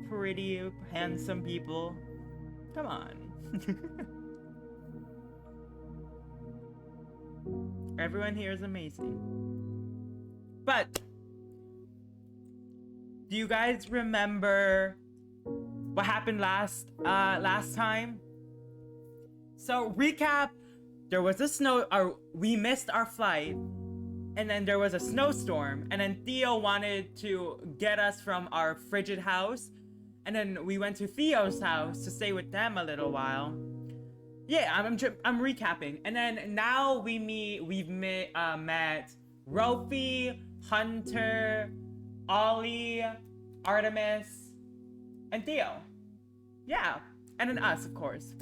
pretty, handsome people. Come on. Everyone here is amazing. But do you guys remember what happened last time? So recap, there was a we missed our flight, and then there was a snowstorm, and then Theo wanted to get us from our frigid house, and then we went to Theo's house to stay with them a little while. Yeah, I'm recapping, and then now we've met Rofi, Hunter, Ollie, Artemis, and Theo. Yeah, and then us, of course.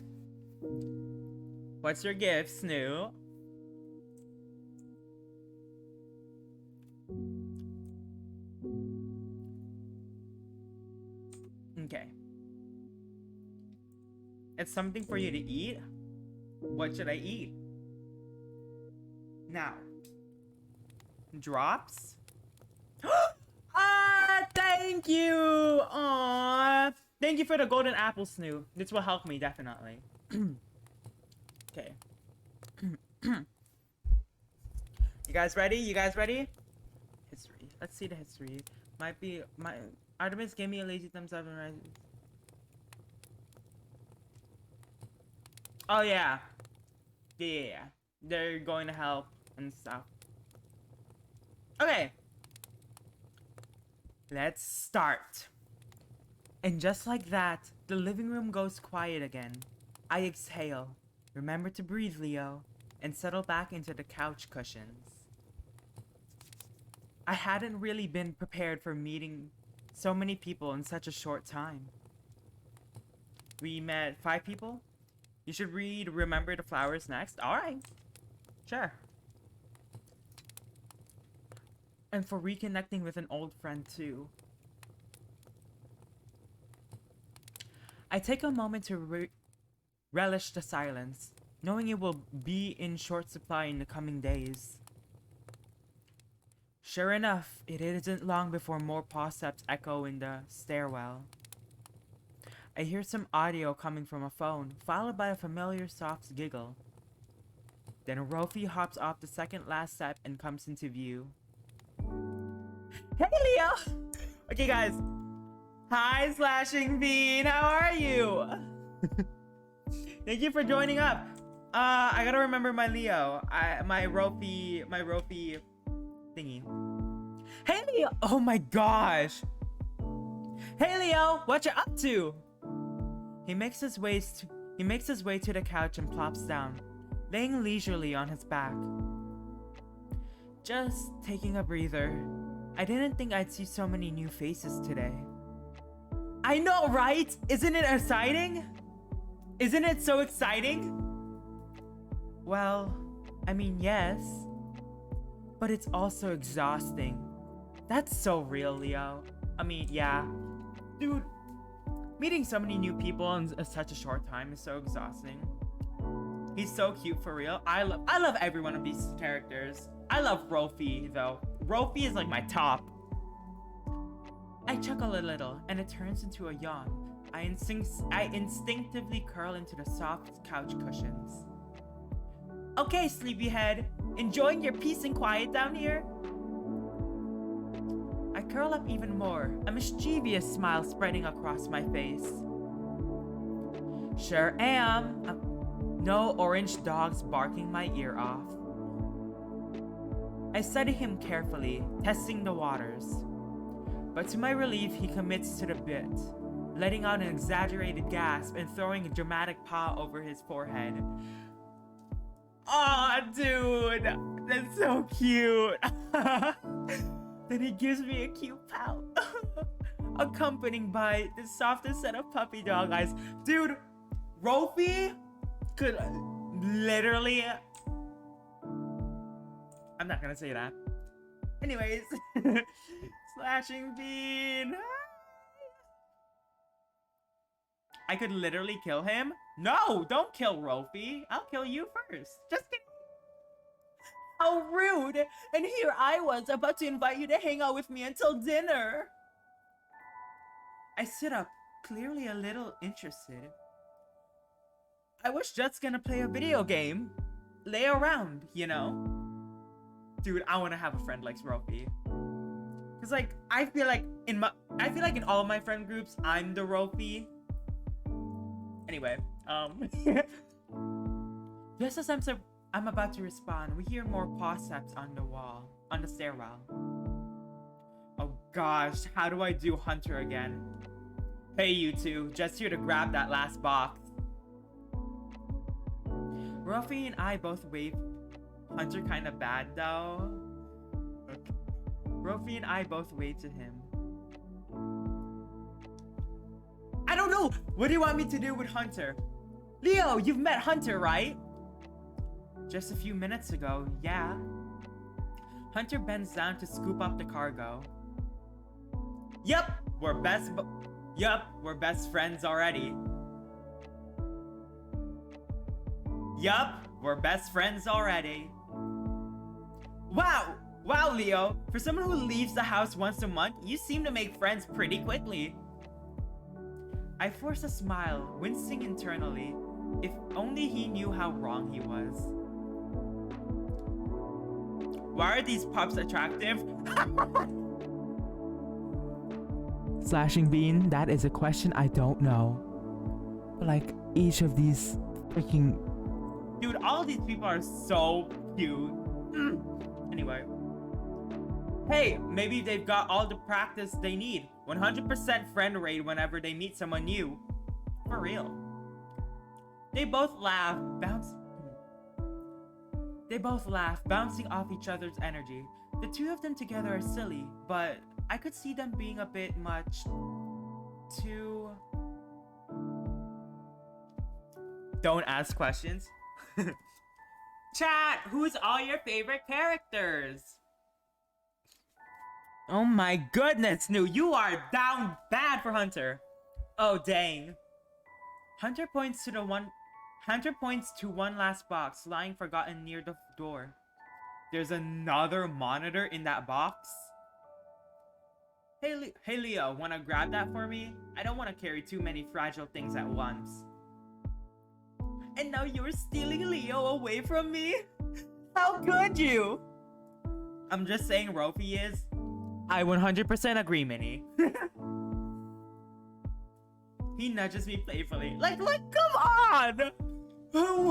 What's your gift, Snoo? Okay. It's something for you to eat. What should I eat? Now. Drops? Ah, thank you! Aww. Thank you for the golden apple, Snoo. This will help me, definitely. Okay. You guys ready? You guys ready? History. Let's see the history. Might be my Artemis gave me a lazy thumbs up and right. Oh yeah. Yeah. They're going to help and stuff. Okay. Let's start. And just like that, the living room goes quiet again. I exhale. Remember to breathe, Leo, and settle back into the couch cushions. I hadn't really been prepared for meeting so many people in such a short time. We met 5 people? You should read Remember the Flowers next. Alright. Sure. And for reconnecting with an old friend too. I take a moment to relish the silence, knowing it will be in short supply in the coming days. Sure enough, it isn't long before more paw steps echo in the stairwell. I hear some audio coming from a phone, followed by a familiar soft giggle. Then Rofi hops off the second last step and comes into view. Hey, Leo! Okay, guys. Hi, Slashing Bean. How are you? Thank you for joining up. I gotta remember my Leo. My Rofi thingy. Hey, Leo. Oh my gosh. Hey, Leo. What you up to? He makes his way to the couch and plops down, laying leisurely on his back. Just taking a breather. I didn't think I'd see so many new faces today. I know, right? Isn't it exciting? Isn't it so exciting? Well, I mean, yes. But it's also exhausting. That's so real, Leo. I mean, yeah. Dude, meeting so many new people in such a short time is so exhausting. He's so cute for real. I love every one of these characters. I love Rofi, though. Rofi is like my top. I chuckle a little, and it turns into a yawn. I instinctively curl into the soft couch cushions. Okay, sleepyhead. Enjoying your peace and quiet down here? I curl up even more, a mischievous smile spreading across my face. Sure am. No orange dogs barking my ear off. I study him carefully, testing the waters. But to my relief, he commits to the bit, letting out an exaggerated gasp and throwing a dramatic paw over his forehead. Aw, dude! That's so cute! Then he gives me a cute pout, accompanied by the softest set of puppy dog eyes. Dude, Rofi could literally... I'm not gonna say that. Anyways, Slashing Bean. I could literally kill him. No, don't kill Rofi. I'll kill you first. Just kidding. How rude. And here I was about to invite you to hang out with me until dinner. I sit up, clearly a little interested. I was just gonna play a video game. Lay around, you know? Dude, I wanna have a friend like Rofi. Cause like, I feel like in all of my friend groups, I'm the Rofi. Anyway, just as I'm about to respond, we hear more paw steps on the stairwell. Oh gosh, how do I do Hunter again? Hey you two, just here to grab that last box. Ruffy and I both wave. Hunter kinda bad though. Ruffy and I both wave to him. I don't know! What do you want me to do with Hunter? Leo, you've met Hunter, right? Just a few minutes ago, yeah. Hunter bends down to scoop up the cargo. Yup, we're best friends already. Yup, we're best friends already. Wow, Leo. For someone who leaves the house once a month, you seem to make friends pretty quickly. I force a smile, wincing internally. If only he knew how wrong he was. Why are these pups attractive? Slashing Bean, that is a question I don't know. Like, each of these freaking... Dude, all these people are so cute. Anyway. Hey, maybe they've got all the practice they need. 100% friend rate whenever they meet someone new. For real. They both laugh, bouncing off each other's energy. The two of them together are silly, but I could see them being a bit much too... Don't ask questions. Chat, who's all your favorite characters? Oh my goodness, New, you are down bad for Hunter. Oh dang. Hunter points to one last box lying forgotten near the door. There's another monitor in that box? Hey Leo, wanna grab that for me? I don't wanna carry too many fragile things at once. And now you're stealing Leo away from me? How could you? I'm just saying Rofi is. I 100% agree, Minnie. He nudges me playfully. Like, come on! Who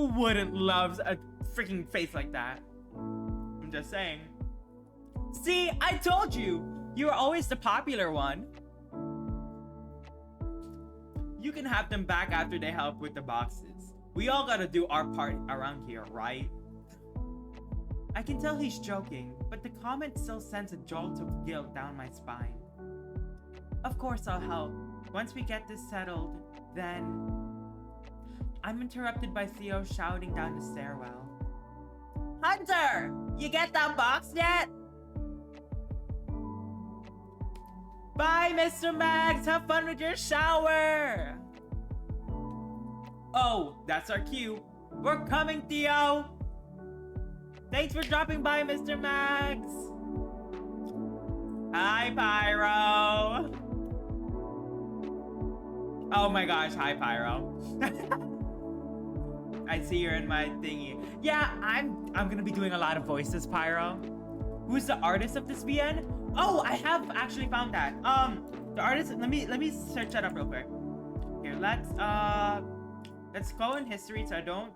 wouldn't love a freaking face like that? I'm just saying. See, I told you! You're always the popular one. You can have them back after they help with the boxes. We all gotta do our part around here, right? I can tell he's joking, but the comment still sends a jolt of guilt down my spine. Of course I'll help. Once we get this settled, then... I'm interrupted by Theo shouting down the stairwell. Hunter! You get that box yet? Bye, Mr. Max! Have fun with your shower! Oh, that's our cue. We're coming, Theo! Thanks for dropping by, Mr. Max! Hi, Pyro! Oh my gosh, hi, Pyro. I see you're in my thingy. Yeah, I'm gonna be doing a lot of voices, Pyro. Who's the artist of this VN? Oh, I have actually found that. The artist, let me search that up real quick. Here, let's go in history so I don't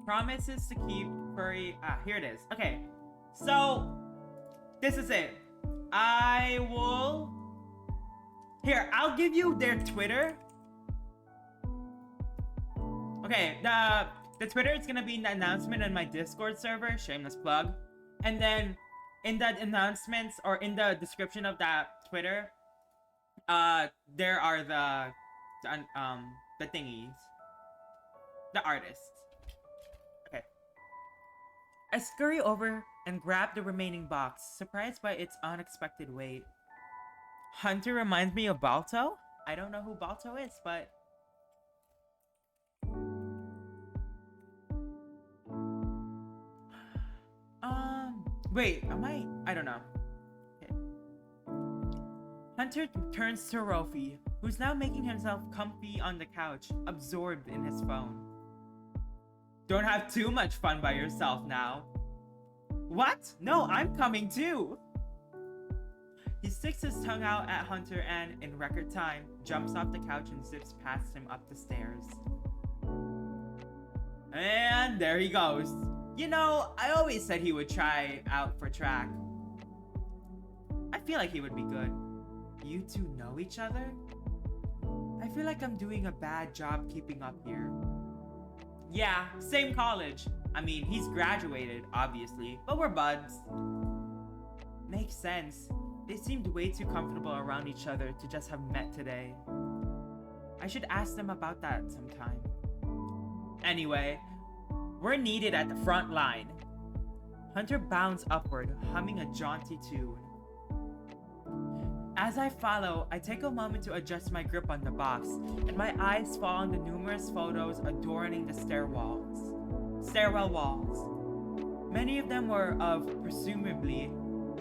promises to keep furry. Here it is. Okay. So this is it. I'll give you their Twitter. Okay, the Twitter is gonna be in the announcement on my Discord server, shameless plug. And then in the announcements or in the description of that Twitter, there are the thingies. The artists. Okay. I scurry over and grab the remaining box, surprised by its unexpected weight. Hunter reminds me of Balto? I don't know who Balto is, but... Wait, am I don't know. Okay. Hunter turns to Rofi, who's now making himself comfy on the couch, absorbed in his phone. Don't have too much fun by yourself now. What? No, I'm coming too! He sticks his tongue out at Hunter and, in record time, jumps off the couch and zips past him up the stairs. And there he goes. You know, I always said he would try out for track. I feel like he would be good. You two know each other? I feel like I'm doing a bad job keeping up here. Yeah, same college. I mean, he's graduated, obviously, but we're buds. Makes sense. They seemed way too comfortable around each other to just have met today. I should ask them about that sometime. Anyway, we're needed at the front line. Hunter bounds upward, humming a jaunty tune. As I follow, I take a moment to adjust my grip on the box, and my eyes fall on the numerous photos adorning the stairwell walls. Many of them were of, presumably,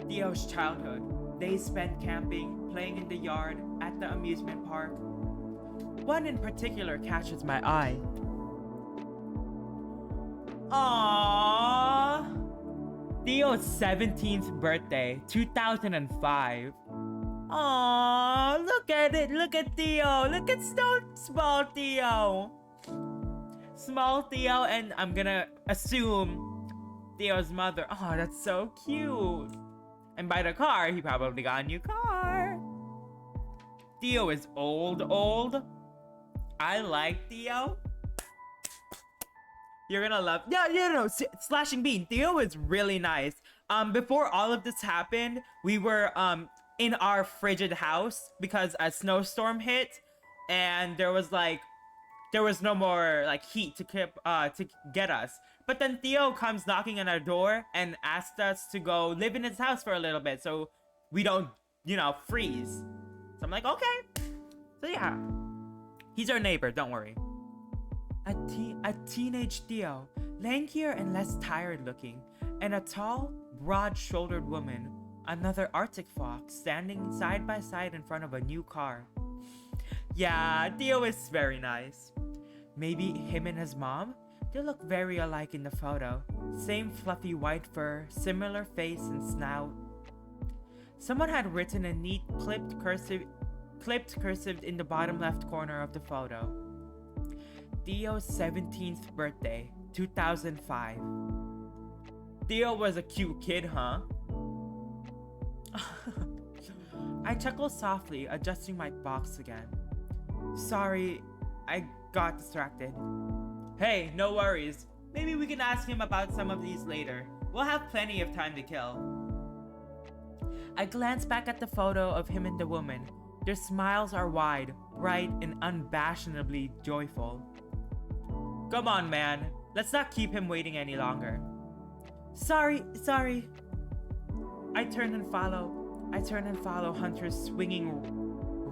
Theo's childhood. Days spent camping, playing in the yard, at the amusement park. One in particular catches my eye. Aww! Theo's 17th birthday, 2005. Aww, look at it, look at Theo, look at small Theo. Small Theo, and I'm gonna assume Theo's mother. Oh, that's so cute. And by the car, he probably got a new car. Theo is old. I like Theo. You're gonna love. No. Slashing Bean. Theo is really nice. Before all of this happened, we were in our frigid house because a snowstorm hit, and there was no more like heat to get us. But then Theo comes knocking on our door and asks us to go live in his house for a little bit so we don't, freeze. So I'm like, okay. So yeah, he's our neighbor, don't worry. A teenage Theo, lankier and less tired looking, and a tall, broad-shouldered woman, another Arctic fox, standing side by side in front of a new car. Yeah, Theo is very nice. Maybe him and his mom? They look very alike in the photo. Same fluffy white fur, similar face and snout. Someone had written a neat clipped cursive in the bottom left corner of the photo. Theo's 17th birthday, 2005. Theo was a cute kid, huh? I chuckle softly, adjusting my box again. Sorry, I got distracted. Hey, no worries. Maybe we can ask him about some of these later. We'll have plenty of time to kill. I glance back at the photo of him and the woman. Their smiles are wide, bright, and unabashedly joyful. Come on, man. Let's not keep him waiting any longer. Sorry. I turn and follow Hunter's swinging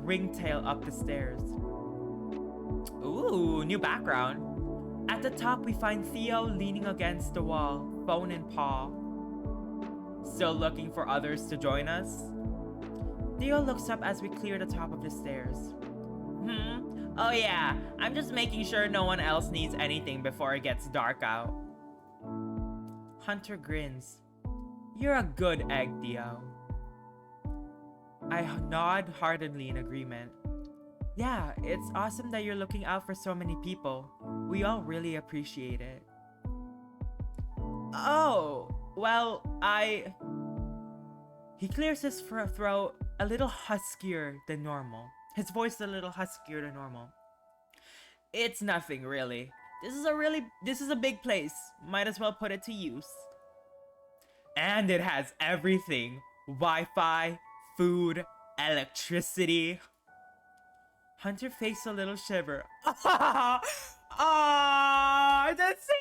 ringtail up the stairs. Ooh, new background. At the top, we find Theo leaning against the wall, phone in paw. Still looking for others to join us? Theo looks up as we clear the top of the stairs. Oh yeah, I'm just making sure no one else needs anything before it gets dark out. Hunter grins. You're a good egg, Theo. I nod heartedly in agreement. Yeah, it's awesome that you're looking out for so many people. We all really appreciate it. Oh, well, He clears his throat a little huskier than normal. His voice a little huskier than normal. It's nothing, really. This is a big place. Might as well put it to use. And it has everything. Wi-Fi, food, electricity. Hunter faced a little shiver. Ah, that's so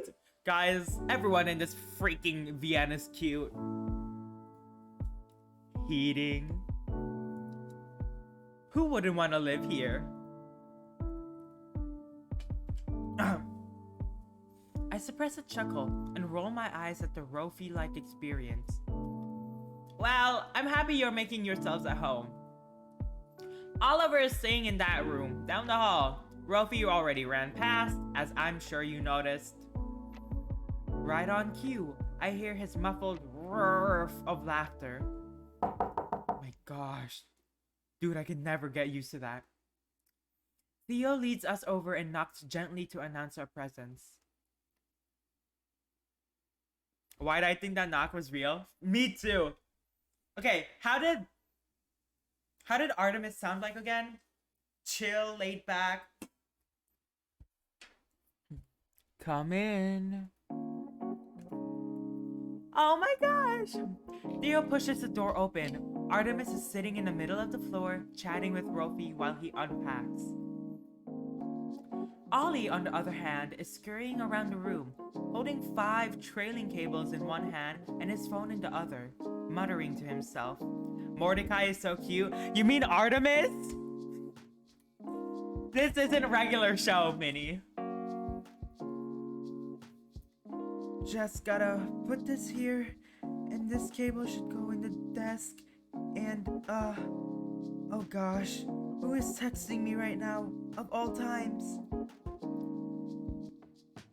cute! Guys, everyone in this freaking Vienna is cute. Heating. Who wouldn't want to live here? I suppress a chuckle and roll my eyes at the Rofi-like experience. Well, I'm happy you're making yourselves at home. Oliver is staying in that room, down the hall. Rofi already ran past, as I'm sure you noticed. Right on cue, I hear his muffled roar of laughter. My gosh. Dude, I could never get used to that. Theo leads us over and knocks gently to announce our presence. Why did I think that knock was real? Me too. Okay, how did Artemis sound like again? Chill, laid back. Come in. Oh my gosh! Theo pushes the door open. Artemis is sitting in the middle of the floor, chatting with Rofi while he unpacks. Ollie, on the other hand, is scurrying around the room, holding 5 trailing cables in one hand and his phone in the other, muttering to himself. Mordecai is so cute. You mean Artemis? This isn't a regular show, Minnie. Just gotta put this here, and this cable should go in the desk, and, oh gosh, who is texting me right now, of all times?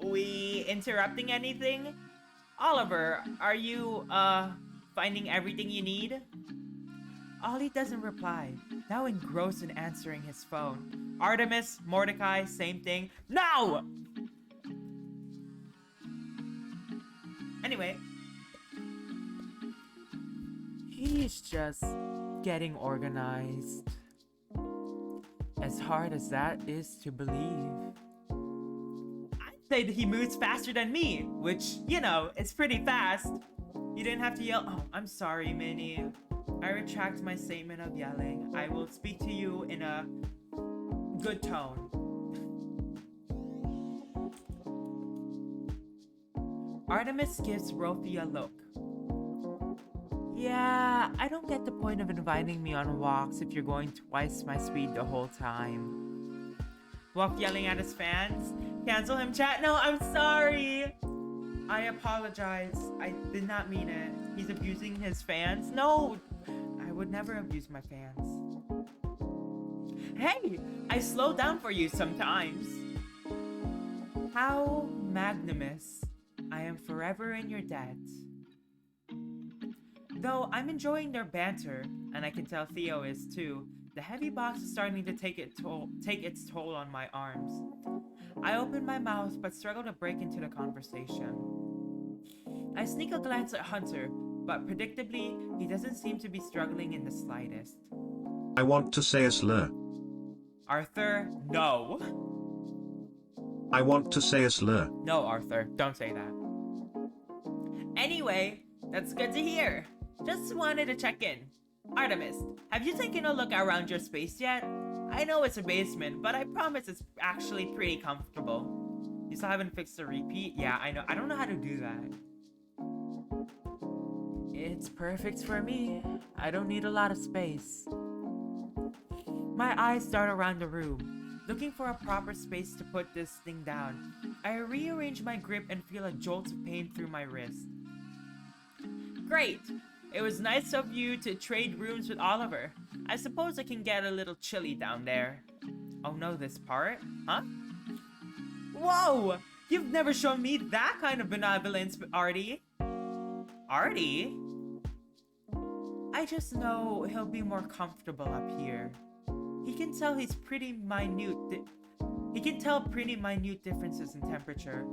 We interrupting anything? Oliver, are you, finding everything you need? Ollie doesn't reply, now engrossed in answering his phone. Artemis, Mordecai, same thing. No! Anyway, he's just getting organized. As hard as that is to believe. I'd say that he moves faster than me, which, you know, is pretty fast. You didn't have to yell. Oh, I'm sorry, Minnie. I retract my statement of yelling. I will speak to you in a good tone. Artemis gives Rofi a look. Yeah, I don't get the point of inviting me on walks if you're going twice my speed the whole time. Wuff yelling at his fans. Cancel him, chat. No, I'm sorry. I apologize. I did not mean it. He's abusing his fans. No, I would never abuse my fans. Hey, I slow down for you sometimes. How magnanimous. I am forever in your debt. Though I'm enjoying their banter, and I can tell Theo is too, the heavy box is starting to take its toll on my arms. I open my mouth but struggle to break into the conversation. I sneak a glance at Hunter, but predictably, he doesn't seem to be struggling in the slightest. I want to say a slur. Arthur, no. I want to say a slur. No, Arthur, don't say that. Anyway, that's good to hear. Just wanted to check in. Artemis, have you taken a look around your space yet? I know it's a basement, but I promise it's actually pretty comfortable. You still haven't fixed the repeat? Yeah, I know. I don't know how to do that. It's perfect for me. I don't need a lot of space. My eyes dart around the room, looking for a proper space to put this thing down. I rearrange my grip and feel a jolt of pain through my wrist. Great! It was nice of you to trade rooms with Oliver. I suppose it can get a little chilly down there. Oh no, this part? Huh? Whoa! You've never shown me that kind of benevolence, Artie. Artie? I just know he'll be more comfortable up here. He can tell pretty minute differences in temperature.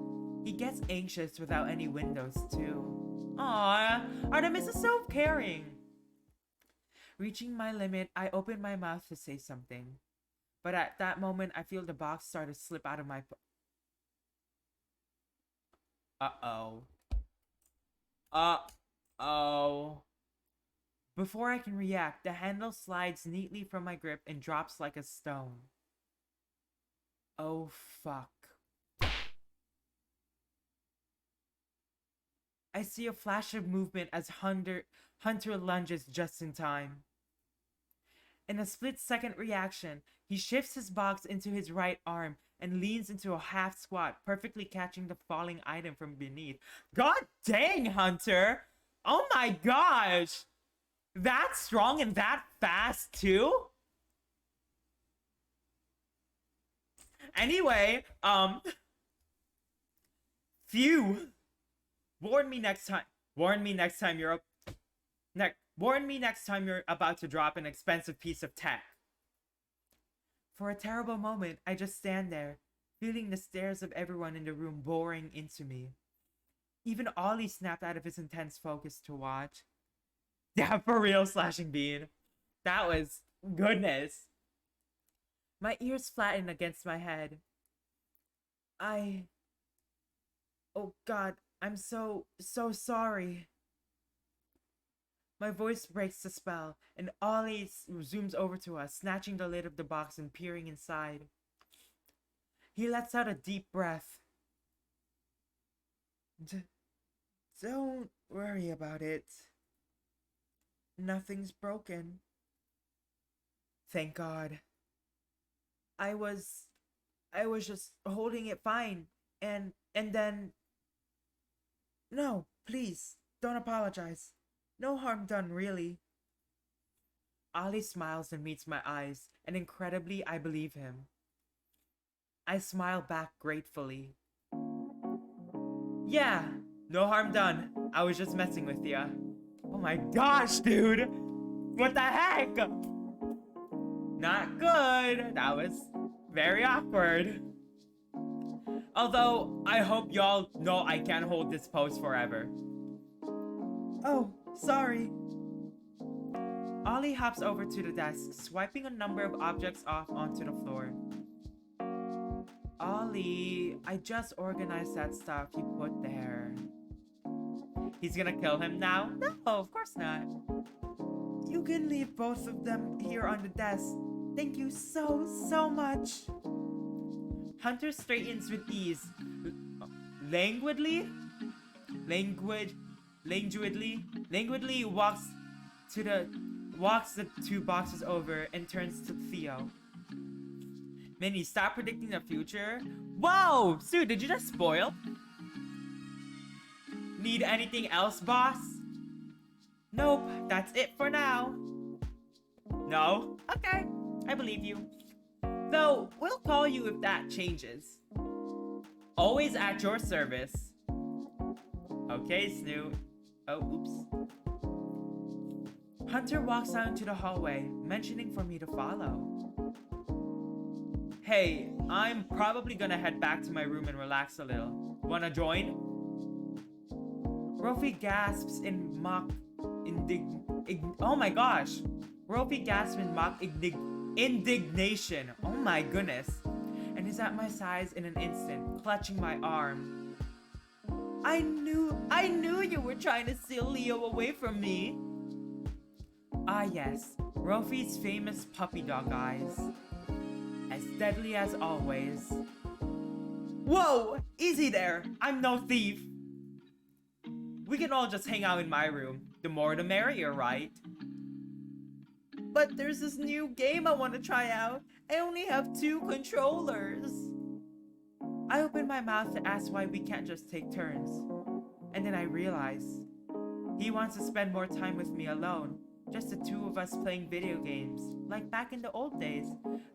He gets anxious without any windows too. Aww, Artemis is so caring. Reaching my limit, I open my mouth to say something. But at that moment, I feel the box start to slip out of my... Uh-oh. Uh-oh. Before I can react, the handle slides neatly from my grip and drops like a stone. Oh, fuck. I see a flash of movement as Hunter lunges just in time. In a split-second reaction, he shifts his box into his right arm and leans into a half squat, perfectly catching the falling item from beneath. God dang, Hunter! Oh my gosh! That strong and that fast too? Anyway, phew. Warn me next time. Warn me next time you're warn me next time you're about to drop an expensive piece of tech. For a terrible moment, I just stand there, feeling the stares of everyone in the room boring into me. Even Ollie snapped out of his intense focus to watch. Yeah, for real, Slashing Bean. That was goodness. My ears flattened against my head. Oh God, I'm so sorry. My voice breaks the spell, and Ollie zooms over to us, snatching the lid of the box and peering inside. He lets out a deep breath. Don't worry about it. Nothing's broken. Thank God. I was just holding it fine, and then... No, please, don't apologize. No harm done, really. Ollie smiles and meets my eyes, and incredibly, I believe him. I smile back gratefully. Yeah, no harm done. I was just messing with ya. Oh my gosh, dude! What the heck? Not good. That was very awkward. Although, I hope y'all know I can't hold this pose forever. Oh, sorry. Ollie hops over to the desk, swiping a number of objects off onto the floor. Ollie, I just organized that stuff you put there. He's gonna kill him now? No, of course not. You can leave both of them here on the desk. Thank you so much. Hunter straightens with ease. Languidly walks the two boxes over and turns to Theo. Minnie, stop predicting the future. Whoa! Sue, did you just spoil? Need anything else, boss? Nope, that's it for now. No? Okay, I believe you. Though, we'll call you if that changes. Always at your service. Okay, Snoot. Oh, oops. Hunter walks out into the hallway, mentioning for me to follow. Hey, I'm probably gonna head back to my room and relax a little. Wanna join? Rofi gasps in mock oh my gosh! Rofi gasps in mock indignation. Oh my goodness. And is at my sides in an instant, clutching my arm. I knew you were trying to steal Leo away from me. Ah yes, Rofi's famous puppy dog eyes. As deadly as always. Whoa! Easy there! I'm no thief! We can all just hang out in my room. The more the merrier, right? But there's this new game I want to try out. I only have 2 controllers. I open my mouth to ask why we can't just take turns. And then I realize he wants to spend more time with me alone. Just the 2 of us playing video games, like back in the old days.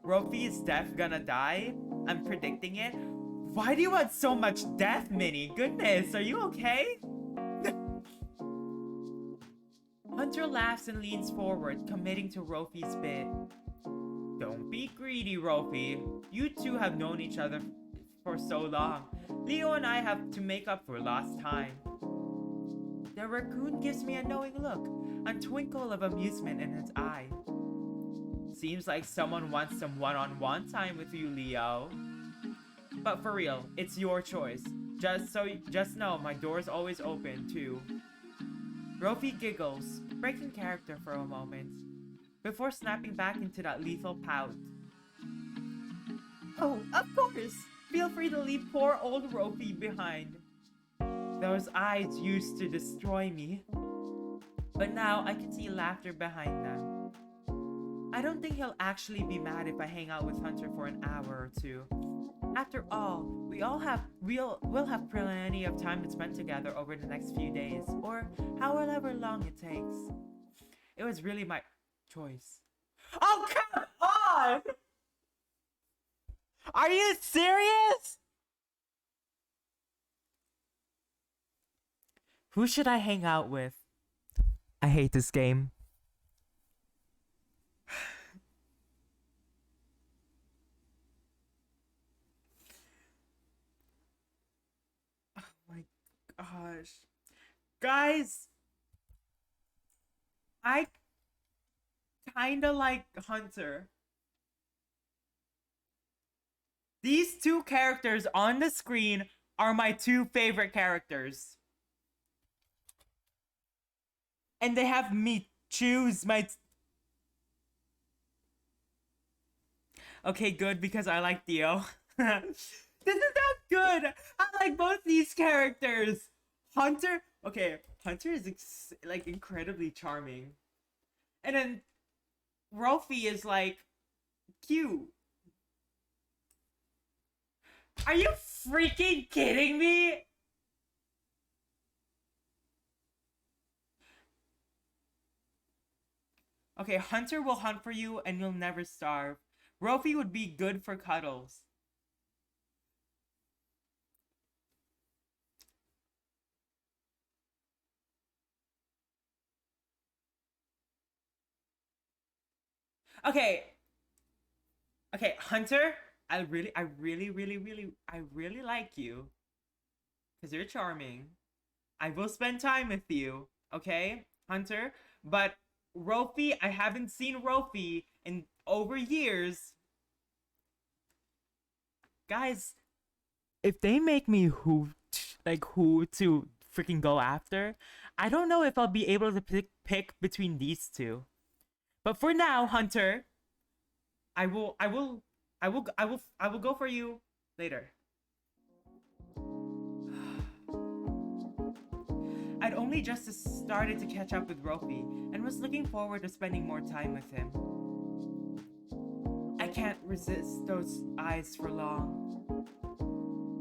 Rofi is deaf gonna die? I'm predicting it. Why do you want so much death, Minnie? Goodness, are you okay? Hunter laughs and leans forward, committing to Rofi's bit. Don't be greedy, Rofi. You two have known each other for so long. Leo and I have to make up for lost time. The raccoon gives me a knowing look, a twinkle of amusement in his eye. Seems like someone wants some one-on-one time with you, Leo. But for real, it's your choice. Just know my door's always open, too. Rofi giggles, breaking character for a moment, before snapping back into that lethal pout. Oh, of course! Feel free to leave poor old Rofi behind. Those eyes used to destroy me. But now I can see laughter behind them. I don't think he'll actually be mad if I hang out with Hunter for an hour or two. After all, we'll have plenty of time to spend together over the next few days, or however long it takes. It was really my choice. Oh, come on! Are you serious? Who should I hang out with? I hate this game. Oh my gosh. Guys, I kinda like Hunter. These two characters on the screen are my two favorite characters. And they have me choose my... Okay, good, because I like Theo. This is not good! I like both these characters! Hunter... Okay, Hunter is like incredibly charming. And then Rolfie is like cute. Are you freaking kidding me? Okay, Hunter will hunt for you and you'll never starve. Rolfie would be good for cuddles. Okay. Okay, Hunter, I really like you. Because you're charming. I will spend time with you, okay, Hunter? But Rolfie, I haven't seen Rolfie in over years. Guys, if they make me who to freaking go after, I don't know if I'll be able to pick between these two. But for now, Hunter, I will go for you later. I'd only just started to catch up with Rolfie and was looking forward to spending more time with him. I can't resist those eyes for long.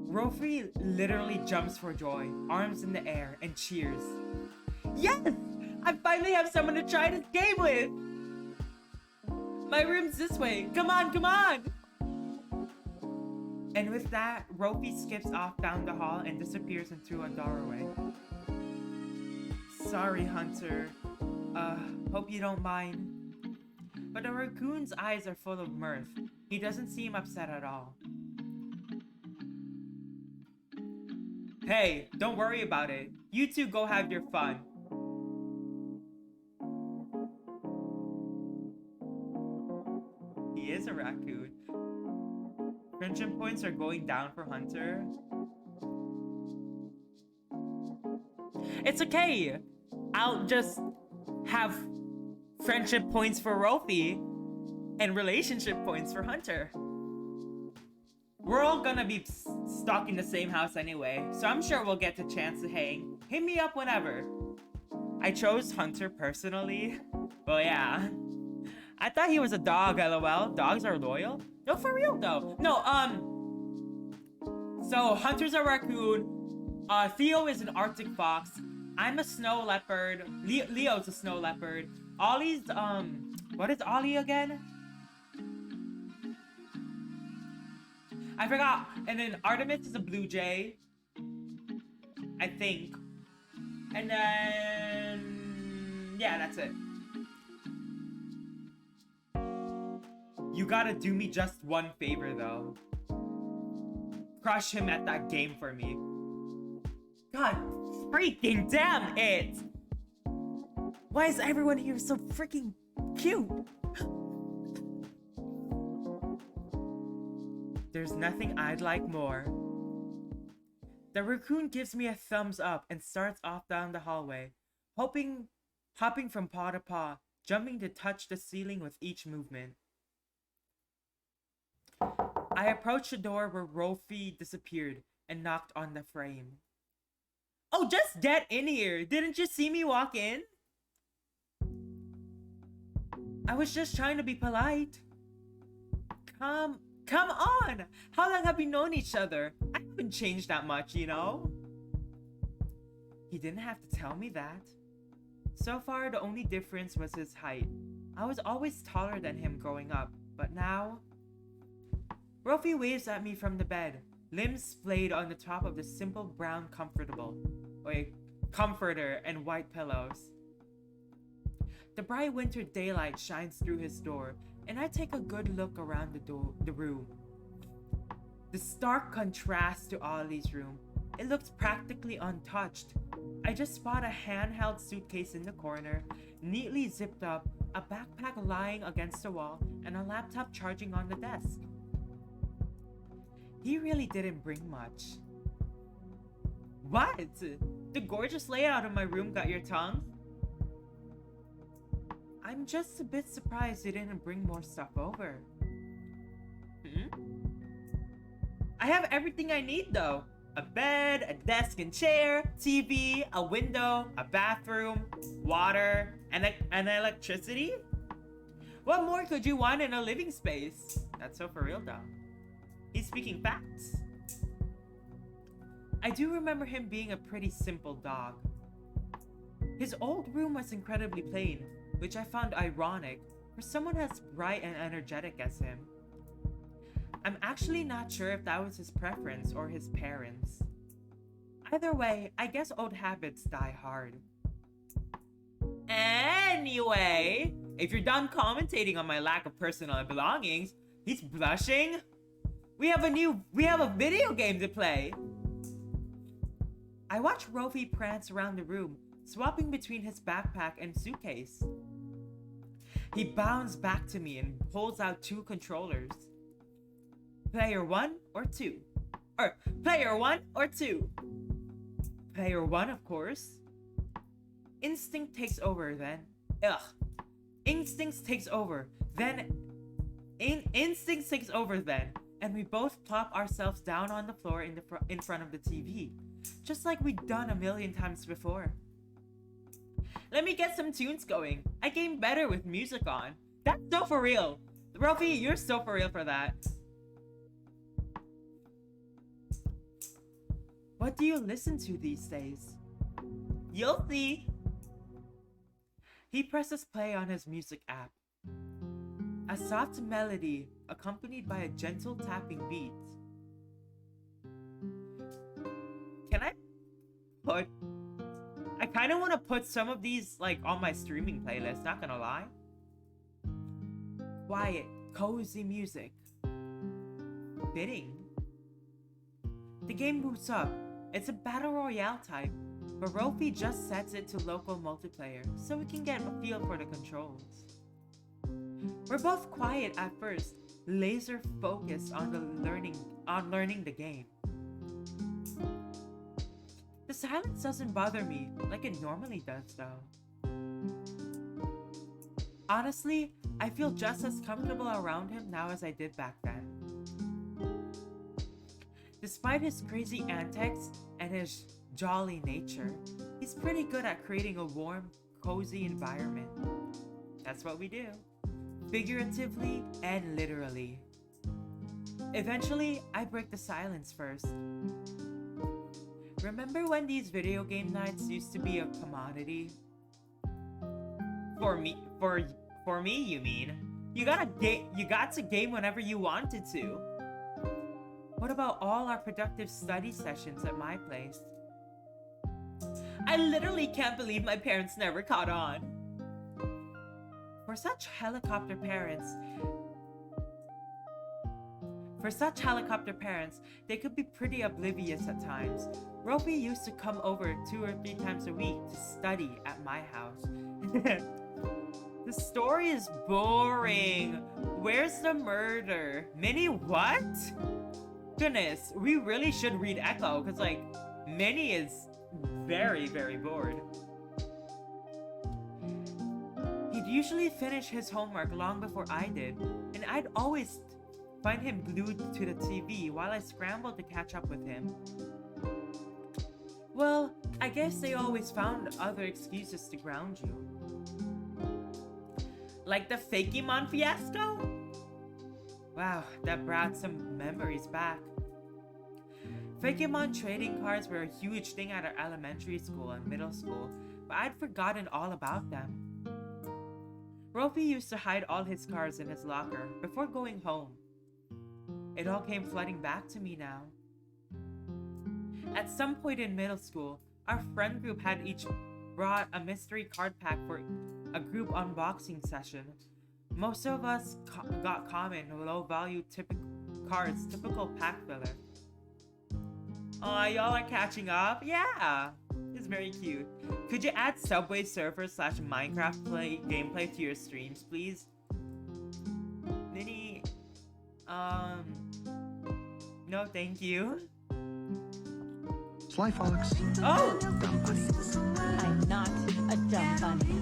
Rolfie literally jumps for joy, arms in the air, and cheers. Yes! I finally have someone to try this game with! My room's this way. Come on, come on! And with that, Rolfie skips off down the hall and disappears into a doorway. Sorry, Hunter. Hope you don't mind. But the raccoon's eyes are full of mirth. He doesn't seem upset at all. Hey, don't worry about it. You two go have your fun. He is a raccoon. Friendship points are going down for Hunter. It's okay. I'll just have friendship points for Rolfie and relationship points for Hunter. We're all gonna be stuck in the same house anyway, so I'm sure we'll get the chance to hang. Hit me up whenever. I chose Hunter personally. Well, yeah. I thought he was a dog, lol. Dogs are loyal? No, for real though. No, so Hunter's a raccoon. Theo is an Arctic fox. I'm a snow leopard. Leo's a snow leopard. Ollie's, what is Ollie again? I forgot. And then Artemis is a blue jay. I think. And then... yeah, that's it. You gotta do me just one favor, though. Crush him at that game for me. God freaking damn it! Why is everyone here so freaking cute? There's nothing I'd like more. The raccoon gives me a thumbs up and starts off down the hallway, hopping from paw to paw, jumping to touch the ceiling with each movement. I approached the door where Rolfie disappeared and knocked on the frame. Oh, just get in here! Didn't you see me walk in? I was just trying to be polite. Come on! How long have we known each other? I haven't changed that much, you know? He didn't have to tell me that. So far, the only difference was his height. I was always taller than him growing up, but now... Rofi waves at me from the bed, limbs splayed on the top of the simple brown comforter and white pillows. The bright winter daylight shines through his door, and I take a good look around the room. The stark contrast to Ollie's room. It looks practically untouched. I just spot a handheld suitcase in the corner, neatly zipped up, a backpack lying against the wall, and a laptop charging on the desk. He really didn't bring much. What? The gorgeous layout of my room got your tongue? I'm just a bit surprised he didn't bring more stuff over. I have everything I need though. A bed, a desk and chair, TV, a window, a bathroom, water, and electricity? What more could you want in a living space? That's so for real though. He's speaking facts. I do remember him being a pretty simple dog. His old room was incredibly plain, which I found ironic for someone as bright and energetic as him. I'm actually not sure if that was his preference or his parents'. Either way, I guess old habits die hard. Anyway, if you're done commentating on my lack of personal belongings, he's blushing. We have a video game to play. I watch Rofi prance around the room, swapping between his backpack and suitcase. He bounds back to me and pulls out 2 controllers. Player 1 or 2? Or player 1 or 2? Player 1, of course. Instinct takes over then. Instincts takes over. Instincts takes over then. And we both plop ourselves down on the floor in front of the TV. Just like we'd done a million times before. Let me get some tunes going. I game better with music on. That's so for real. Rofi, you're so for real for that. What do you listen to these days? You'll see. He presses play on his music app. A soft melody accompanied by a gentle tapping beat. I kind of want to put some of these like on my streaming playlist, not gonna lie. Quiet, cozy music. Fitting. The game boots up. It's a battle royale type, but Rofi just sets it to local multiplayer so we can get a feel for the controls. We're both quiet at first, laser focused on learning the game. The silence doesn't bother me like it normally does though. Honestly, I feel just as comfortable around him now as I did back then. Despite his crazy antics and his jolly nature, he's pretty good at creating a warm, cozy environment. That's what we do. Figuratively and literally. Eventually, I break the silence first. Remember when these video game nights used to be a commodity? For me, you mean? You got to game whenever you wanted to. What about all our productive study sessions at my place? I literally can't believe my parents never caught on. For such helicopter parents, they could be pretty oblivious at times. Rofi used to come over 2 or 3 times a week to study at my house. The story is boring. Where's the murder? Minnie, what? Goodness, we really should read Echo, because like, Minnie is very, very bored. He'd usually finish his homework long before I did, and I'd always find him glued to the TV while I scrambled to catch up with him. Well, I guess they always found other excuses to ground you. Like the Fakemon fiasco? Wow, that brought some memories back. Fakemon trading cards were a huge thing at our elementary school and middle school, but I'd forgotten all about them. Rofi used to hide all his cards in his locker before going home. It all came flooding back to me now. At some point in middle school, our friend group had each brought a mystery card pack for a group unboxing session. Most of us got common, low-value cards, typical pack filler. Aw, y'all are catching up? Yeah! It's very cute. Could you add Subway Surfer / Minecraft gameplay to your streams, please? Minnie... No, thank you. Sly Fox. Oh! Dumb bunny. I'm not a dumb bunny.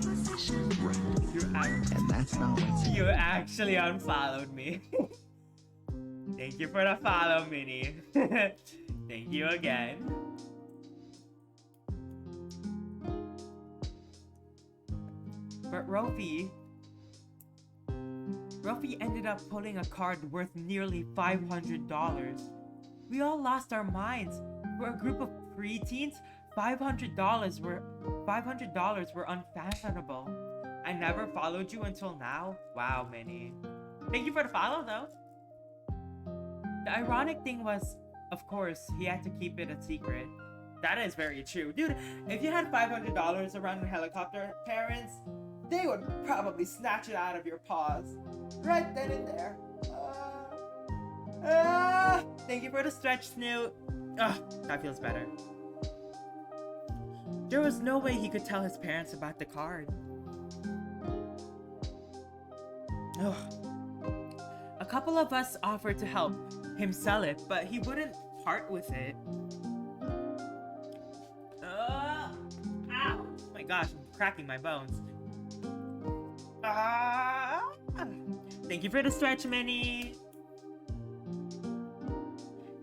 And that's not what's You actually unfollowed me. Thank you for the follow, Minnie. Thank you again. But Rofi ended up pulling a card worth nearly $500. We all lost our minds. For a group of preteens, $500 were unfathomable. I never followed you until now. Wow, Minnie. Thank you for the follow, though. The ironic thing was, of course, he had to keep it a secret. That is very true. Dude, if you had $500 around in helicopter, parents, they would probably snatch it out of your paws. Right then and there. Thank you for the stretch, Snoot. That feels better. There was no way he could tell his parents about the card. A couple of us offered to help him sell it, but he wouldn't part with it. Ow! Oh my gosh, I'm cracking my bones. Thank you for the stretch, Minnie.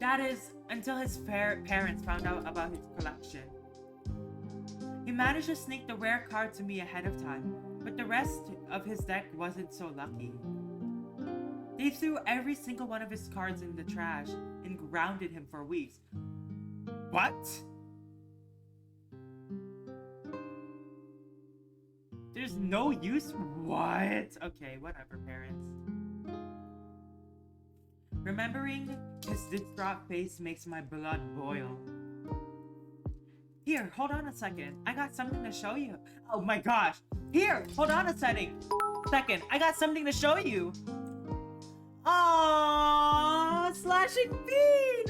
That is, until his parents found out about his collection. He managed to sneak the rare card to me ahead of time, but the rest of his deck wasn't so lucky. They threw every single one of his cards in the trash and grounded him for weeks. What? There's no use? What? Okay, whatever, parents. Remembering his distraught face makes my blood boil. Here, hold on a second. I got something to show you. Oh my gosh. Here, hold on a second. I got something to show you. Aww, Slashing Bean!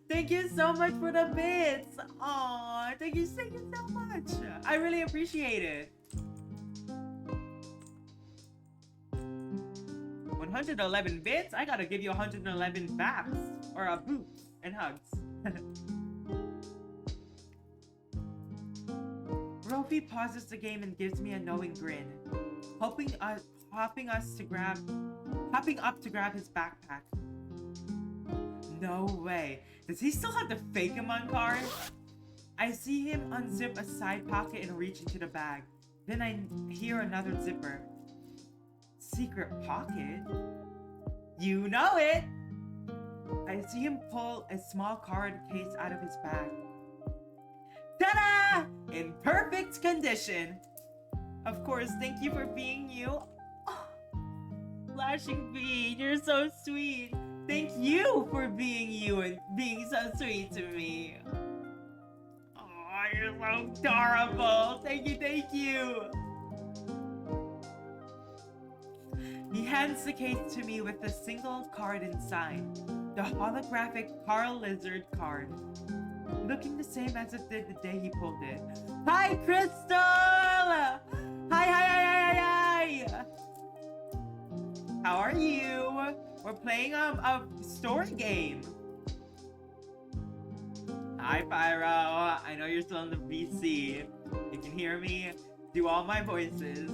Thank you so much for the bits. Aww, thank you so much. I really appreciate it. 111 bits? I gotta give you 111 baps. Or boops and hugs. Rofi pauses the game and gives me a knowing grin, hopping up to grab his backpack. No way. Does he still have the Fakemon card? I see him unzip a side pocket and reach into the bag. Then I hear another zipper. Secret pocket? You know it! I see him pull a small card case out of his bag. Ta-da! In perfect condition. Of course, thank you for being you. Oh, Flashing Bean, you're so sweet. Thank you for being you and being so sweet to me. Oh, you're so adorable. Thank you. He hands the case to me with a single card inside. The holographic Carl Lizard card. Looking the same as it did the day he pulled it. Hi, Crystal! Hi! How are you? We're playing a story game. Hi, Pyro. I know you're still on the PC. You can hear me do all my voices.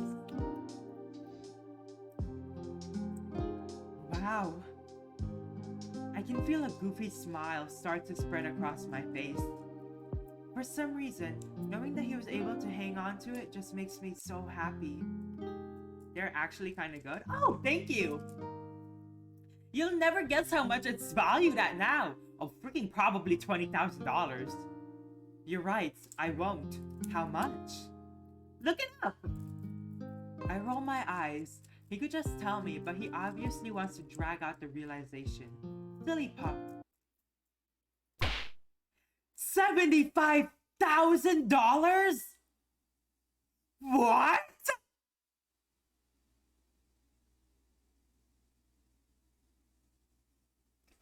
Wow. I can feel a goofy smile start to spread across my face. For some reason, knowing that he was able to hang on to it just makes me so happy. They're actually kind of good. Oh, thank you. You'll never guess how much it's valued at now. Oh, freaking probably $20,000. You're right, I won't. How much? Look it up. I roll my eyes. He could just tell me, but he obviously wants to drag out the realization. Silly pup. $75,000? What?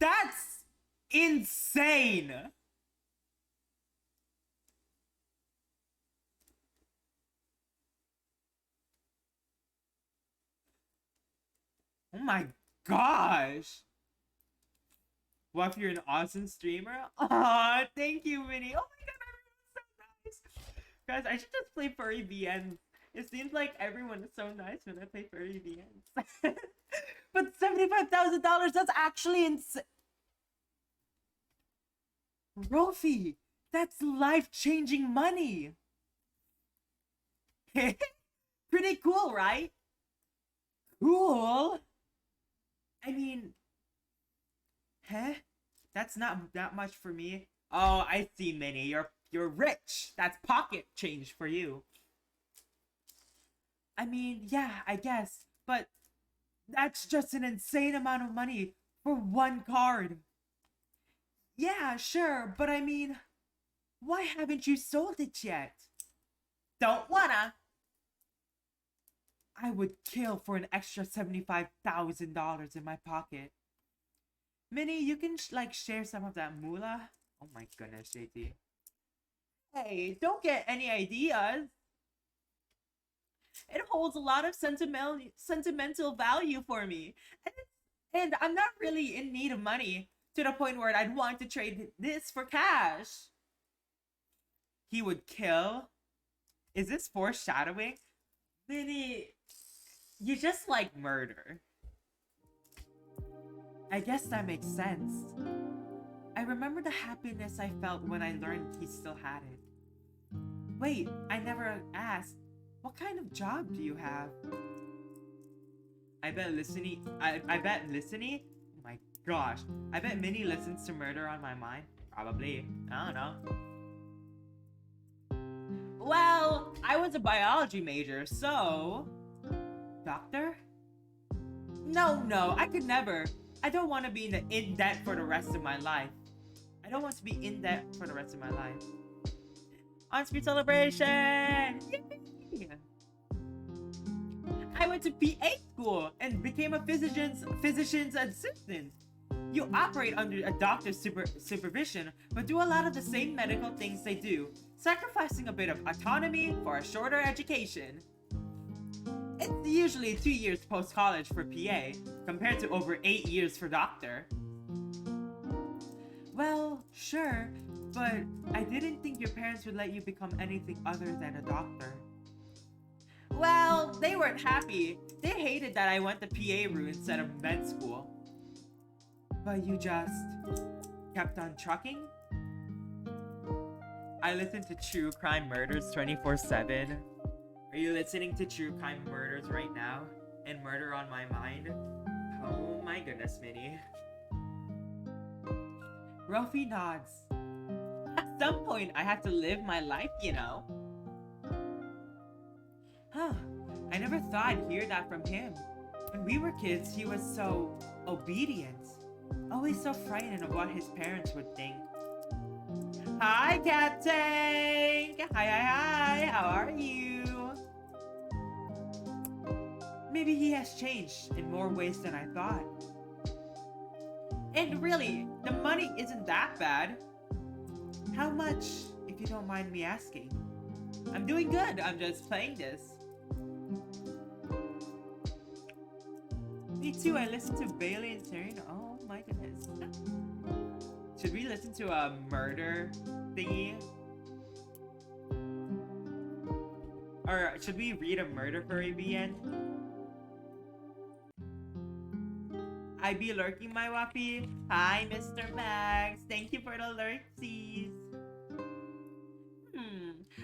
That's insane. Oh my gosh. What if you're an awesome streamer? Aw, thank you, Minnie. Oh my god, everyone's so nice. Guys, I should just play furry VNs. It seems like everyone is so nice when I play furry VNs. But $75,000, that's actually insane. Rofi, that's life-changing money. Pretty cool, right? Cool. I mean, that's not that much for me. Oh, I see, Minnie. You're rich. That's pocket change for you. I mean, yeah, I guess, but that's just an insane amount of money for one card. Yeah, sure, but I mean, why haven't you sold it yet? Don't wanna. I would kill for an extra $75,000 in my pocket. Minnie, you can like share some of that moolah. Oh my goodness, JT. Hey, don't get any ideas. It holds a lot of sentimental value for me. And I'm not really in need of money to the point where I'd want to trade this for cash. He would kill? Is this foreshadowing? Minnie, you just like murder. I guess that makes sense. I remember the happiness I felt when I learned he still had it. Wait, I never asked. What kind of job do you have? I bet listening. I bet listening. Oh my gosh. I bet Minnie listens to Murder on My Mind. Probably. I don't know. Well, I was a biology major, so... Doctor? No, I could never. I don't want to be in debt for the rest of my life. I don't want to be in debt for the rest of my life. On-screen celebration! Yay! I went to PA school and became a physician's assistant. You operate under a doctor's supervision, but do a lot of the same medical things they do, sacrificing a bit of autonomy for a shorter education. It's usually 2 years post-college for PA, compared to over 8 years for doctor. Well, sure, but I didn't think your parents would let you become anything other than a doctor. Well, they weren't happy. They hated that I went the PA route instead of med school. But you just kept on trucking? I listen to True Crime Murders 24/7. Are you listening to True Crime Murders right now? And Murder on My Mind? Oh my goodness, Minnie. Ruffy nods. At some point, I have to live my life, you know. Huh. I never thought I'd hear that from him. When we were kids, he was so obedient. Always so frightened of what his parents would think. Hi, Cat Tank! Hi, how are you? Maybe he has changed in more ways than I thought. And really, the money isn't that bad. How much, if you don't mind me asking? I'm doing good, I'm just playing this. Me too, I listened to Bailey and Taryn. Oh my goodness. Should we listen to a murder thingy? Or should we read a murder furry VN? I be lurking, my wappy. Hi, Mr. Max. Thank you for the lurksies.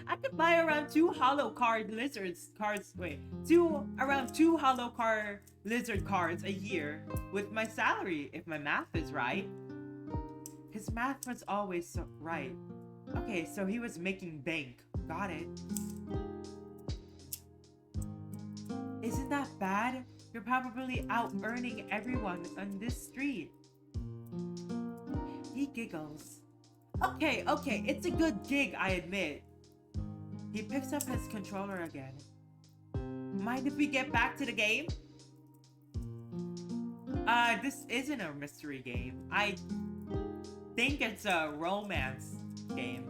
I could buy around 2 hollow card lizards cards. Wait, around 2 hollow card lizard cards a year with my salary, if my math is right. His math was always so right. Okay, so he was making bank. Got it. Isn't that bad? You're probably out earning everyone on this street. He giggles. Okay, it's a good gig, I admit. He picks up his controller again. Mind if we get back to the game? This isn't a mystery game. I think it's a romance game.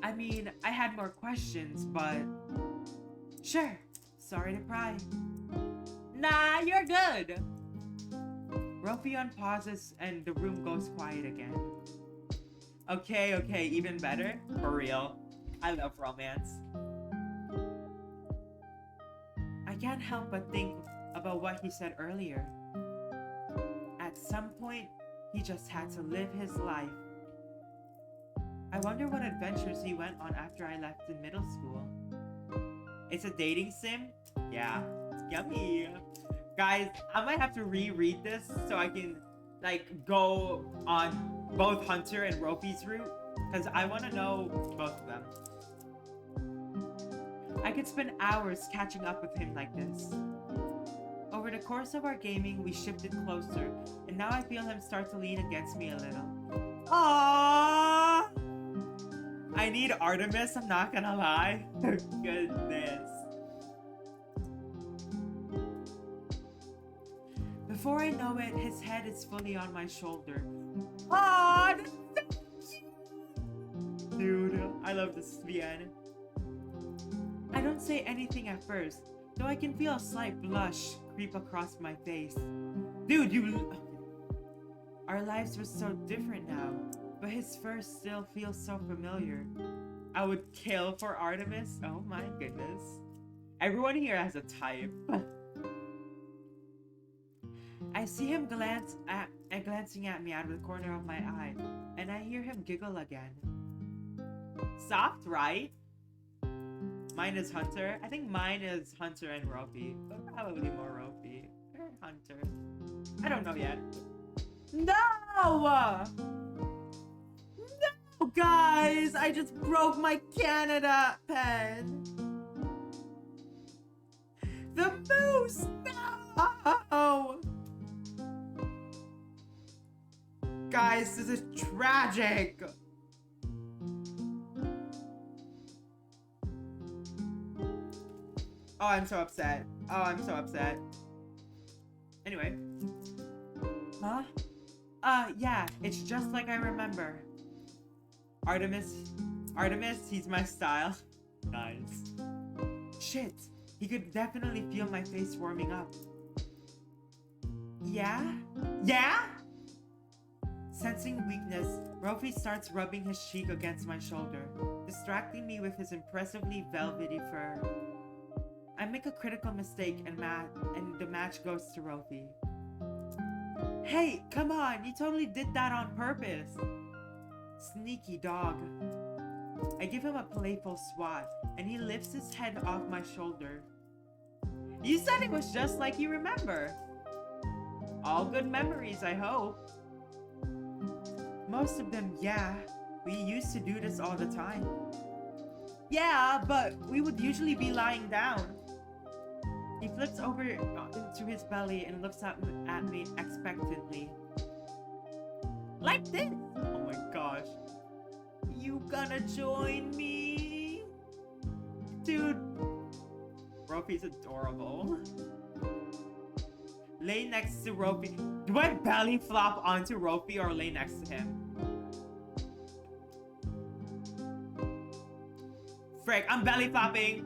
I mean, I had more questions, but... Sure. Sorry to pry. Nah, you're good. Rofion pauses and the room goes quiet again. Okay, even better. For real. I love romance. I can't help but think about what he said earlier. At some point, he just had to live his life. I wonder what adventures he went on after I left in middle school. It's a dating sim? Yeah, it's yummy. Guys, I might have to reread this so I can like go on both Hunter and Rofi's route, because I want to know both of them. I could spend hours catching up with him like this. Over the course of our gaming, we shifted closer, and now I feel him start to lean against me a little. Aww! I need Artemis, I'm not gonna lie. Goodness. Before I know it, his head is fully on my shoulder. Aww! Dude, I love this Svian. I don't say anything at first, though I can feel a slight blush creep across my face. Dude, Our lives were so different now, but his fur still feels so familiar. I would kill for Artemis. Oh my goodness. Everyone here has a type. I see him glancing at me out of the corner of my eye, and I hear him giggle again. Soft, right? Mine is Hunter. I think mine is Hunter and Rofi, but probably more Rofi. Or Hunter. I don't know yet. No! No, guys! I just broke my Canada pen! The moose! No! Guys, this is tragic! Oh, I'm so upset. Oh, I'm so upset. Anyway. Huh? Yeah, it's just like I remember. Artemis, he's my style. Nice. Shit, he could definitely feel my face warming up. Yeah? Yeah? Sensing weakness, Rofi starts rubbing his cheek against my shoulder, distracting me with his impressively velvety fur. I make a critical mistake and the match goes to Rofi. Hey, come on, you totally did that on purpose. Sneaky dog. I give him a playful swat, and he lifts his head off my shoulder. You said it was just like you remember. All good memories, I hope. Most of them, yeah. We used to do this all the time. Yeah, but we would usually be lying down. He flips over into his belly and looks at me expectantly. Like this! Oh my gosh. You gonna join me? Dude. Rofi's adorable. Lay next to Rofi. Do I belly flop onto Rofi or lay next to him? Frick, I'm belly flopping!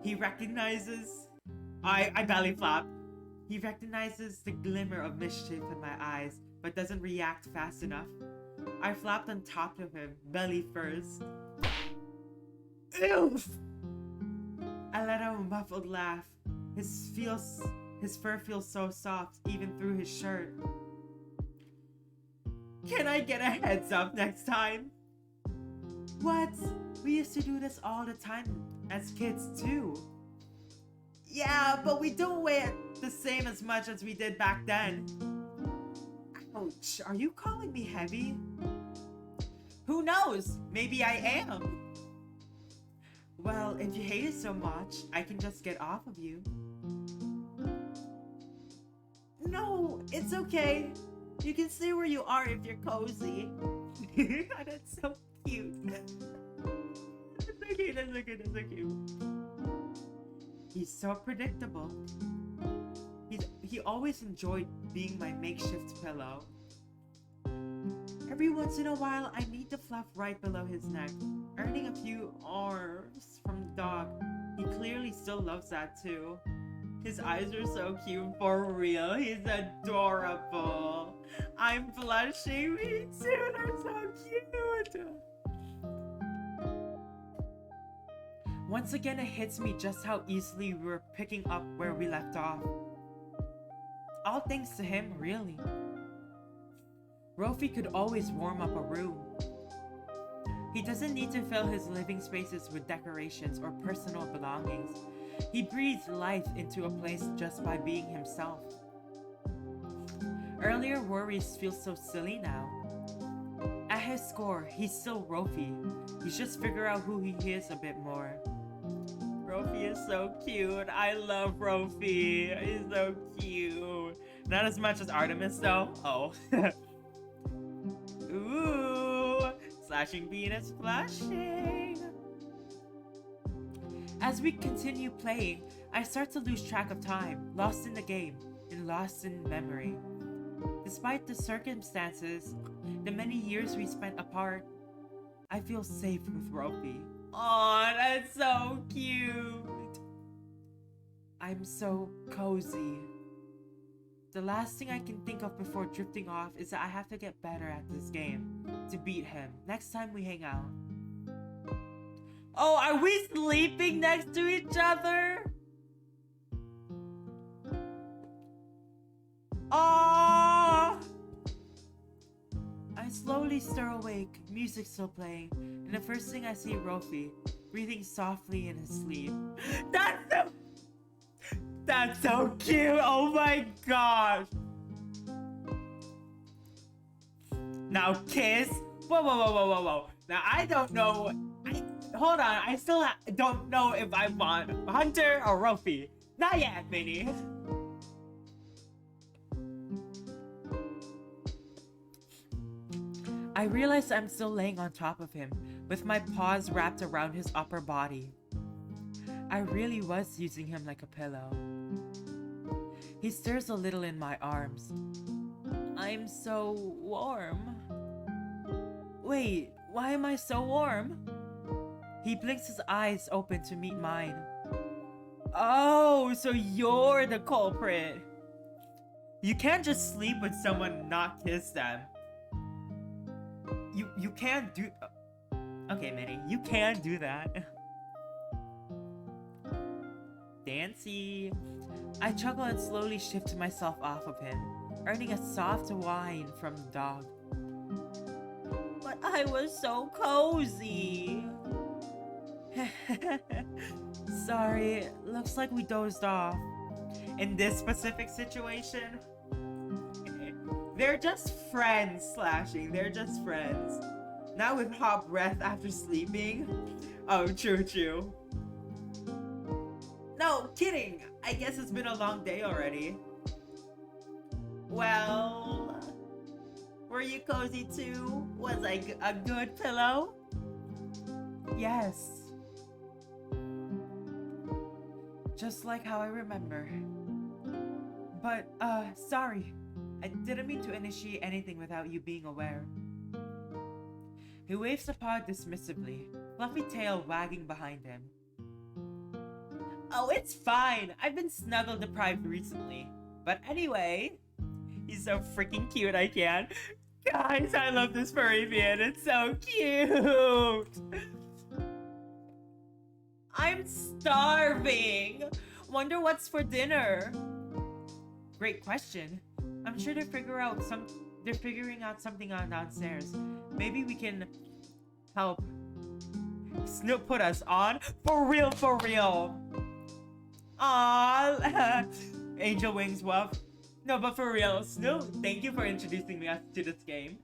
He recognizes... I belly flop. He recognizes the glimmer of mischief in my eyes, but doesn't react fast enough. I flopped on top of him, belly first. Ew! I let out a muffled laugh. His fur feels so soft, even through his shirt. Can I get a heads up next time? What? We used to do this all the time as kids too. Yeah, but we don't weigh it the same as much as we did back then. Ouch, are you calling me heavy? Who knows? Maybe I am. Well, if you hate it so much, I can just get off of you. No, it's okay. You can stay where you are if you're cozy. That's so cute. That's so cute, that's so cute, that's so cute. He's so predictable. He always enjoyed being my makeshift pillow. Every once in a while, I need to fluff right below his neck, earning a few arms from the dog. He clearly still loves that too. His eyes are so cute for real. He's adorable. I'm blushing. Me too. They're so cute. Once again, it hits me just how easily we were picking up where we left off. All thanks to him, really. Rofi could always warm up a room. He doesn't need to fill his living spaces with decorations or personal belongings. He breathes life into a place just by being himself. Earlier worries feel so silly now. At his core, he's still Rofi. He's just figured out who he is a bit more. Rofi is so cute. I love Rofi. He's so cute. Not as much as Artemis though. Oh. Ooh. Slashing Venus flashing. As we continue playing, I start to lose track of time, lost in the game, and lost in memory. Despite the circumstances, the many years we spent apart, I feel safe with Rofi. Aw, that's so cute! I'm so cozy. The last thing I can think of before drifting off is that I have to get better at this game to beat him next time we hang out. Oh, are we sleeping next to each other? Oh! I slowly stir awake, music still playing, and the first thing I see Rofi, breathing softly in his sleep. That's so cute! Oh my gosh! Now kiss? Whoa. Now I don't know. Hold on, I still don't know if I want Hunter or Rofi. Not yet, Minnie. I realize I'm still laying on top of him, with my paws wrapped around his upper body. I really was using him like a pillow. He stirs a little in my arms. I'm so warm. Wait, why am I so warm? He blinks his eyes open to meet mine. Oh, so you're the culprit. You can't just sleep with someone and not kiss them. You can't do... Okay, Minnie, you can do that. Dancy. I chuckle and slowly shift myself off of him, earning a soft whine from the dog. But I was so cozy. Sorry, looks like we dozed off. In this specific situation, they're just friends, Slashing. They're just friends. Not with hot breath after sleeping. Oh, true. No, kidding. I guess it's been a long day already. Well, were you cozy too? Was I a good pillow? Yes. Just like how I remember. But, sorry. I didn't mean to initiate anything without you being aware. He waves a paw dismissively, fluffy tail wagging behind him. Oh, it's fine. I've been snuggle deprived recently. But anyway, he's so freaking cute, I can't. Guys, I love this furry man. It's so cute. I'm starving. Wonder what's for dinner. Great question. I'm sure to figure out they're figuring out something on downstairs. Maybe we can help Snoop put us on. For real, for real. Aww. Angel Wings Wuff. No, but for real, Snoop, thank you for introducing me to this game.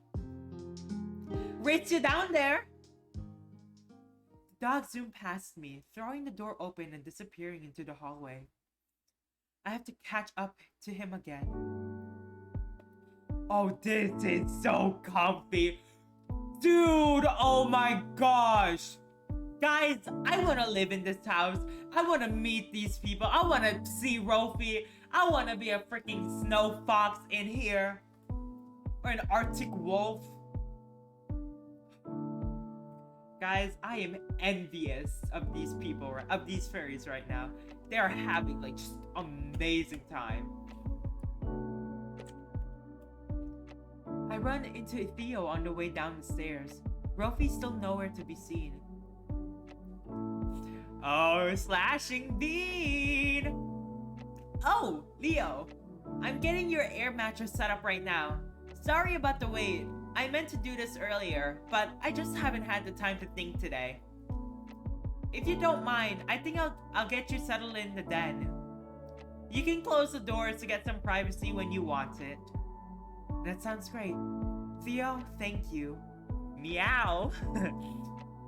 Rates you down there. The dog zoomed past me, throwing the door open and disappearing into the hallway. I have to catch up to him again. Oh, this is so comfy. Dude, oh my gosh. Guys, I want to live in this house. I want to meet these people. I want to see Rofi. I want to be a freaking snow fox in here. Or an Arctic wolf. Guys, I am envious of these people, of these fairies right now. They are having like just amazing time. I run into Theo on the way down the stairs. Rofi's still nowhere to be seen. Oh, slashing bean! Oh, Leo. I'm getting your air mattress set up right now. Sorry about the wait. I meant to do this earlier, but I just haven't had the time to think today. If you don't mind, I think I'll get you settled in the den. You can close the doors to get some privacy when you want it. That sounds great. Theo, thank you. Meow.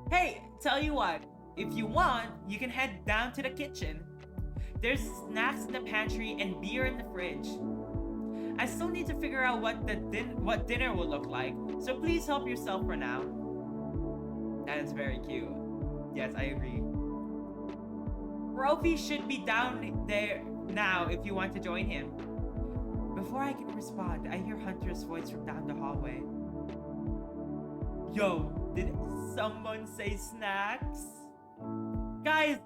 Hey, tell you what. If you want, you can head down to the kitchen. There's snacks in the pantry and beer in the fridge. I still need to figure out what dinner will look like, so please help yourself for now. That is very cute. Yes, I agree. Rofi should be down there now if you want to join him. Before I can respond, I hear Hunter's voice from down the hallway. Yo, did someone say snacks? Guys,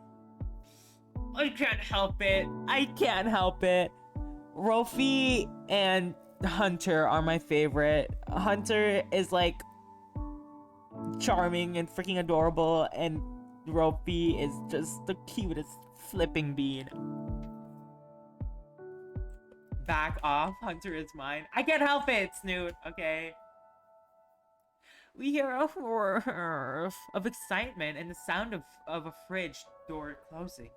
I can't help it. I can't help it. Rofi and Hunter are my favorite. Hunter is like charming and freaking adorable, and Rofi is just the cutest flipping bean. Back off, Hunter is mine. I can't help it, Snoot, okay? We hear a whir of excitement and the sound of a fridge door closing.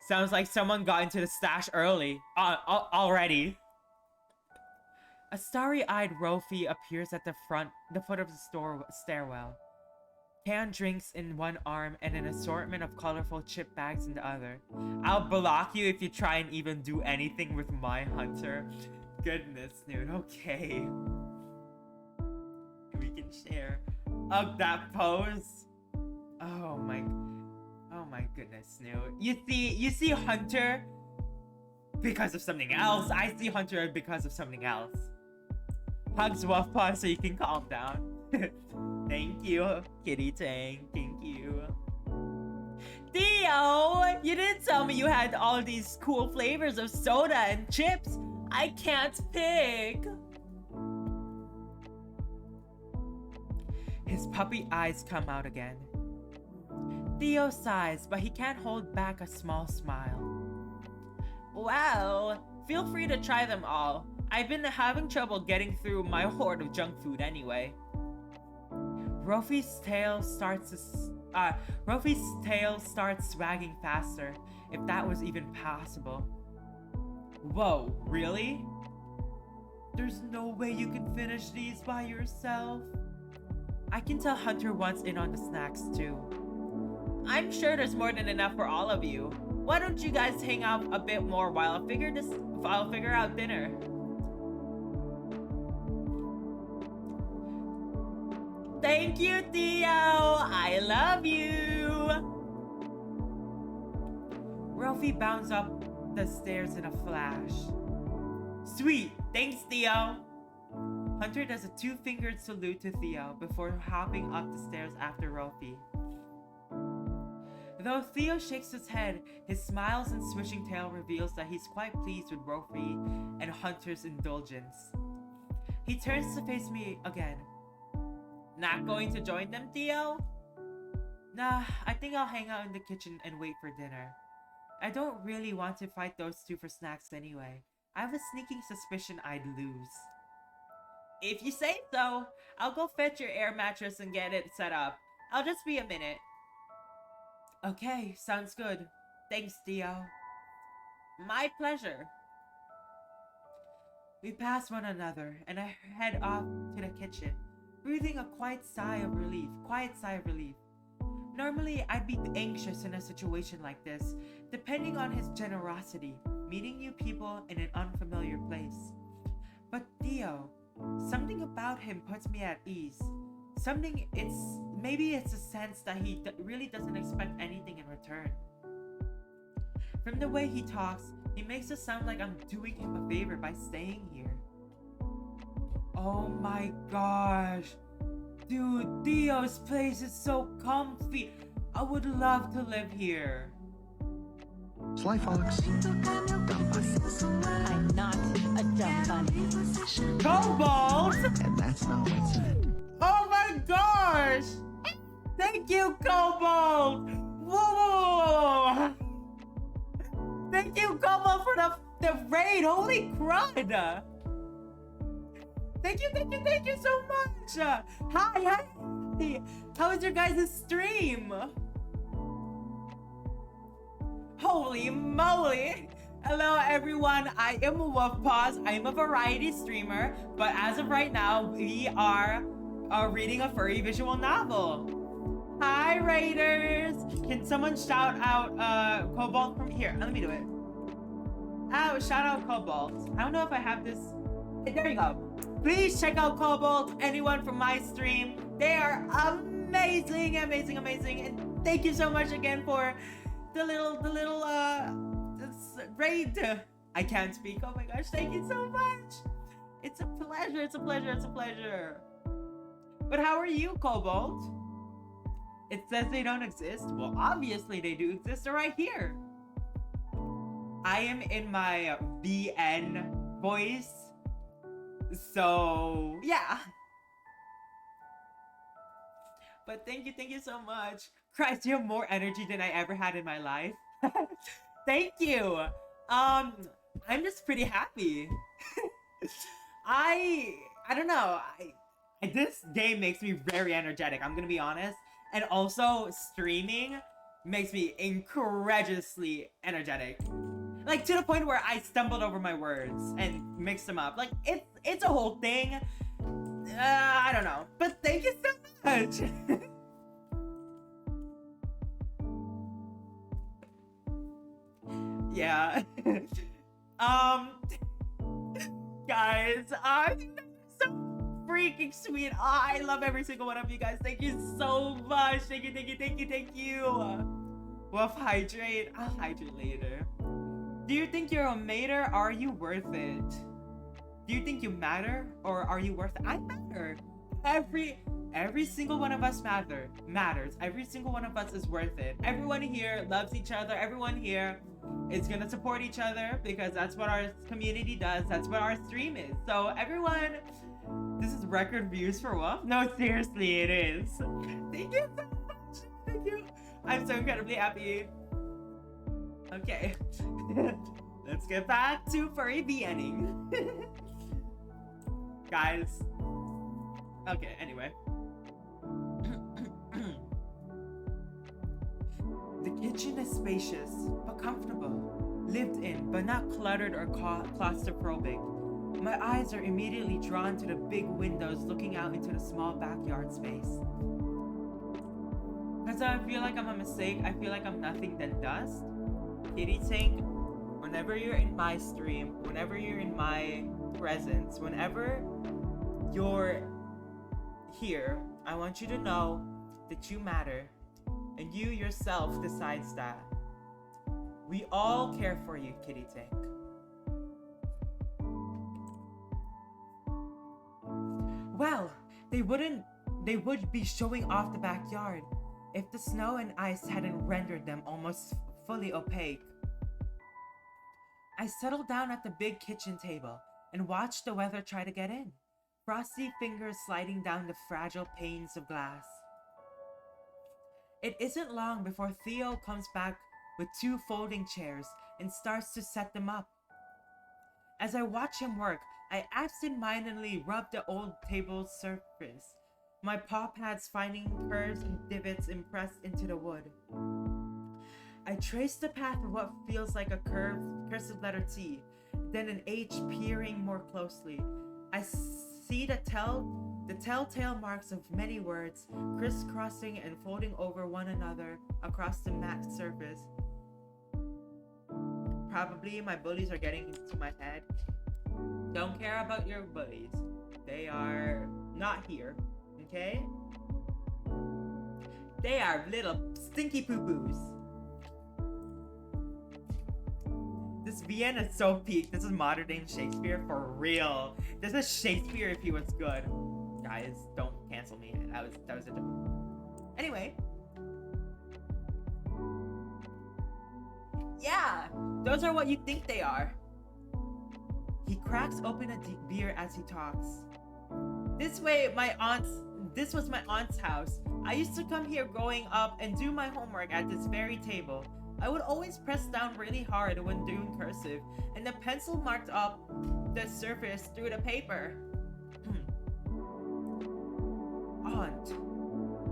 Sounds like someone got into the stash early. Already. A starry-eyed Rofi appears at the foot of the stairwell. Canned drinks in one arm and an assortment of colorful chip bags in the other. I'll block you if you try and even do anything with my Hunter. Goodness, dude. Okay. We can share. Ugh, that pose. Oh my goodness, Snoot. You see Hunter because of something else. I see Hunter because of something else. Hugs WuffPaws so you can calm down. Thank you, Kitty Tang. Thank you. Theo, you didn't tell me you had all these cool flavors of soda and chips. I can't pick. His puppy eyes come out again. Theo sighs, but he can't hold back a small smile. Well, feel free to try them all. I've been having trouble getting through my hoard of junk food anyway. Rofi's tail starts wagging faster, if that was even possible. Whoa, really? There's no way you can finish these by yourself? I can tell Hunter wants in on the snacks too. I'm sure there's more than enough for all of you. Why don't you guys hang out a bit more while I'll figure out dinner. Thank you, Theo! I love you! Rofi bounds up the stairs in a flash. Sweet! Thanks, Theo! Hunter does a two-fingered salute to Theo before hopping up the stairs after Rofi. Though Theo shakes his head, his smiles and swishing tail reveals that he's quite pleased with Rofi and Hunter's indulgence. He turns to face me again. Not going to join them, Theo? Nah, I think I'll hang out in the kitchen and wait for dinner. I don't really want to fight those two for snacks anyway. I have a sneaking suspicion I'd lose. If you say so, I'll go fetch your air mattress and get it set up. I'll just be a minute. Okay, sounds good. Thanks, Theo. My pleasure. We pass one another, and I head off to the kitchen, breathing a quiet sigh of relief. Normally, I'd be anxious in a situation like this, depending on his generosity, meeting new people in an unfamiliar place. But Theo, something about him puts me at ease. Maybe it's a sense that he really doesn't expect anything in return. From the way he talks, he makes it sound like I'm doing him a favor by staying here. Oh my gosh. Dude, Theo's place is so comfy. I would love to live here. Sly Fox. I'm not a dumb bunny. Cobalt! And that's not what's said. Oh my gosh! Thank you, Cobalt! Whoa! Thank you, Cobalt, for the raid! Holy crud! Thank you so much! Hi! How was your guys' stream? Holy moly! Hello everyone, I am WuffPaws. I am a variety streamer, but as of right now, we are reading a furry visual novel. Hi Raiders! Can someone shout out Cobalt from here? Let me do it. Oh, shout out Cobalt. I don't know if I have this. There you go. Please check out Cobalt, anyone from my stream. They are amazing. And thank you so much again for the little this raid. I can't speak. Oh my gosh, thank you so much. It's a pleasure. But how are you, Cobalt? It says they don't exist. Well, obviously they do exist. They're right here. I am in my BN voice. So, yeah. But thank you so much. Christ, you have more energy than I ever had in my life. Thank you. I'm just pretty happy. I don't know. This game makes me very energetic, I'm gonna be honest. And also, streaming makes me incredulously energetic. Like, to the point where I stumbled over my words and mixed them up. Like, it's a whole thing. I don't know. But thank you so much. Yeah. Guys, so freaking sweet. I love every single one of you guys. Thank you so much. Thank you. Wolf, hydrate. I'll hydrate later. Do you think you're a mater? Are you worth it? Do you think you matter, or are you worth it? I matter. Every single one of us matters. Every single one of us is worth it. Everyone here loves each other. Everyone here is gonna support each other because that's what our community does. That's what our stream is. So everyone, this is record views for Wolf? No, seriously, it is. Thank you so much. Thank you. I'm so incredibly happy. Okay. Let's get back to furry BNing. Guys. Okay, anyway. The kitchen is spacious, but comfortable. Lived in, but not cluttered or claustrophobic. My eyes are immediately drawn to the big windows looking out into the small backyard space. Because I feel like I'm a mistake, I feel like I'm nothing but dust. Kitty Tank, whenever you're in my stream, whenever you're in my presence, whenever you're here, I want you to know that you matter, and you yourself decides that. We all care for you, Kitty Tank. Well, they would be showing off the backyard if the snow and ice hadn't rendered them almost fully opaque. I settled down at the big kitchen table and watched the weather try to get in, frosty fingers sliding down the fragile panes of glass. It isn't long before Theo comes back with 2 folding chairs and starts to set them up. As I watch him work, I absent-mindedly rubbed the old table's surface, my paw pads finding curves and divots impressed into the wood. I traced the path of what feels like a cursive letter T, then an H peering more closely. I see the telltale marks of many words, crisscrossing and folding over one another across the matte surface. Probably my bullies are getting into my head. Don't care about your bullies. They are not here, okay? They are little stinky poo-poos. This Vienna is so peak. This is modern day Shakespeare for real. This is Shakespeare if he was good. Guys, don't cancel me. That was a joke. Anyway. Yeah, those are what you think they are. He cracks open a deep beer as he talks. This was my aunt's house. I used to come here growing up and do my homework at this very table. I would always press down really hard when doing cursive, and the pencil marked up the surface through the paper. Aunt.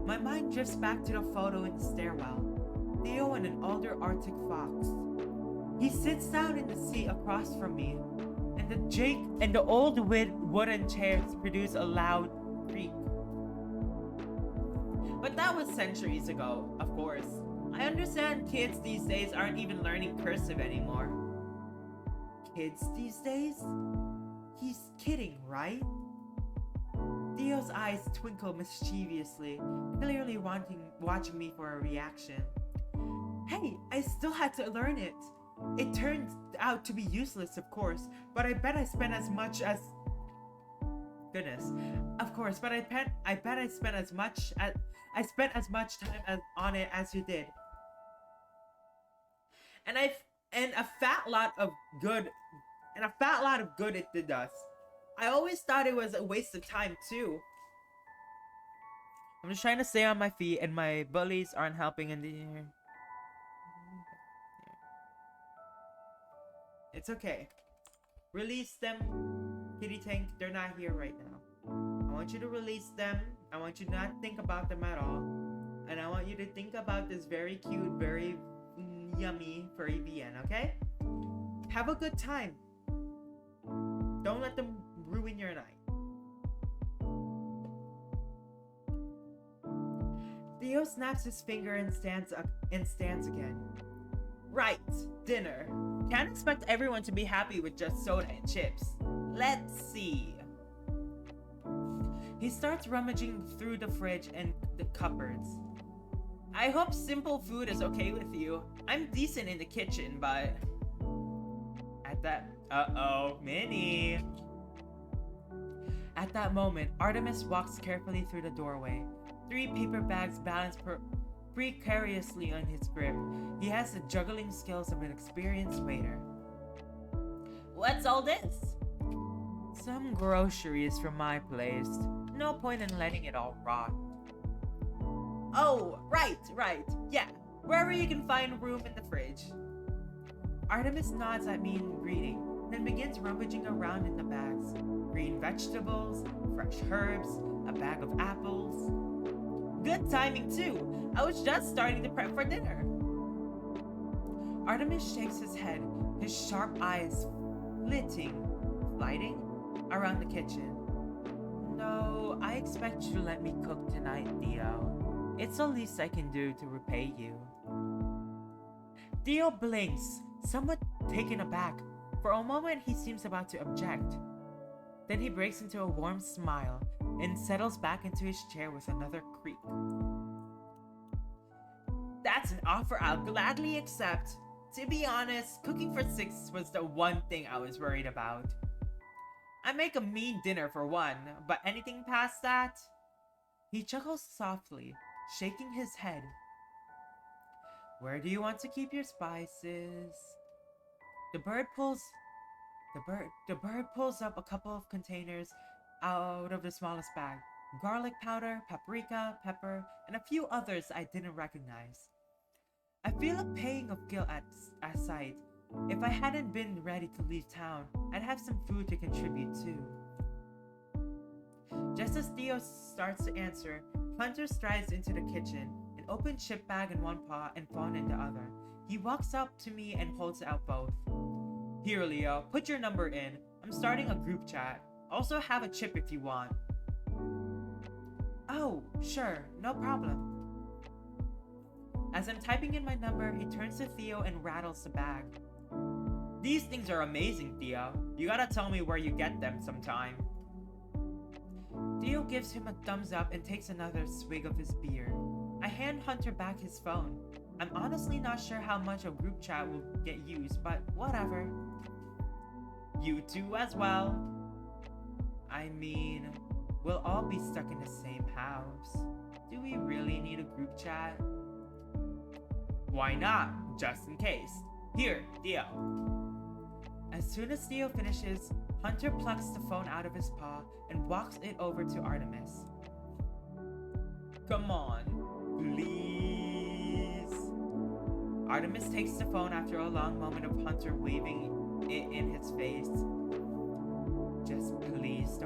My mind drifts back to the photo in the stairwell. Theo and an older Arctic fox. He sits down in the seat across from me, and the old wooden chairs produce a loud creak. But that was centuries ago, of course. I understand kids these days aren't even learning cursive anymore. Kids these days? He's kidding, right? Theo's eyes twinkle mischievously, clearly watching me for a reaction. Hey, I still had to learn it. It turned out to be useless, of course, but I bet I spent as much as... Goodness. Of course, but I bet I spent as much time on it as you did. And a fat lot of good it did us. I always thought it was a waste of time too. I'm just trying to stay on my feet, and my bullies aren't helping in the... It's okay. Release them, Kitty Tank. They're not here right now. I want you to release them. I want you to not think about them at all. And I want you to think about this very cute, very yummy furry VN, okay? Have a good time. Don't let them ruin your night. Theo snaps his finger and stands again. Right, dinner. Can't expect everyone to be happy with just soda and chips. Let's see. He starts rummaging through the fridge and the cupboards. I hope simple food is okay with you. I'm decent in the kitchen, but... Uh-oh, Minnie. At that moment, Artemis walks carefully through the doorway. 3 paper bags balanced precariously on his grip. He has the juggling skills of an experienced waiter. What's all this? Some groceries from my place. No point in letting it all rot. Oh, right. Yeah, wherever you can find room in the fridge. Artemis nods at me in greeting, then begins rummaging around in the bags. Green vegetables, fresh herbs, a bag of apples. Good timing too. I was just starting to prep for dinner. Artemis shakes his head, his sharp eyes flighting around the kitchen. No, I expect you to let me cook tonight, Theo. It's the least I can do to repay you. Theo blinks, somewhat taken aback. For a moment, he seems about to object. Then he breaks into a warm smile and settles back into his chair with another creak. That's an offer I'll gladly accept. To be honest, cooking for 6 was the one thing I was worried about. I make a mean dinner for one, but anything past that? He chuckles softly, shaking his head. Where do you want to keep your spices? The bird pulls up a couple of containers out of the smallest bag. Garlic powder, paprika, pepper, and a few others I didn't recognize. I feel a pang of guilt at sight. If I hadn't been ready to leave town, I'd have some food to contribute too. Just as Theo starts to answer, Hunter strides into the kitchen, an open chip bag in one paw and phone in the other. He walks up to me and holds out both. Here, Leo, put your number in. I'm starting a group chat. Also have a chip if you want. Oh, sure, no problem. As I'm typing in my number, he turns to Theo and rattles the bag. These things are amazing, Theo. You gotta tell me where you get them sometime. Theo gives him a thumbs up and takes another swig of his beer. I hand Hunter back his phone. I'm honestly not sure how much a group chat will get used, but whatever. You too as well. I mean, we'll all be stuck in the same house. Do we really need a group chat? Why not? Just in case. Here, Theo. As soon as Theo finishes, Hunter plucks the phone out of his paw and walks it over to Artemis. Come on, please. Artemis takes the phone after a long moment of Hunter waving it in his face. Just please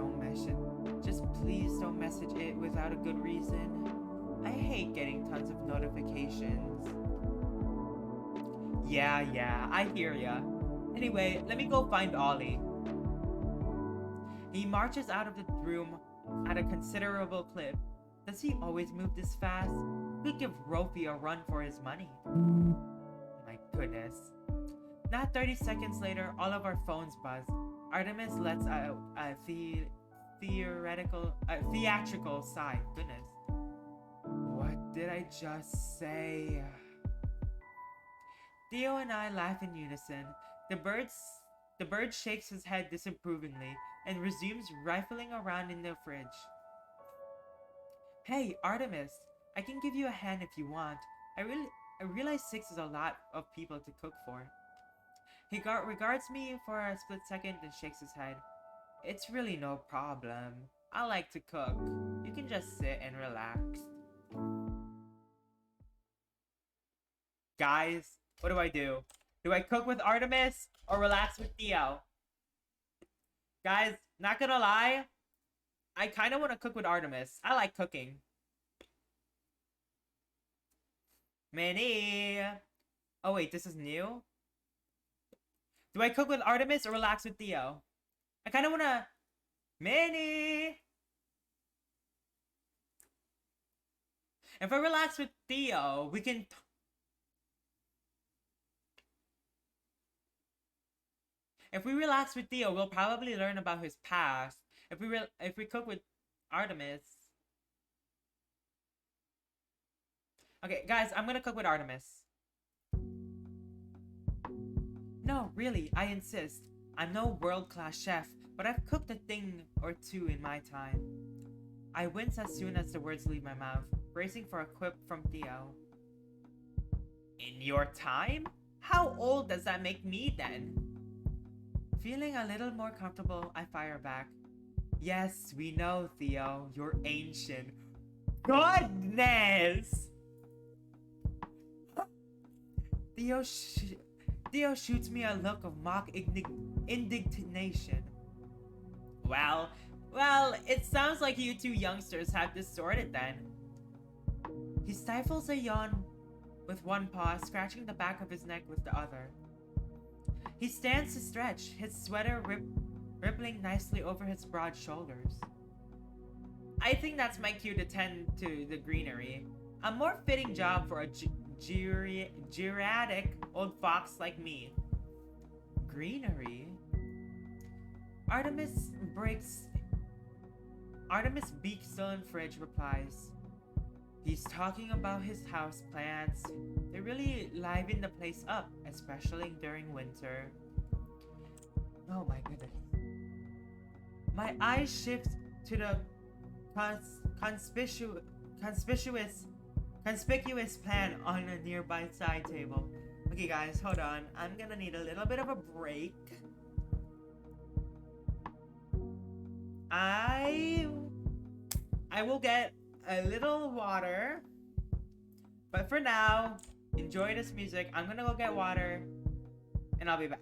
don't message it without a good reason. I hate getting tons of notifications. Yeah, I hear ya. Anyway, let me go find Ollie. He marches out of the room at a considerable clip. Does he always move this fast? We give Rofi a run for his money. My goodness. Not 30 seconds later, all of our phones buzz. Artemis lets out a theatrical sigh. Goodness. What did I just say? Theo and I laugh in unison. The bird shakes his head disapprovingly and resumes rifling around in the fridge. Hey, Artemis, I can give you a hand if you want. I realize 6 is a lot of people to cook for. He regards me for a split second and shakes his head. It's really no problem. I like to cook. You can just sit and relax. Guys, what do? Do I cook with Artemis or relax with Theo? Guys, not gonna lie, I kind of want to cook with Artemis. I like cooking. Manny! Oh wait, this is new? Do I cook with Artemis or relax with Theo? I kind of want to... Manny! If I relax with Theo, we can... If we relax with Theo, we'll probably learn about his past. If we cook with Artemis... Okay, guys, I'm gonna cook with Artemis. No, really, I insist. I'm no world-class chef, but I've cooked a thing or two in my time. I wince as soon as the words leave my mouth, bracing for a quip from Theo. In your time? How old does that make me then? Feeling a little more comfortable, I fire back. Yes, we know, Theo. You're ancient. Goodness! Theo shoots me a look of mock indignation. Well, it sounds like you two youngsters have this sorted then. He stifles a yawn with one paw, scratching the back of his neck with the other. He stands to stretch, his sweater rippling nicely over his broad shoulders. I think that's my cue to tend to the greenery. A more fitting job for a geriatric old fox like me. Greenery? Artemis beak still in fridge replies. He's talking about his house plants. They really liven the place up, especially during winter. Oh my goodness. My eyes shift to the conspicuous plant on a nearby side table. Okay guys, hold on. I'm gonna need a little bit of a break. I will get a little water. But for now, enjoy this music. I'm gonna go get water. and I'll be back.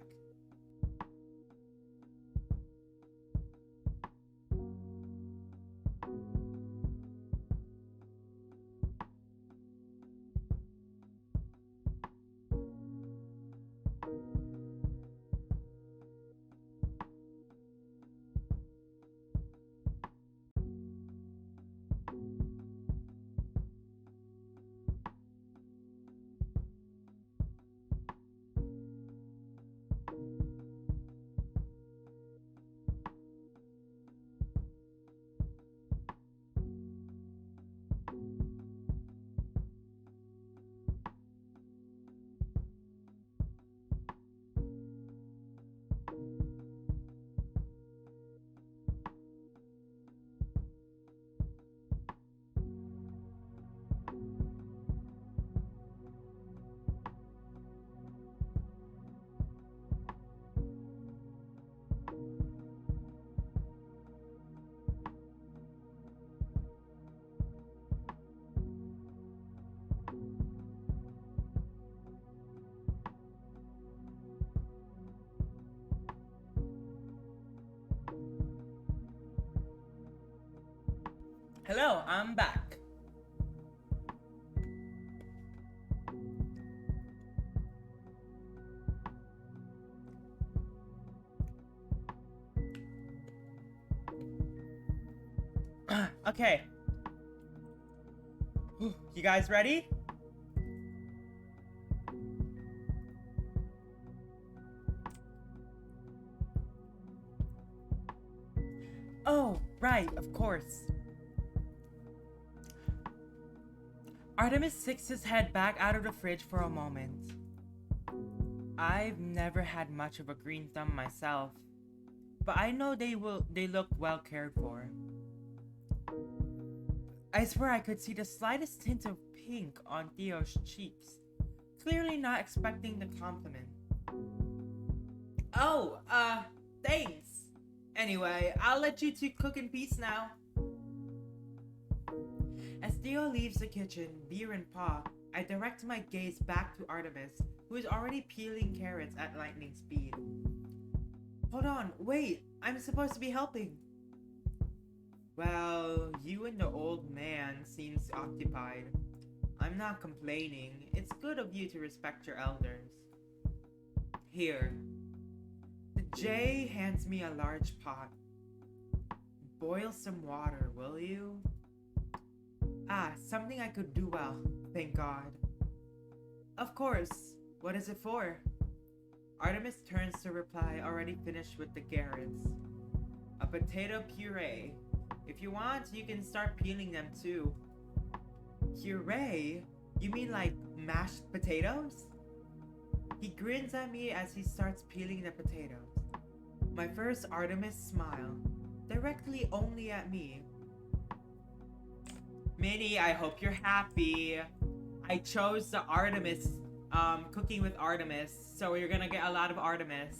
Hello, I'm back. Okay. You guys ready? Oh, right, of course. Artemis sticks his head back out of the fridge for a moment. I've never had much of a green thumb myself, but I know they look well cared for. I swear I could see the slightest hint of pink on Theo's cheeks, clearly not expecting the compliment. Oh, thanks. Anyway, I'll let you two cook in peace now. As Theo leaves the kitchen, beer in paw, I direct my gaze back to Artemis, who is already peeling carrots at lightning speed. Hold on, wait, I'm supposed to be helping. Well, you and the old man seems occupied. I'm not complaining. It's good of you to respect your elders. Here. The J hands me a large pot. Boil some water, will you? Ah, something I could do well, thank God. Of course. What is it for? Artemis turns to reply, already finished with the carrots. A potato puree. If you want, you can start peeling them too. Puree? You mean like mashed potatoes? He grins at me as he starts peeling the potatoes. My first Artemis smile, directly only at me. Minnie, I hope you're happy. I chose the Artemis, cooking with Artemis, so you're gonna get a lot of Artemis.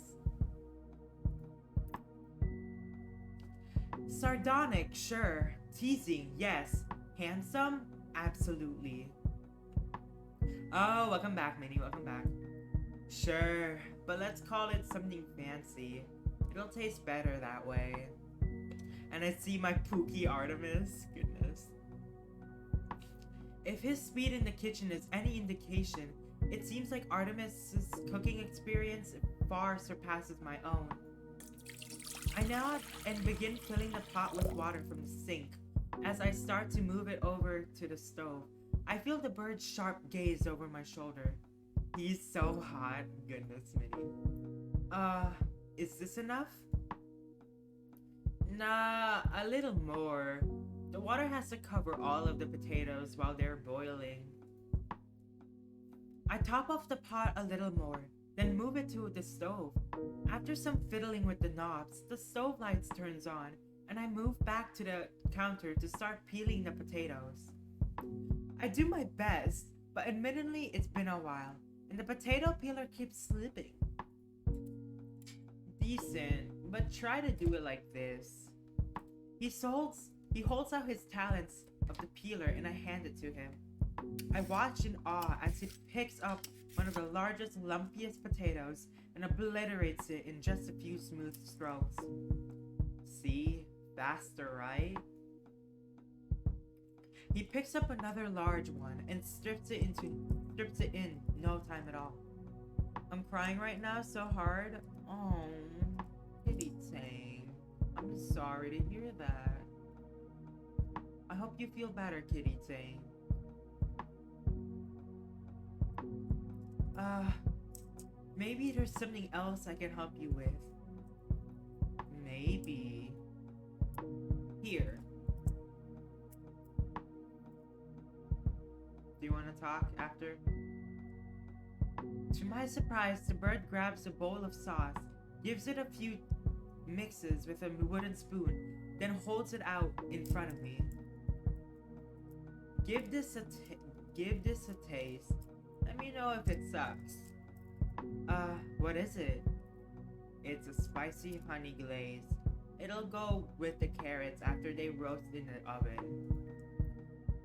Sardonic, sure. Teasing, yes. Handsome? Absolutely. Oh, welcome back, Minnie, welcome back. Sure, but let's call it something fancy. It'll taste better that way. And I see my Pookie Artemis. Goodness. If his speed in the kitchen is any indication, it seems like Artemis's cooking experience far surpasses my own. I nod and begin filling the pot with water from the sink. As I start to move it over to the stove, I feel the bird's sharp gaze over my shoulder. He's so hot. Goodness, Minnie. Is this enough? Nah, a little more. The water has to cover all of the potatoes while they're boiling. I top off the pot a little more, then move it to the stove. After some fiddling with the knobs, the stove lights turns on, and I move back to the counter to start peeling the potatoes. I do my best, but admittedly it's been a while, and the potato peeler keeps slipping. Decent, but try to do it like this. He holds out his talents of the peeler and I hand it to him. I watch in awe as it picks up one of the largest, lumpiest potatoes and obliterates it in just a few smooth strokes. See? Faster, right? He picks up another large one and strips it in no time at all. I'm crying right now so hard. Oh, Kitty Tang. I'm sorry to hear that. I hope you feel better, Kitty Tang. Maybe there's something else I can help you with. Maybe. Here. Do you want to talk after? To my surprise, the bird grabs a bowl of sauce, gives it a few mixes with a wooden spoon, then holds it out in front of me. Give this a taste. Let me know if it sucks. What is it? It's a spicy honey glaze. It'll go with the carrots after they roast in the oven.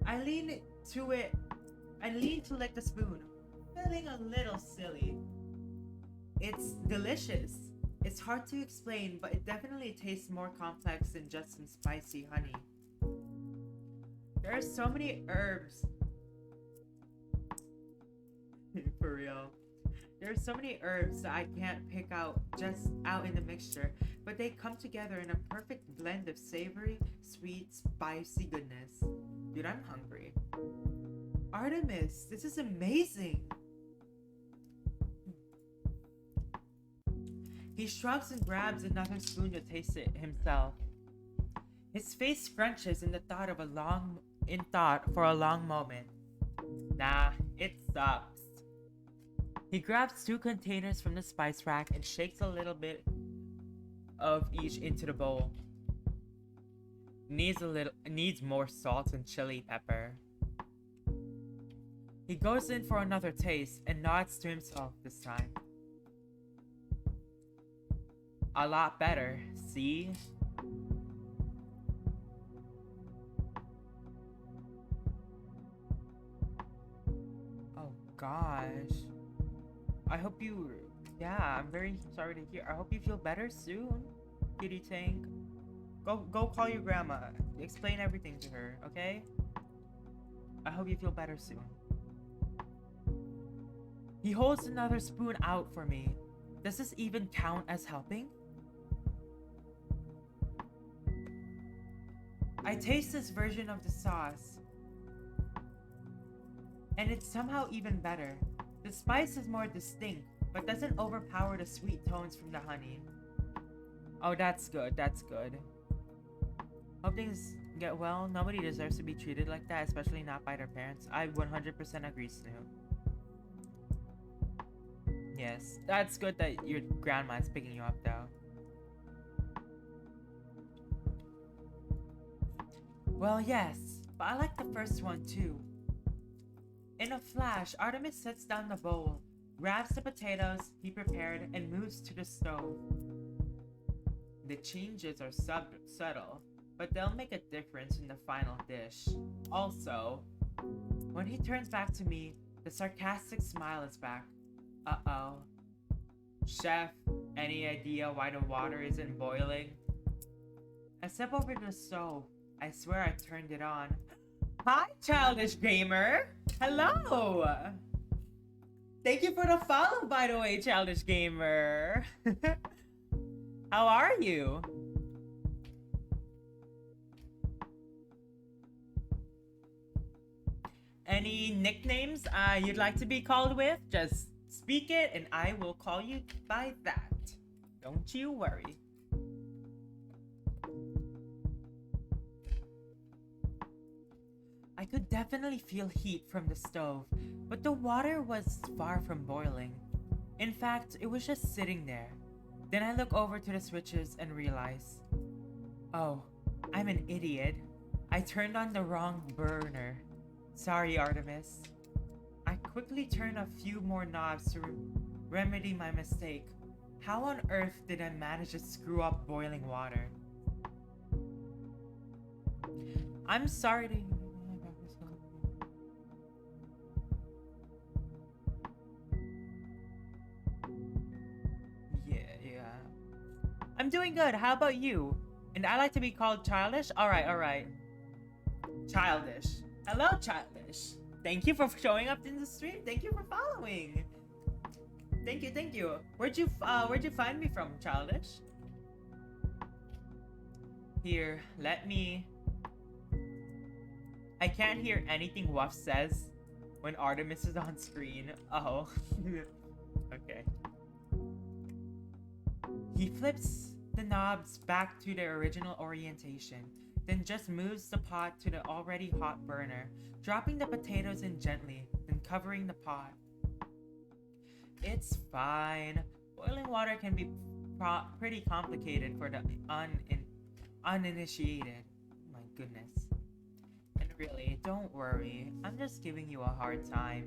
I lean to lick the spoon, feeling a little silly. It's delicious. It's hard to explain, but it definitely tastes more complex than just some spicy honey. There are so many herbs. For real. There are so many herbs that I can't pick out just out in the mixture, but they come together in a perfect blend of savory, sweet, spicy goodness. Dude, I'm hungry. Artemis, this is amazing! He shrugs and grabs another spoon to taste it himself. His face scrunches in thought for a long moment. Nah, it sucks. He grabs 2 containers from the spice rack and shakes a little of each into the bowl. Needs more salt and chili pepper. He goes in for another taste and nods to himself this time. A lot better, see? Oh gosh. I hope you... Yeah, I'm very sorry to hear. I hope you feel better soon, Kitty Tank. Go call your grandma. Explain everything to her, okay? I hope you feel better soon. He holds another spoon out for me. Does this even count as helping? I taste this version of the sauce, and it's somehow even better. The spice is more distinct, but doesn't overpower the sweet tones from the honey. Oh, that's good, that's good. Hope things get well. Nobody deserves to be treated like that, especially not by their parents. I 100% agree, Snoop. Yes, that's good that your grandma is picking you up, though. Well, yes, but I like the first one, too. In a flash, Artemis sets down the bowl, grabs the potatoes he prepared, and moves to the stove. The changes are subtle, but they'll make a difference in the final dish. Also, when he turns back to me, the sarcastic smile is back. Uh-oh. Chef, any idea why the water isn't boiling? I step over to the stove. I swear I turned it on. Hi, Childish Gamer! Hello! Thank you for the follow, by the way, Childish Gamer! How are you? Any nicknames you'd like to be called with? Just speak it and I will call you by that. Don't you worry. I could definitely feel heat from the stove, but the water was far from boiling. In fact, it was just sitting there. Then I look over to the switches and realize, oh, I'm an idiot. I turned on the wrong burner. Sorry, Artemis. I quickly turn a few more knobs to remedy my mistake. How on earth did I manage to screw up boiling water? I'm sorry to... I'm doing good. How about you? And I like to be called childish? Alright, alright. Childish. Hello, childish. Thank you for showing up in the stream. Thank you for following. Thank you, thank you. Where'd you find me from, childish? Here, let me... I can't hear anything Wuff says when Artemis is on screen. Oh. Okay. He flips the knobs back to their original orientation, then just moves the pot to the already hot burner, dropping the potatoes in gently, then covering the pot. It's fine. Boiling water can be pretty complicated for the uninitiated. My goodness. And really, don't worry. I'm just giving you a hard time.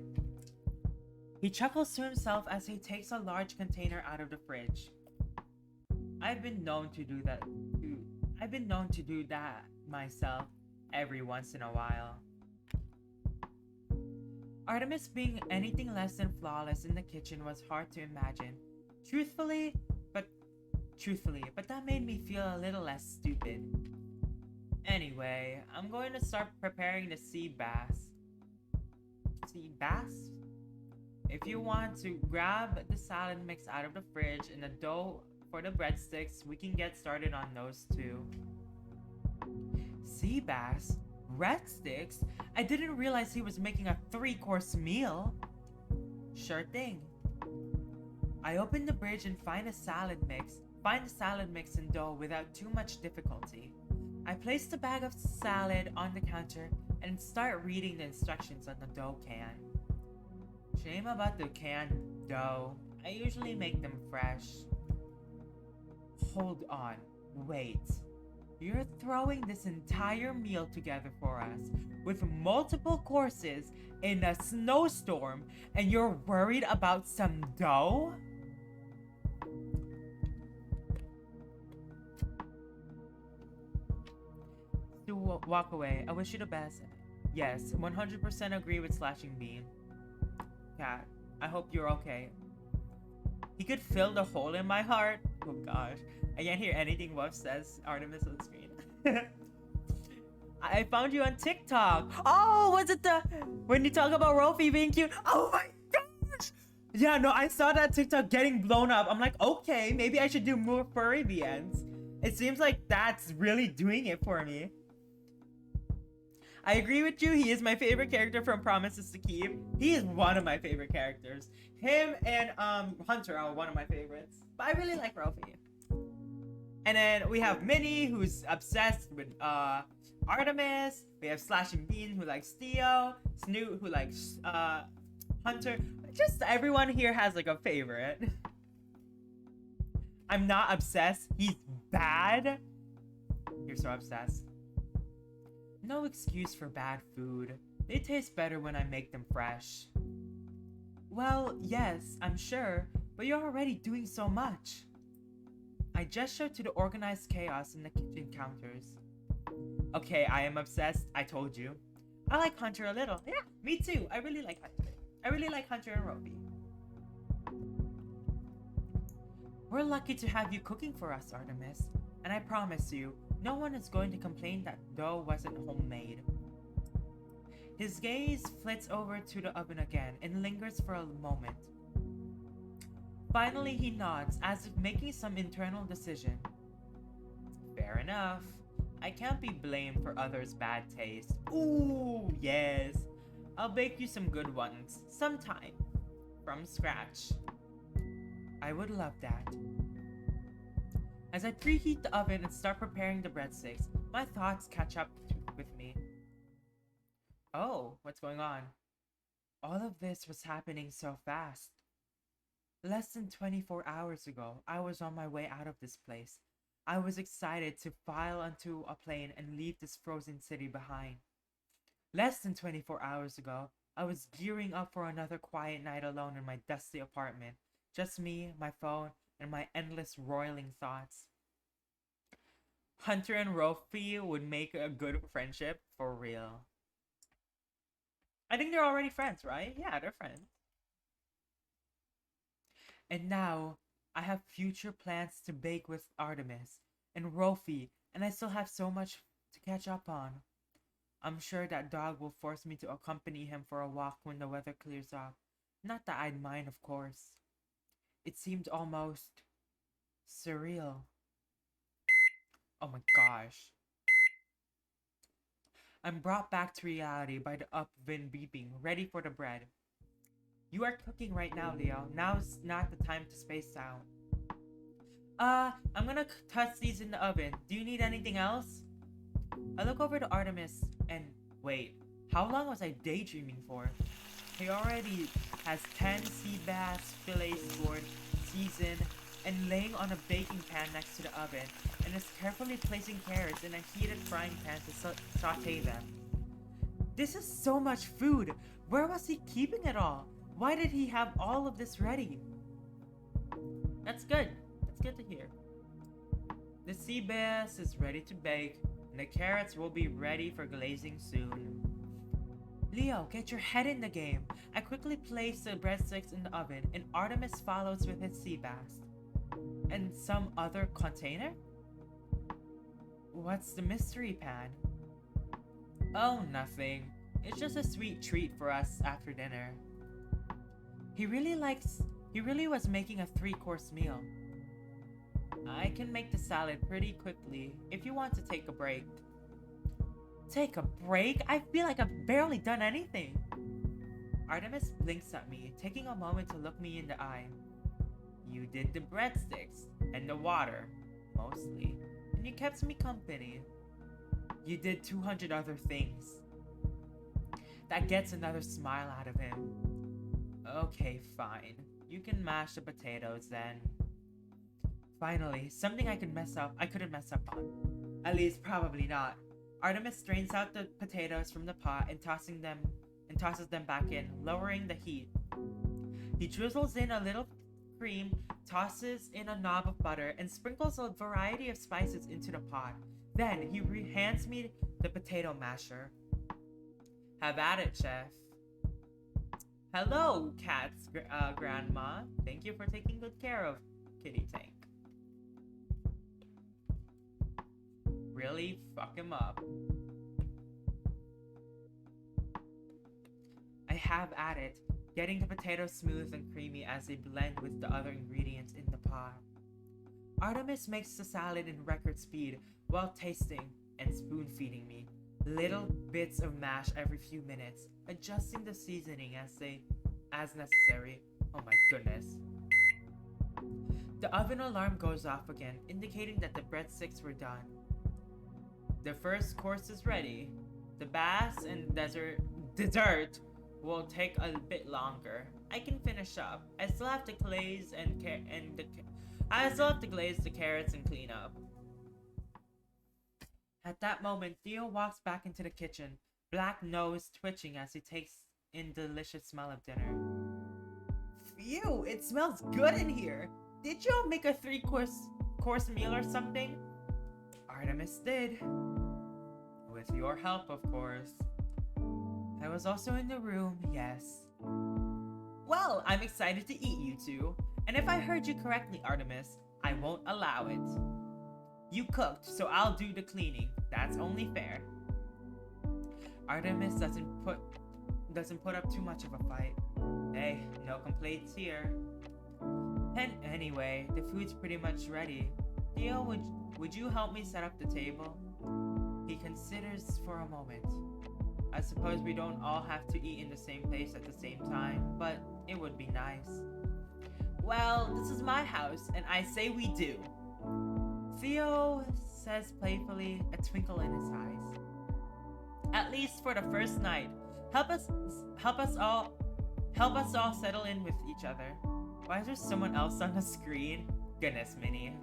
He chuckles to himself as he takes a large container out of the fridge. I've been known to do that myself every once in a while. Artemis being anything less than flawless in the kitchen was hard to imagine. Truthfully, but that made me feel a little less stupid. Anyway, I'm going to start preparing the sea bass. Sea bass? If you want to grab the salad mix out of the fridge and the dough for the breadsticks, we can get started on those too. Sea bass? Breadsticks? I didn't realize he was making a 3-course meal. Sure thing. I open the fridge and find the salad mix and dough without too much difficulty. I place the bag of salad on the counter and start reading the instructions on the dough can. Shame about the canned dough. I usually make them fresh. Hold on. Wait. You're throwing this entire meal together for us with multiple courses in a snowstorm and you're worried about some dough? To walk away. I wish you the best. Yes, 100% agree with Slashing Bean. Cat, I hope you're okay. He could fill the hole in my heart. Oh gosh. I can't hear anything Wuff says. Artemis on screen. I found you on TikTok. Oh, was it when you talk about Rofi being cute? Oh my gosh. Yeah, no, I saw that TikTok getting blown up. I'm like, okay, maybe I should do more furry VNs. It seems like that's really doing it for me. I agree with you. He is my favorite character from Promises to Keep. He is one of my favorite characters. Him and Hunter are one of my favorites. But I really like Rofi. And then we have Minnie, who's obsessed with Artemis. We have Slashing Bean, who likes Theo. Snoot, who likes Hunter. Just everyone here has like a favorite. I'm not obsessed. He's bad. You're so obsessed. No excuse for bad food. They taste better when I make them fresh. Well, yes, I'm sure, but you're already doing so much. I gesture to the organized chaos in the kitchen counters. Okay, I am obsessed, I told you. I like Hunter a little. Yeah, me too. I really like Hunter. I really like Hunter and Rofi. We're lucky to have you cooking for us, Artemis. And I promise you, no one is going to complain that dough wasn't homemade. His gaze flits over to the oven again and lingers for a moment. Finally, he nods as if making some internal decision. Fair enough. I can't be blamed for others' bad taste. Ooh, yes. I'll bake you some good ones, sometime. From scratch. I would love that. As I preheat the oven and start preparing the breadsticks, my thoughts catch up with me. Oh, what's going on? All of this was happening so fast. Less than 24 hours ago, I was on my way out of this place. I was excited to file onto a plane and leave this frozen city behind. Less than 24 hours ago, I was gearing up for another quiet night alone in my dusty apartment. Just me, my phone, and my endless roiling thoughts. Hunter and Rofi would make a good friendship, for real. I think they're already friends, right? Yeah, they're friends. And now, I have future plans to bake with Artemis and Rofi, and I still have so much to catch up on. I'm sure that dog will force me to accompany him for a walk when the weather clears up. Not that I'd mind, of course. It seemed almost surreal. Oh my gosh. I'm brought back to reality by the oven beeping, ready for the bread. You are cooking right now, Leo. Now's not the time to space out. I'm gonna toss these in the oven. Do you need anything else? I look over to Artemis and wait, how long was I daydreaming for? He already has 10 sea bass fillets scored, seasoned, and laying on a baking pan next to the oven, and is carefully placing carrots in a heated frying pan to saute them. This is so much food! Where was he keeping it all? Why did he have all of this ready? That's good. That's good to hear. The sea bass is ready to bake, and the carrots will be ready for glazing soon. Leo, get your head in the game. I quickly place the breadsticks in the oven, and Artemis follows with his sea bass. And some other container? What's the mystery pan? Oh, nothing. It's just a sweet treat for us after dinner. He really was making a 3-course meal. I can make the salad pretty quickly if you want to take a break. Take a break? I feel like I've barely done anything. Artemis blinks at me, taking a moment to look me in the eye. You did the breadsticks and the water, mostly, and you kept me company. You did 200 other things. That gets another smile out of him. Okay, fine. You can mash the potatoes then. Finally, something I couldn't mess up on. At least probably not. Artemis strains out the potatoes from the pot and tosses them back in, lowering the heat. He drizzles in a little cream, tosses in a knob of butter, and sprinkles a variety of spices into the pot. Then he hands me the potato masher. Have at it, chef. Hello, Cat's grandma. Thank you for taking good care of Kitty Tank. Really fuck him up. I have at it, getting the potatoes smooth and creamy as they blend with the other ingredients in the pot. Artemis makes the salad in record speed while tasting and spoon-feeding me little bits of mash every few minutes, adjusting the seasoning as necessary. Oh my goodness. The oven alarm goes off again, indicating that the breadsticks were done. The first course is ready. The bass and dessert will take a bit longer. I can finish up. I still have to glaze the carrots and clean up. At that moment, Theo walks back into the kitchen, black nose twitching as he takes in the delicious smell of dinner. Phew, it smells good in here. Did you all make a 3-course meal or something? Artemis did. With your help, of course. I was also in the room, yes. Well, I'm excited to eat you two. And if I heard you correctly, Artemis, I won't allow it. You cooked, so I'll do the cleaning. That's only fair. Artemis doesn't put up too much of a fight. Hey, no complaints here. And anyway, the food's pretty much ready. Theo, would you help me set up the table? He considers for a moment. I suppose we don't all have to eat in the same place at the same time, but it would be nice. Well, this is my house, and I say we do. Theo says playfully, a twinkle in his eyes. At least for the first night, help us all settle in with each other. Why is there someone else on the screen? Goodness, Minnie.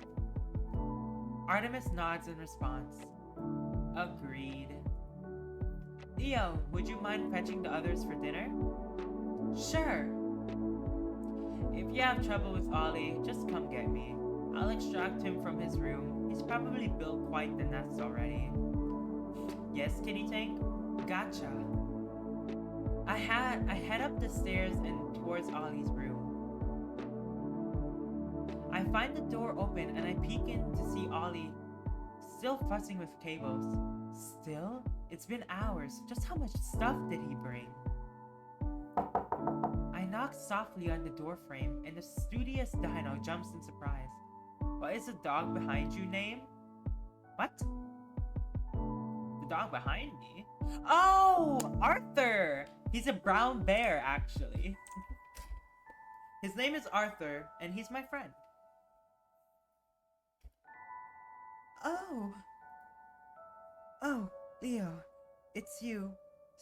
Artemis nods in response. Agreed. Theo, would you mind fetching the others for dinner? Sure. If you have trouble with Ollie, just come get me. I'll extract him from his room. He's probably built quite the nest already. Yes, Kitty Tank? Gotcha. I head up the stairs and towards Ollie's room. I find the door open and I peek in to see Ollie still fussing with cables. Still? It's been hours. Just how much stuff did he bring? I knock softly on the door frame and the studious dino jumps in surprise. What is the dog behind you name? What? The dog behind me? Oh! Arthur! He's a brown bear, actually. His name is Arthur, and he's my friend. Oh. Oh, Leo. It's you.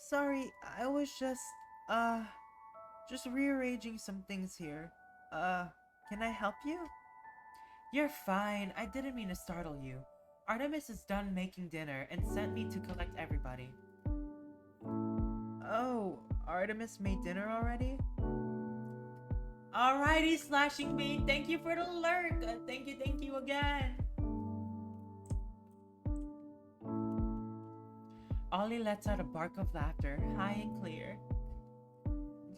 Sorry, I was just rearranging some things here. Can I help you? You're fine. I didn't mean to startle you. Artemis is done making dinner and sent me to collect everybody. Oh, Artemis made dinner already? Alrighty, Slashing Bean. Thank you for the lurk. Thank you again. Ollie lets out a bark of laughter, high and clear.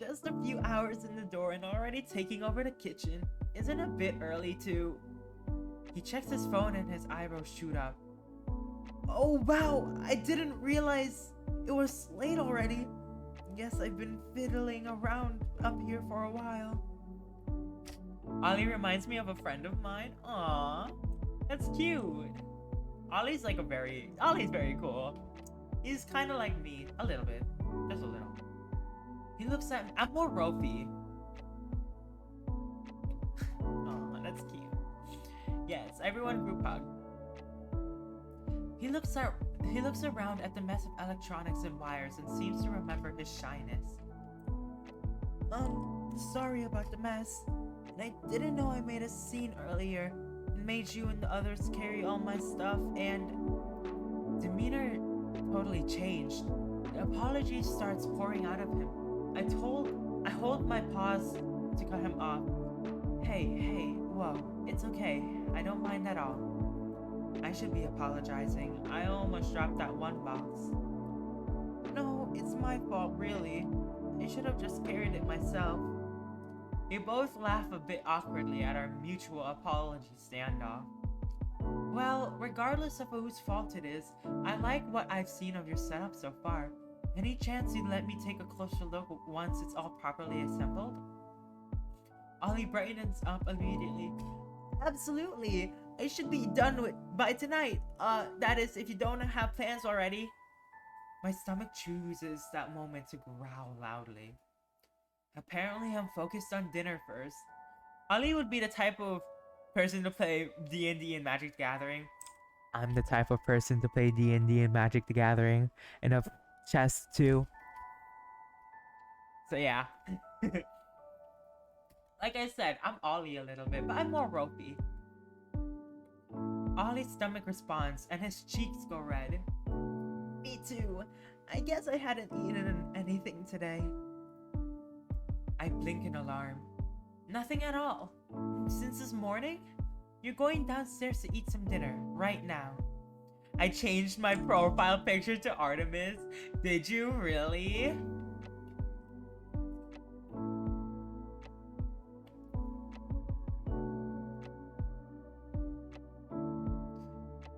Just a few hours in the door and already taking over the kitchen. Isn't it a bit early to... He checks his phone and his eyebrows shoot up. Oh wow, I didn't realize it was late already. Guess I've been fiddling around up here for a while. Ollie reminds me of a friend of mine. Aww, that's cute. Ollie's very cool. He's kind of like me, a little bit, just a little. He looks at me. I'm more ropey. Aw, that's cute. Yes, everyone group hug. He looks around at the mess of electronics and wires and seems to remember his shyness. Sorry about the mess. And I didn't know I made a scene earlier and made you and the others carry all my stuff, and demeanor totally changed. The apology starts pouring out of him. I hold my paws to cut him off. Hey, whoa, it's okay. I don't mind at all. I should be apologizing. I almost dropped that one box. No, it's my fault, really. I should have just carried it myself. We both laugh a bit awkwardly at our mutual apology standoff. Well, regardless of whose fault it is, I like what I've seen of your setup so far. Any chance you'd let me take a closer look once it's all properly assembled? Ollie brightens up immediately. Absolutely! I should be done with by tonight. That is, if you don't have plans already. My stomach chooses that moment to growl loudly. Apparently, I'm focused on dinner first. Ollie would be the type of person to play D&D and Magic the Gathering. I'm the type of person to play D&D and Magic the Gathering, and of chess too. So yeah. Like I said, I'm Ollie a little bit, but I'm more ropey. Ollie's stomach responds, and his cheeks go red. Me too. I guess I hadn't eaten anything today. I blink in alarm. Nothing at all. Since this morning? You're going downstairs to eat some dinner, right now. I changed my profile picture to Artemis. Did you really?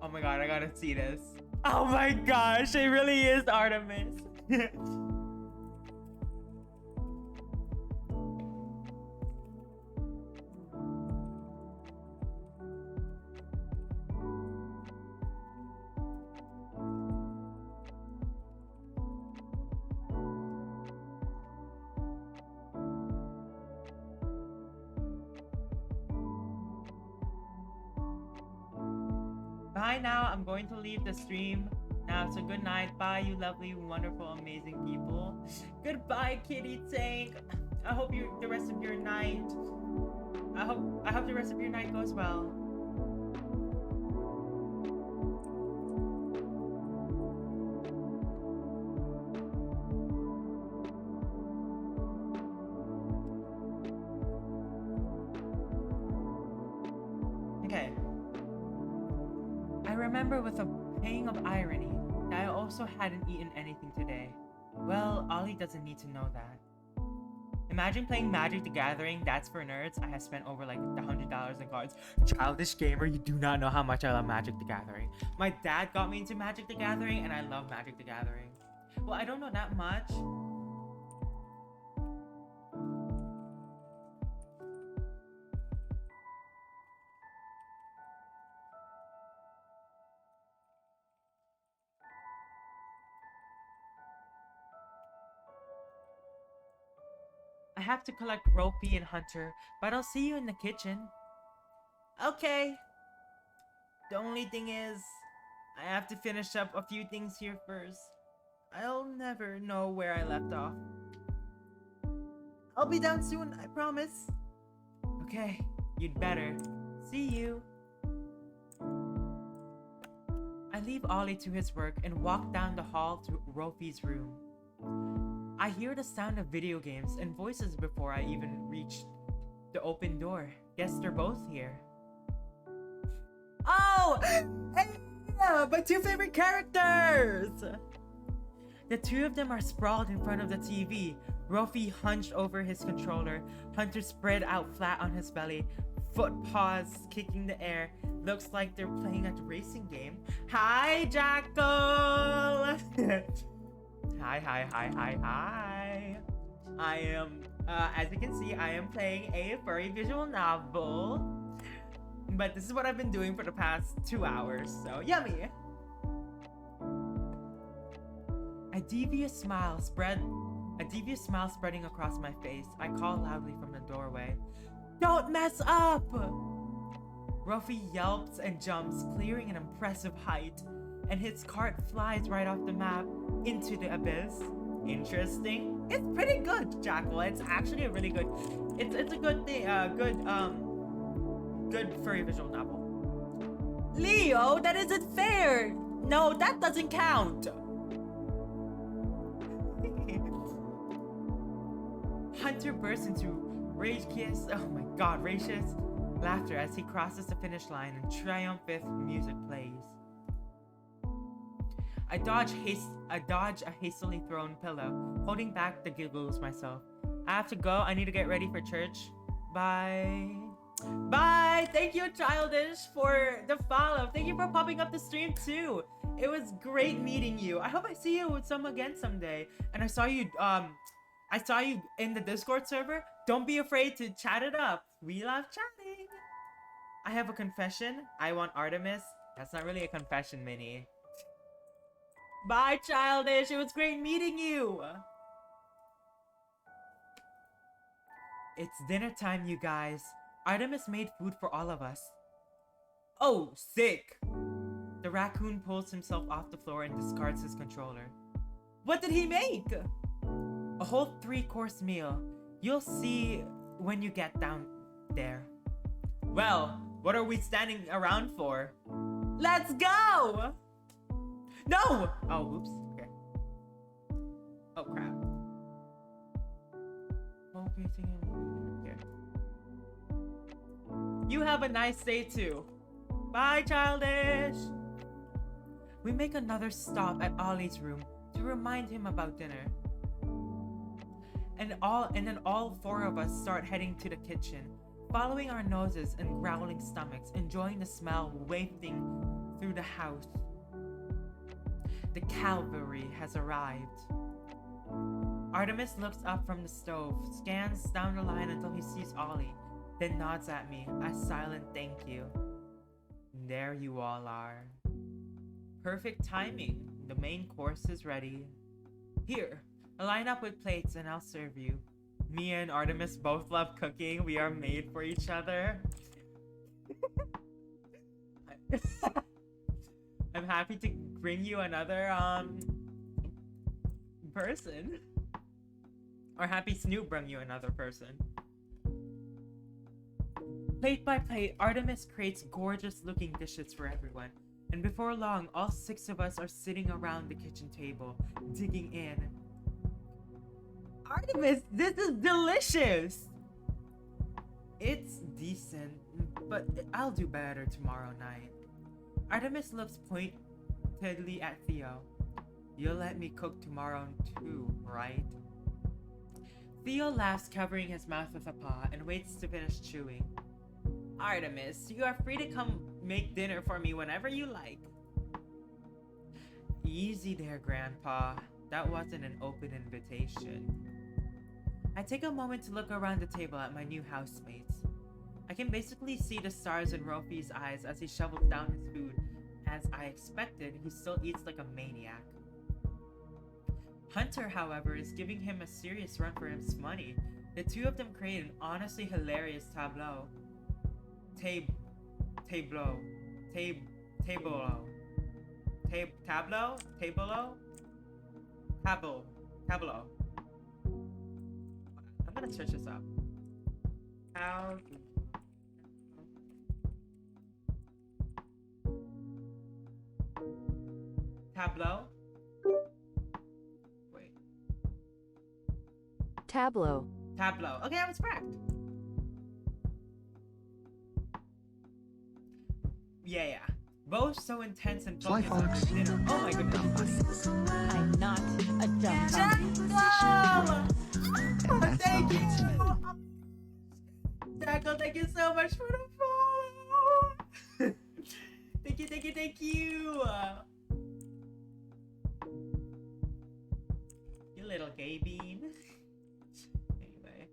Oh my god, I gotta see this. Oh my gosh, it really is Artemis. Bye now, I'm going to leave the stream now, so good night. Bye, you lovely, wonderful, amazing people. Goodbye, Kitty Tank. I hope the rest of your night. I hope the rest of your night goes well. Okay. I remember with a pang of irony that I also hadn't eaten anything today. Well, Ollie doesn't need to know that. Imagine playing Magic the Gathering. That's for nerds. I have spent over like $100 in cards. Childish gamer, you do not know how much I love Magic the Gathering. My dad got me into Magic the Gathering, and I love Magic the Gathering. Well, I don't know that much. I have to collect Ropey and Hunter, but I'll see you in the kitchen. Okay. The only thing is, I have to finish up a few things here first. I'll never know where I left off. I'll be down soon, I promise. Okay, you'd better. See you. I leave Ollie to his work and walk down the hall to Ropey's room. I hear the sound of video games and voices before I even reach the open door. Guess they're both here. Oh! Hey, my two favorite characters! The two of them are sprawled in front of the TV. Ropey hunched over his controller. Hunter spread out flat on his belly. WuffPaws kicking the air. Looks like they're playing a racing game. Hi, Jackal! Hi. I am, as you can see, I am playing a furry visual novel. But this is what I've been doing for the past 2 hours, so yummy! A devious smile spreading across my face. I call loudly from the doorway. Don't mess up! Ruffy yelps and jumps, clearing an impressive height, and his cart flies right off the map into the abyss. Interesting. It's pretty good, Jackal. It's actually a really good. It's a good thing. Good furry visual novel. Leo, that isn't fair. No, that doesn't count. Hunter bursts into rageous laughter as he crosses the finish line and triumphant music plays. I dodge a hastily thrown pillow, holding back the giggles myself. I have to go. I need to get ready for church. Bye. Bye. Thank you, Childish, for the follow. Thank you for popping up the stream too. It was great meeting you. I hope I see you with some again someday. And I saw you in the Discord server. Don't be afraid to chat it up. We love chatting. I have a confession. I want Artemis. That's not really a confession, Minnie. Bye, Childish. It was great meeting you. It's dinner time, you guys. Artemis made food for all of us. Oh, sick. The raccoon pulls himself off the floor and discards his controller. What did he make? A whole 3-course meal. You'll see when you get down there. Well, what are we standing around for? Let's go! No! Oh, whoops. Okay. Oh, crap. Okay. You have a nice day too. Bye, Childish! We make another stop at Ollie's room to remind him about dinner. And then all 4 of us start heading to the kitchen, following our noses and growling stomachs, enjoying the smell wafting through the house. The cavalry has arrived. Artemis looks up from the stove, scans down the line until he sees Ollie, then nods at me, a silent thank you. There you all are. Perfect timing. The main course is ready. Here, line up with plates and I'll serve you. Me and Artemis both love cooking. We are made for each other. I'm happy to bring you another person. Or happy Snoop bring you another person. Plate by plate, Artemis creates gorgeous looking dishes for everyone. And before long, all 6 of us are sitting around the kitchen table, digging in. Artemis, this is delicious! It's decent, but I'll do better tomorrow night. Artemis looks pointedly at Theo. You'll let me cook tomorrow too, right? Theo laughs, covering his mouth with a paw, and waits to finish chewing. Artemis, you are free to come make dinner for me whenever you like. Easy there, Grandpa. That wasn't an open invitation. I take a moment to look around the table at my new housemates. I can basically see the stars in Rofi's eyes as he shovels down his food. As I expected, he still eats like a maniac. Hunter, however, is giving him a serious run for his money. The two of them create an honestly hilarious tableau. Tableau. I'm gonna search this up. How tableau? Wait. Tableau. Tableau. Okay, I was correct. Yeah. Both so intense and Fly, focused on Fox. their dinner. Oh my goodness. I'm not a dumb Jackal! And that's Thank not you! what's in it. Jackal, thank you so much for the follow! Thank you! You little gay bean. Anyway.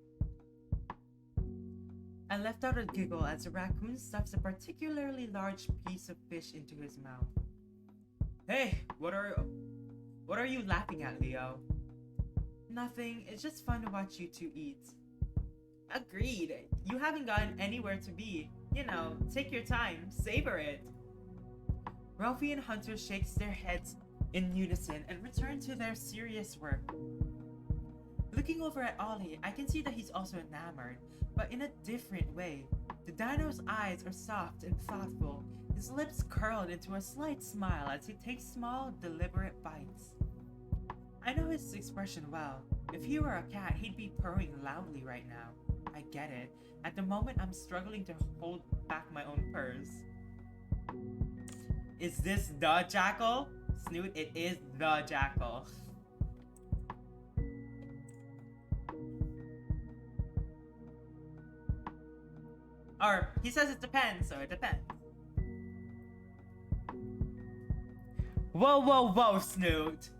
I left out a giggle as the raccoon stuffs a particularly large piece of fish into his mouth. Hey, what are you laughing at, Leo? Nothing, it's just fun to watch you two eat. Agreed. You haven't gotten anywhere to be. You know, take your time, savor it. Ralphie and Hunter shakes their heads in unison and return to their serious work. Looking over at Ollie, I can see that he's also enamored, but in a different way. The dino's eyes are soft and thoughtful, his lips curled into a slight smile as he takes small, deliberate bites. I know his expression well. If he were a cat, he'd be purring loudly right now. I get it. At the moment, I'm struggling to hold back my own purrs. Is this the jackal? Snoot, it is the jackal. Or, he says it depends, so it depends. Whoa, Snoot.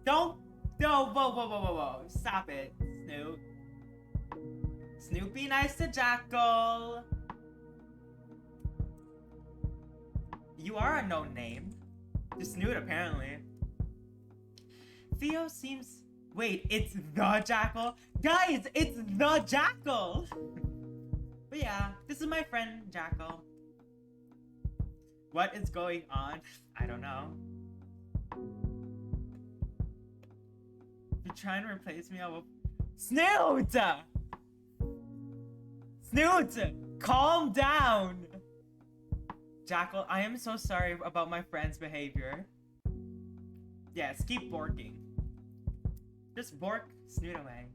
Don't, no, whoa. Stop it, Snoot. Snoot, be nice to Jackal. You are a known name. To Snoot, apparently. Theo seems... Wait, it's the Jackal? Guys, it's the Jackal! But yeah, this is my friend, Jackal. What is going on? I don't know. You're trying to replace me, I will... Snoot! Snoot! Calm down! Jackal, I am so sorry about my friend's behavior. Yes, keep borking. Just bork Snoot away.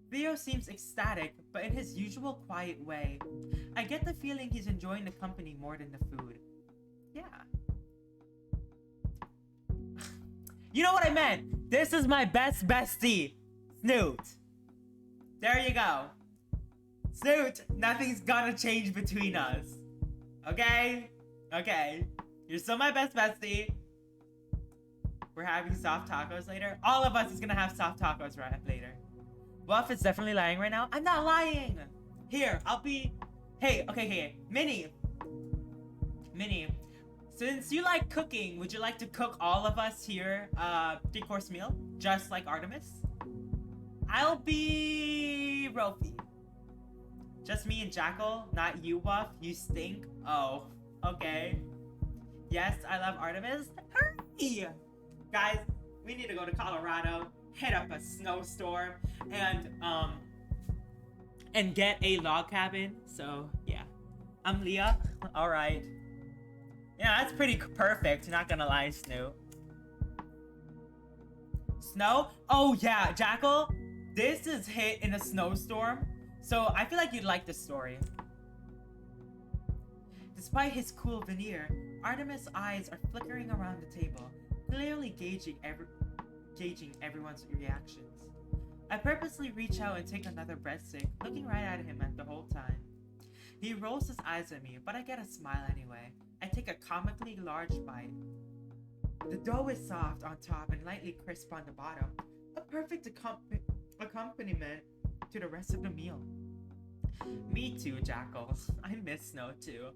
Theo seems ecstatic, but in his usual quiet way. I get the feeling he's enjoying the company more than the food. Yeah. You know what I meant! This is my best bestie, Snoot. There you go. Snoot, nothing's gonna change between us. Okay? Okay. You're still my best bestie. We're having soft tacos later. All of us is gonna have soft tacos later. Wuff is definitely lying right now. I'm not lying! Here, I'll be... Hey, okay. Minnie, since you like cooking, would you like to cook all of us here 3-course meal? Just like Artemis? I'll be... Rofi. Just me and Jackal, not you, Wuff. You stink. Oh, okay. Yes, I love Artemis. Hurry! Guys, we need to go to Colorado, hit up a snowstorm, and get a log cabin. So, yeah. I'm Leah. Alright. Yeah, that's pretty perfect. Not gonna lie, Snoot. Snow? Oh, yeah, Jackal. This is hit in a snowstorm. So, I feel like you'd like this story. Despite his cool veneer, Artemis' eyes are flickering around the table, clearly gauging everyone's reactions. I purposely reach out and take another breadstick, looking right at him at the whole time. He rolls his eyes at me, but I get a smile anyway. I take a comically large bite. The dough is soft on top and lightly crisp on the bottom, a perfect accompaniment to the rest of the meal. Me too, Jackal. I miss snow too.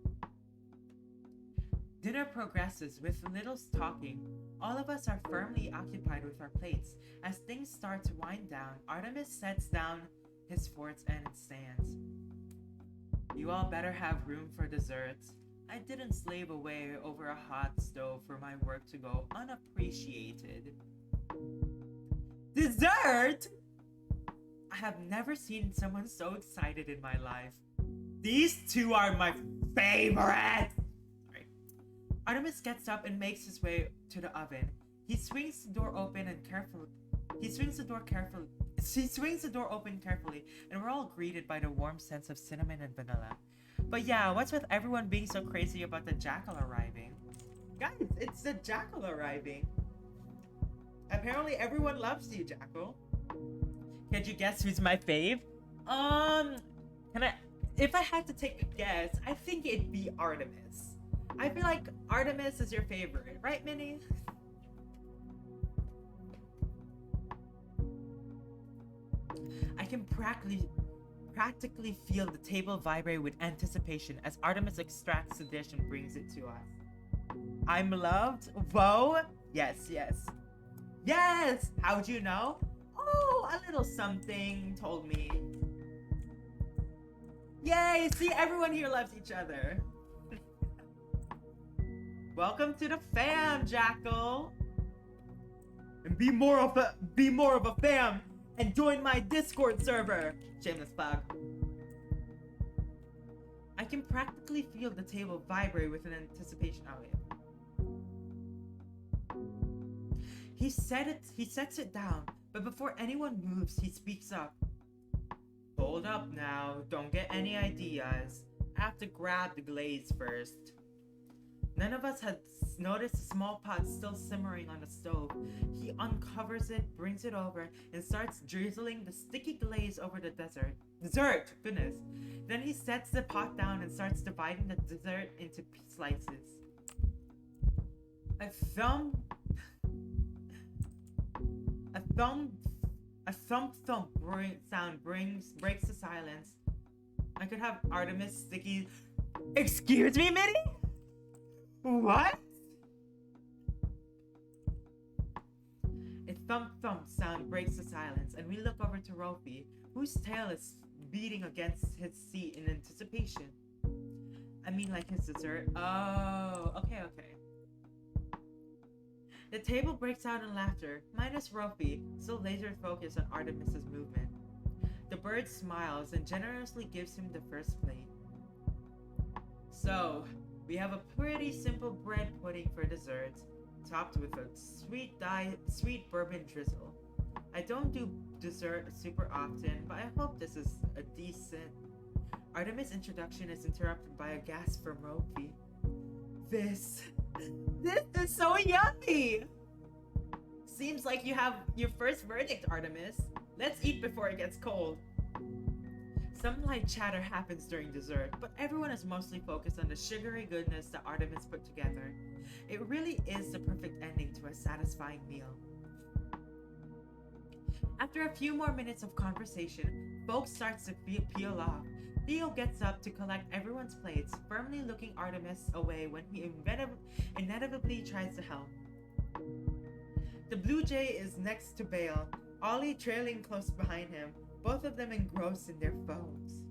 Dinner progresses with little talking. All of us are firmly occupied with our plates. As things start to wind down, Artemis sets down his forks and stands. You all better have room for desserts. I didn't slave away over a hot stove for my work to go unappreciated. Dessert? I have never seen someone so excited in my life. These two are my favorite! Sorry. Artemis gets up and makes his way to the oven. He swings the door open carefully, and we're all greeted by the warm sense of cinnamon and vanilla. But yeah, what's with everyone being so crazy about the jackal arriving? Guys, it's the jackal arriving. Apparently everyone loves you, Jackal. Can you guess who's my fave? If I had to take a guess, I think it'd be Artemis. I feel like Artemis is your favorite, right, Minnie? I can practically feel the table vibrate with anticipation as Artemis extracts the dish and brings it to us. I'm loved? Whoa! Yes, yes. Yes! How'd you know? Oh, a little something told me. Yay! See, everyone here loves each other. Welcome to the fam, Jackal. And be more of a fam and join my Discord server. Shameless plug. I can practically feel the table vibrate with an anticipation of it. He sets it down, but before anyone moves, he speaks up. Hold up now, don't get any ideas. I have to grab the glaze first. None of us had noticed a small pot still simmering on the stove. He uncovers it, brings it over, and starts drizzling the sticky glaze over the dessert. Goodness. Then he sets the pot down and starts dividing the dessert into slices. A thump sound breaks the silence. I could have Artemis sticky. Excuse me, Minnie? What? A thump sound breaks the silence, and we look over to Rofi, whose tail is beating against his seat in anticipation. I mean, like his dessert. Oh, okay. The table breaks out in laughter, minus Rofi, still laser focused on Artemis's movement. The bird smiles and generously gives him the first plate. So, we have a pretty simple bread pudding for dessert, topped with a sweet bourbon drizzle. I don't do dessert super often, but I hope this is a decent. Artemis' introduction is interrupted by a gasp from Rofi. This is so yummy! Seems like you have your first verdict, Artemis. Let's eat before it gets cold. Some light chatter happens during dessert, but everyone is mostly focused on the sugary goodness that Artemis put together. It really is the perfect ending to a satisfying meal. After a few more minutes of conversation, folks starts to peel off. Theo gets up to collect everyone's plates, firmly looking Artemis away when he inevitably tries to help. The Blue Jay is next to Bale, Ollie trailing close behind him, both of them engrossed in their phones.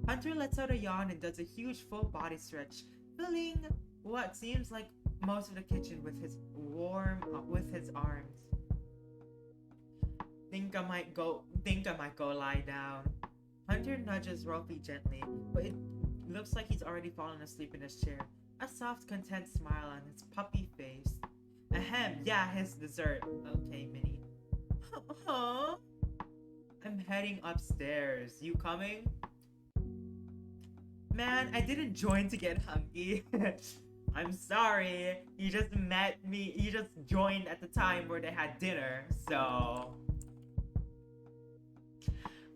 Hunter lets out a yawn and does a huge full body stretch, filling what seems like most of the kitchen with his arms. Think I might go lie down. Hunter nudges Rofi gently, but it looks like he's already fallen asleep in his chair, a soft, content smile on his puppy face. Ahem, yeah, his dessert. Okay, Minnie. Huh? I'm heading upstairs. You coming? Man, I didn't join to get hungry. I'm sorry. You just joined at the time where they had dinner, so...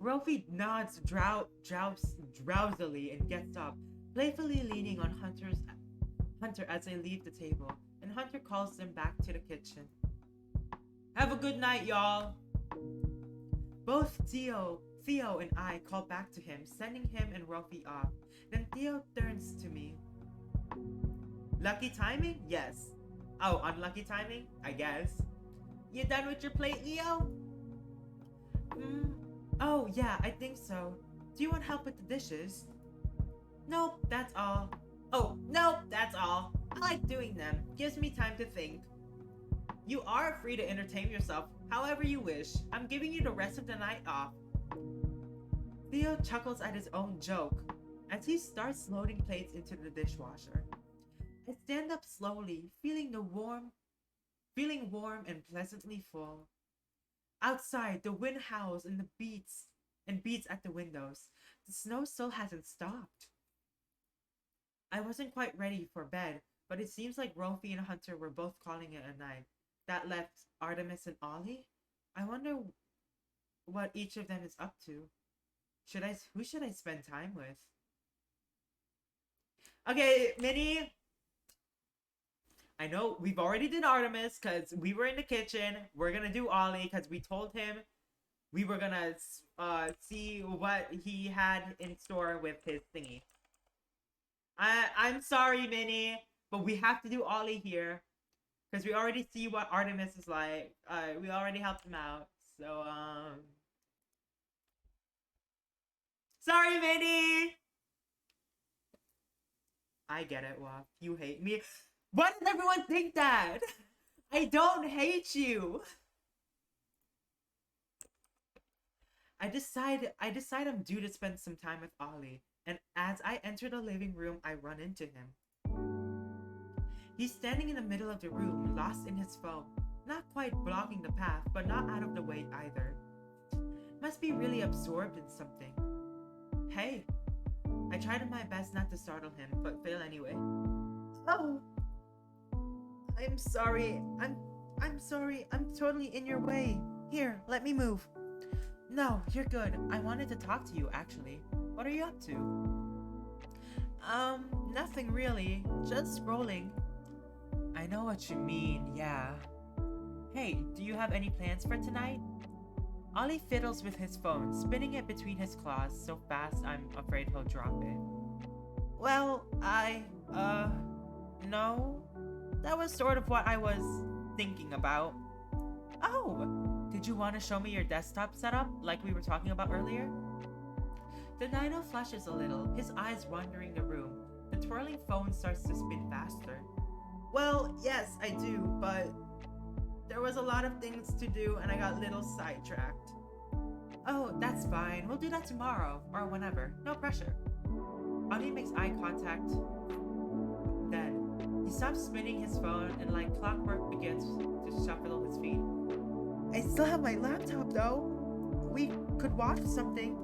Rofi nods drowsily and gets up, playfully leaning on Hunter as they leave the table, and Hunter calls them back to the kitchen. Have a good night, y'all. Both Theo and I call back to him, sending him and Rofi off. Then Theo turns to me. Lucky timing? Yes. Oh, unlucky timing? I guess. You done with your plate, Leo? Oh, yeah, I think so. Do you want help with the dishes? Nope, that's all. Oh, nope, that's all. I like doing them. Gives me time to think. You are free to entertain yourself however you wish. I'm giving you the rest of the night off. Theo chuckles at his own joke as he starts loading plates into the dishwasher. I stand up slowly, feeling warm and pleasantly full. Outside, the wind howls and beats at the windows. The snow still hasn't stopped. I wasn't quite ready for bed, but it seems like Rofi and Hunter were both calling it a night. That left Artemis and Ollie. I wonder what each of them is up to. Who should I spend time with? Okay, Minnie. I know we've already did Artemis because we were in the kitchen. We're gonna do Ollie because we told him we were gonna see what he had in store with his thingy. I'm sorry, Minnie, but we have to do Ollie here because we already see what Artemis is like. We already helped him out, so sorry, Minnie. I get it, Wuff. You hate me. Why does everyone think that? I don't hate you. I decide I'm due to spend some time with Ollie, and as I enter the living room, I run into him. He's standing in the middle of the room, lost in his phone, not quite blocking the path, but not out of the way either. Must be really absorbed in something. Hey. I tried my best not to startle him, but fail anyway. Oh. I'm sorry. I'm sorry. I'm totally in your way. Here, let me move. No, you're good. I wanted to talk to you, actually. What are you up to? Nothing really. Just scrolling. I know what you mean, yeah. Hey, do you have any plans for tonight? Ollie fiddles with his phone, spinning it between his claws so fast I'm afraid he'll drop it. Well, no. That was sort of what I was thinking about. Oh, did you want to show me your desktop setup like we were talking about earlier? The Dino flushes a little, his eyes wandering the room. The twirling phone starts to spin faster. Well, yes, I do, but there was a lot of things to do and I got a little sidetracked. Oh, that's fine. We'll do that tomorrow or whenever. No pressure. Ollie makes eye contact. Then, he stops spinning his phone and like clockwork begins to shuffle his feet. I still have my laptop though. We could watch something.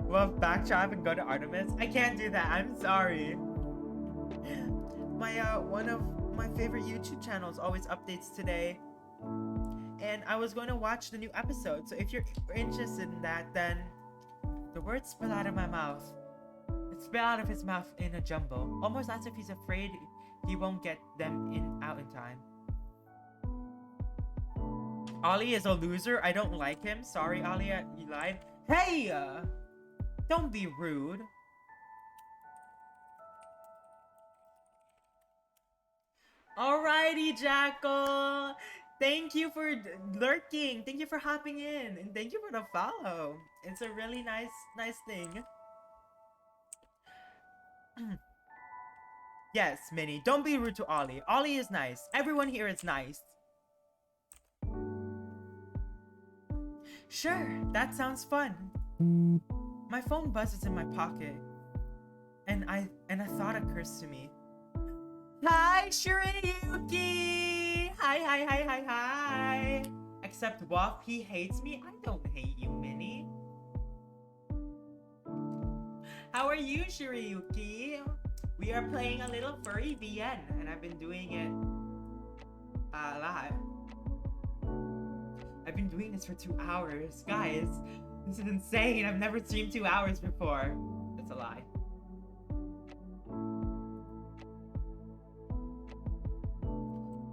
Well, backtrack and go to Artemis? I can't do that. I'm sorry. One of my favorite YouTube channels always updates today. And I was going to watch the new episode. So if you're interested in that, then the words spill out of my mouth. It spill out of his mouth in a jumble. Almost as if he's afraid he won't get them out in time. Ollie is a loser. I don't like him. Sorry, Ollie, you lied. Hey! Don't be rude. Alrighty, Jackal. Thank you for lurking. Thank you for hopping in. And thank you for the follow. It's a really nice thing. Yes, Minnie. Don't be rude to Ollie. Ollie is nice. Everyone here is nice. Sure, that sounds fun. My phone buzzes in my pocket. And a thought occurs to me. Hi, Shirayuki! Hi. Except Wuff, he hates me. I don't hate you, Minnie. How are you, Shirayuki? We are playing a little furry VN, and I've been doing it a lot. I've been doing this for 2 hours. Guys, this is insane. I've never streamed 2 hours before. That's a lie.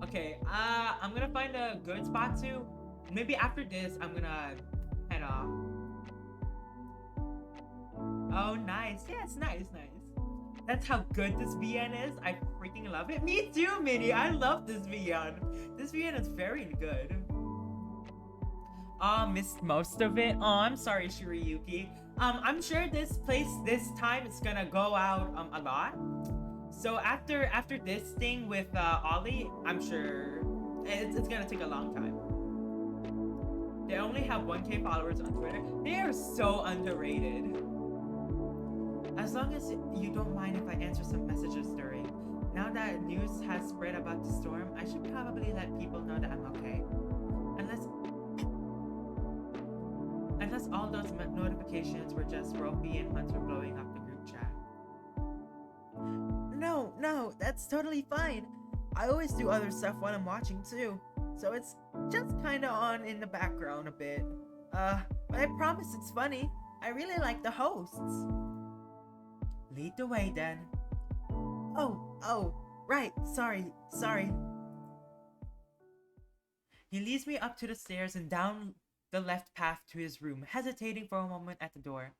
Okay, I'm gonna find a good spot to. Maybe after this, I'm gonna head off. Oh, nice. Yeah, it's nice, nice. That's how good this VN is. I freaking love it. Me too, Minnie. I love this VN. This VN is very good. Missed most of it. Oh, I'm sorry, Shiriyuki. I'm sure this place this time is gonna go out a lot. So after this thing with Ollie, I'm sure it's gonna take a long time. They only have 1K followers on Twitter. They are so underrated. As long as you don't mind if I answer some messages during. Now that news has spread about the storm, I should probably let people know that I'm okay. Unless all those notifications were just Roby and Hunter blowing up the group chat. No, that's totally fine. I always do other stuff while I'm watching too. So it's just kinda on in the background a bit. But I promise it's funny. I really like the hosts. Lead the way then. Oh, right, sorry. He leads me up to the stairs and down the left path to his room, hesitating for a moment at the door.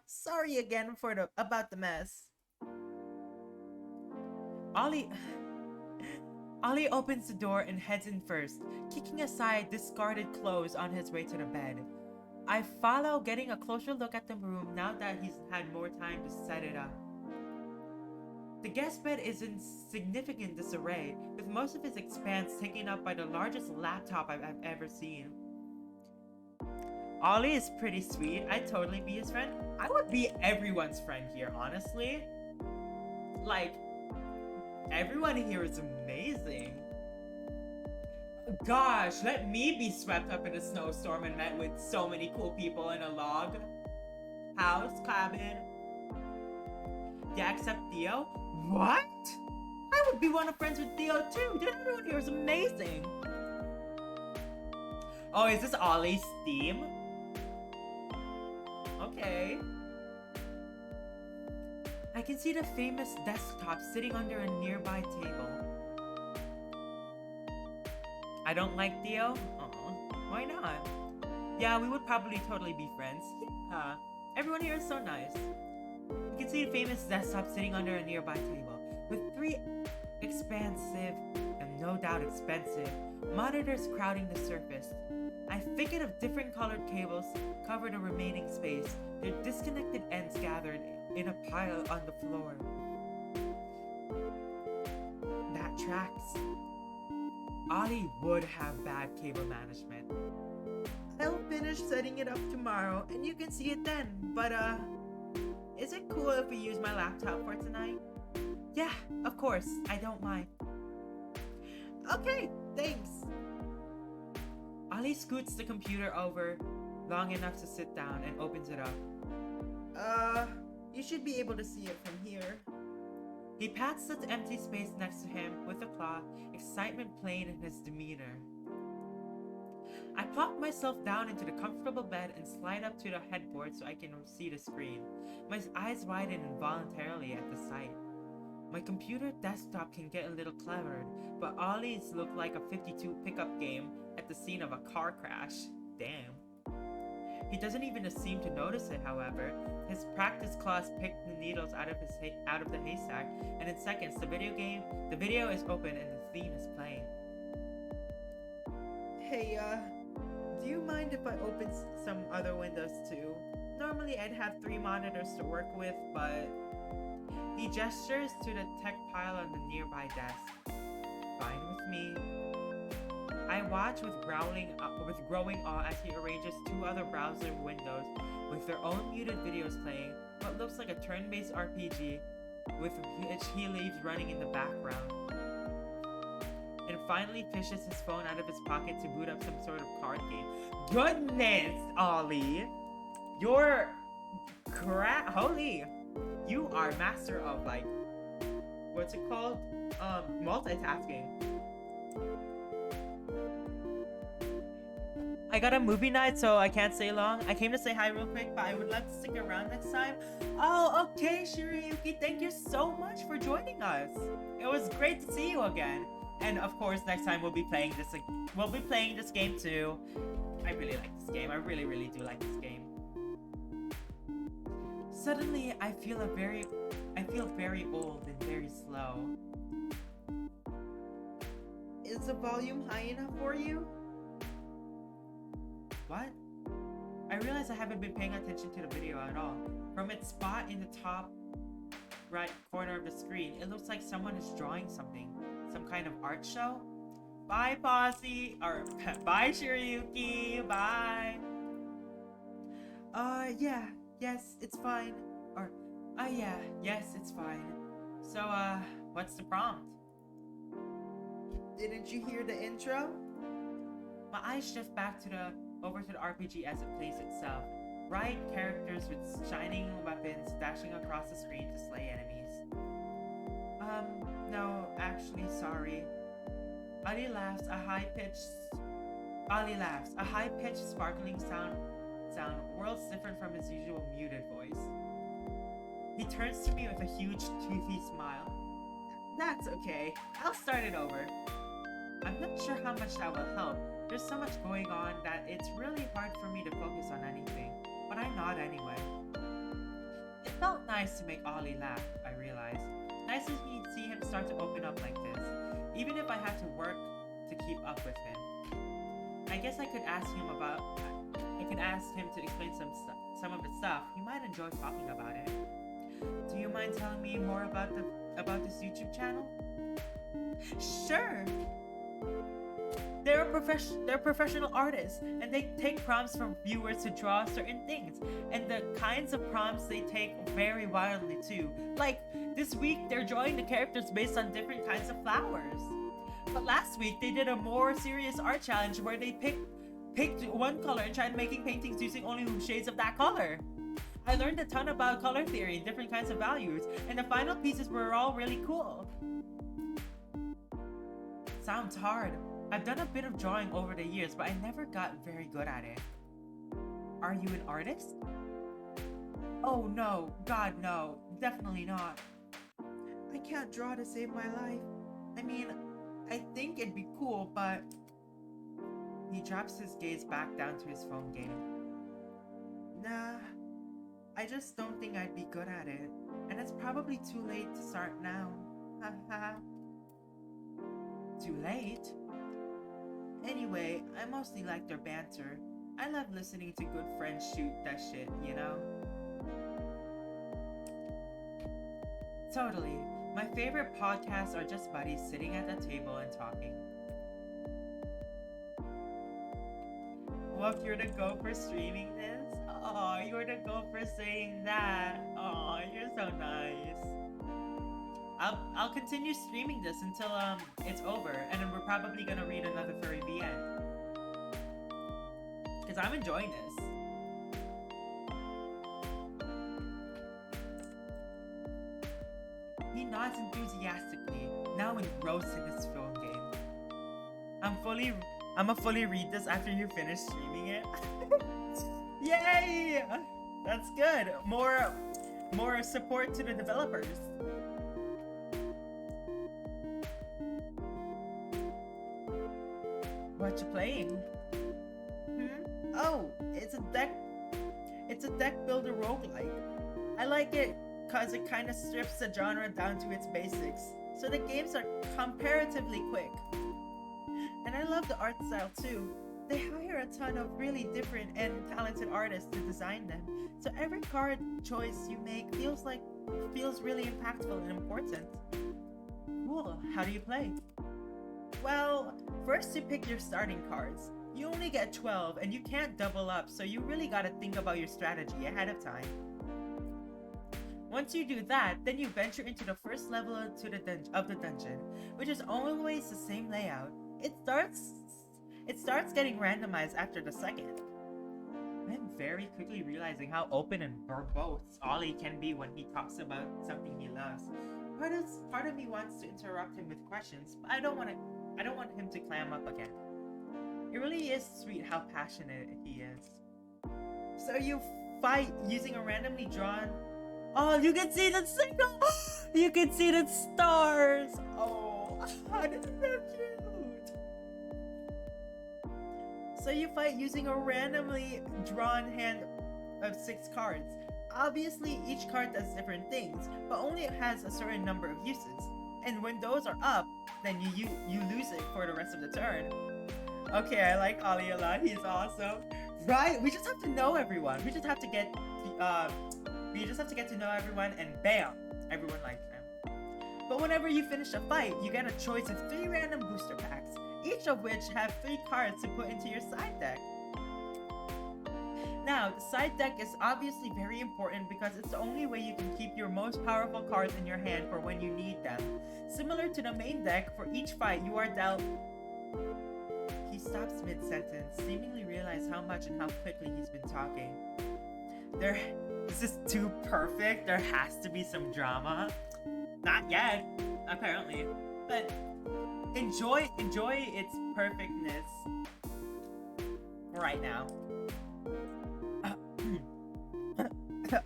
Sorry again about the mess. Ollie opens the door and heads in first, kicking aside discarded clothes on his way to the bed. I follow, getting a closer look at the room now that he's had more time to set it up. The guest bed is in significant disarray, with most of its expanse taken up by the largest laptop I've ever seen. Ollie is pretty sweet. I'd totally be his friend. I would be everyone's friend here, honestly. Like, everyone here is amazing. Gosh, let me be swept up in a snowstorm and met with so many cool people in a log house, cabin. Yeah, except Theo. What? I would be one of friends with Theo too. Dude, everyone here is amazing. Oh, is this Ollie's theme? Okay. I can see the famous desktop sitting under a nearby table. I don't like Theo? Why not? Yeah, we would probably totally be friends. Yeah, everyone here is so nice. You can see the famous desktop sitting under a nearby table, with 3 expansive, and no doubt expensive, monitors crowding the surface. I figured of different colored cables cover the remaining space, their disconnected ends gathered in a pile on the floor. That tracks. Ollie would have bad cable management. I'll finish setting it up tomorrow and you can see it then, but is it cool if we use my laptop for tonight? Yeah, of course, I don't mind. Okay, thanks. Ollie scoots the computer over long enough to sit down and opens it up. You should be able to see it from here. He pats the empty space next to him with a claw, excitement plain in his demeanor. I plop myself down into the comfortable bed and slide up to the headboard so I can see the screen. My eyes widen involuntarily at the sight. My computer desktop can get a little cluttered, but Ollie's look like a 52 pickup game at the scene of a car crash. Damn. He doesn't even seem to notice it, however. His practice claws pick the needles out of the haystack, and in seconds, the video is open and the theme is playing. Hey, do you mind if I open some other windows too? Normally I'd have 3 monitors to work with, but... He gestures to the tech pile on the nearby desk. Fine with me. I watch with growing awe as he arranges 2 other browser windows with their own muted videos playing what looks like a turn-based RPG with which he leaves running in the background. And finally fishes his phone out of his pocket to boot up some sort of card game. Goodness, Ollie! You're holy! You are master of, like, what's it called? Multitasking. I got a movie night, so I can't stay long. I came to say hi real quick, but I would love to stick around next time. Oh, okay, Shirayuki, thank you so much for joining us. It was great to see you again. And of course, next time we'll be playing this. We'll be playing this game too. I really like this game. I really, really do like this game. Suddenly, I feel very old and very slow. Is the volume high enough for you? What? I realize I haven't been paying attention to the video at all. From its spot in the top right corner of the screen, it looks like someone is drawing something. Some kind of art show? Bye, Posse! Or, bye, Shirayuki! Bye! Yeah. Yes, it's fine. Or, yeah. Yes, it's fine. So, what's the prompt? Didn't you hear the intro? My eyes shift back over to the RPG as it plays itself. Bright characters with shining weapons dashing across the screen to slay enemies. No, actually, sorry. Ali laughs, a high-pitched sparkling sound worlds different from his usual muted voice. He turns to me with a huge, toothy smile. That's okay, I'll start it over. I'm not sure how much that will help. There's so much going on that it's really hard for me to focus on anything, but I nod anyway. It felt nice to make Ollie laugh, I realized. Nice to see him start to open up like this, even if I had to work to keep up with him. I guess I could ask him to explain some of the stuff. He might enjoy talking about it. Do you mind telling me more about this YouTube channel? Sure. They're professional artists, and they take prompts from viewers to draw certain things. And the kinds of prompts they take vary wildly too. Like, this week they're drawing the characters based on different kinds of flowers. But last week they did a more serious art challenge where they picked one color and tried making paintings using only shades of that color. I learned a ton about color theory and different kinds of values, and the final pieces were all really cool. Sounds hard. I've done a bit of drawing over the years, but I never got very good at it. Are you an artist? Oh no, God no, definitely not. I can't draw to save my life. I mean, I think it'd be cool, but... He drops his gaze back down to his phone game. Nah, I just don't think I'd be good at it, and it's probably too late to start now. Haha. Too late? Anyway, I mostly like their banter. I love listening to good friends shoot that shit, you know? Totally. My favorite podcasts are just buddies sitting at the table and talking. Wuff, you're the go for streaming this? Oh, you're the go for saying that. Oh, you're so nice. I'll continue streaming this until it's over, and then we're probably gonna read another furry VN. Cause I'm enjoying this. He nods enthusiastically, now engrossed in his phone game. I'ma fully read this after you finish streaming it. Yay! That's good. More support to the developers. What you playing? Oh, it's a deck builder roguelike. I like it cause it kinda strips the genre down to its basics, so the games are comparatively quick. And I love the art style too. They hire a ton of really different and talented artists to design them, so every card choice you make feels really impactful and important. Cool, how do you play? Well, first you pick your starting cards. You only get 12 and you can't double up, so you really gotta think about your strategy ahead of time. Once you do that, then you venture into the first level of the dungeon, which is always the same layout. It starts getting randomized after the second. I'm very quickly realizing how open and verbose Ollie can be when he talks about something he loves. Part of me wants to interrupt him with questions, but I don't want him to clam up again. It really is sweet how passionate he is. So you fight using a randomly drawn... Oh, you can see the signal! You can see the stars! Oh, this is so cute! So you fight using a randomly drawn hand of 6 cards. Obviously, each card does different things, but only it has a certain number of uses. And when those are up, then you lose it for the rest of the turn. Okay, I like Ollie a lot. He's awesome. Right? We just have to know everyone. We just have to get to know everyone, and bam, everyone likes him. But whenever you finish a fight, you get a choice of 3 random booster packs, each of which have 3 cards to put into your side deck. Now, the side deck is obviously very important because it's the only way you can keep your most powerful cards in your hand for when you need them. Similar to the main deck, for each fight you are dealt... He stops mid-sentence, seemingly realize how much and how quickly he's been talking. This is too perfect. There has to be some drama. Not yet, apparently. But enjoy its perfectness right now.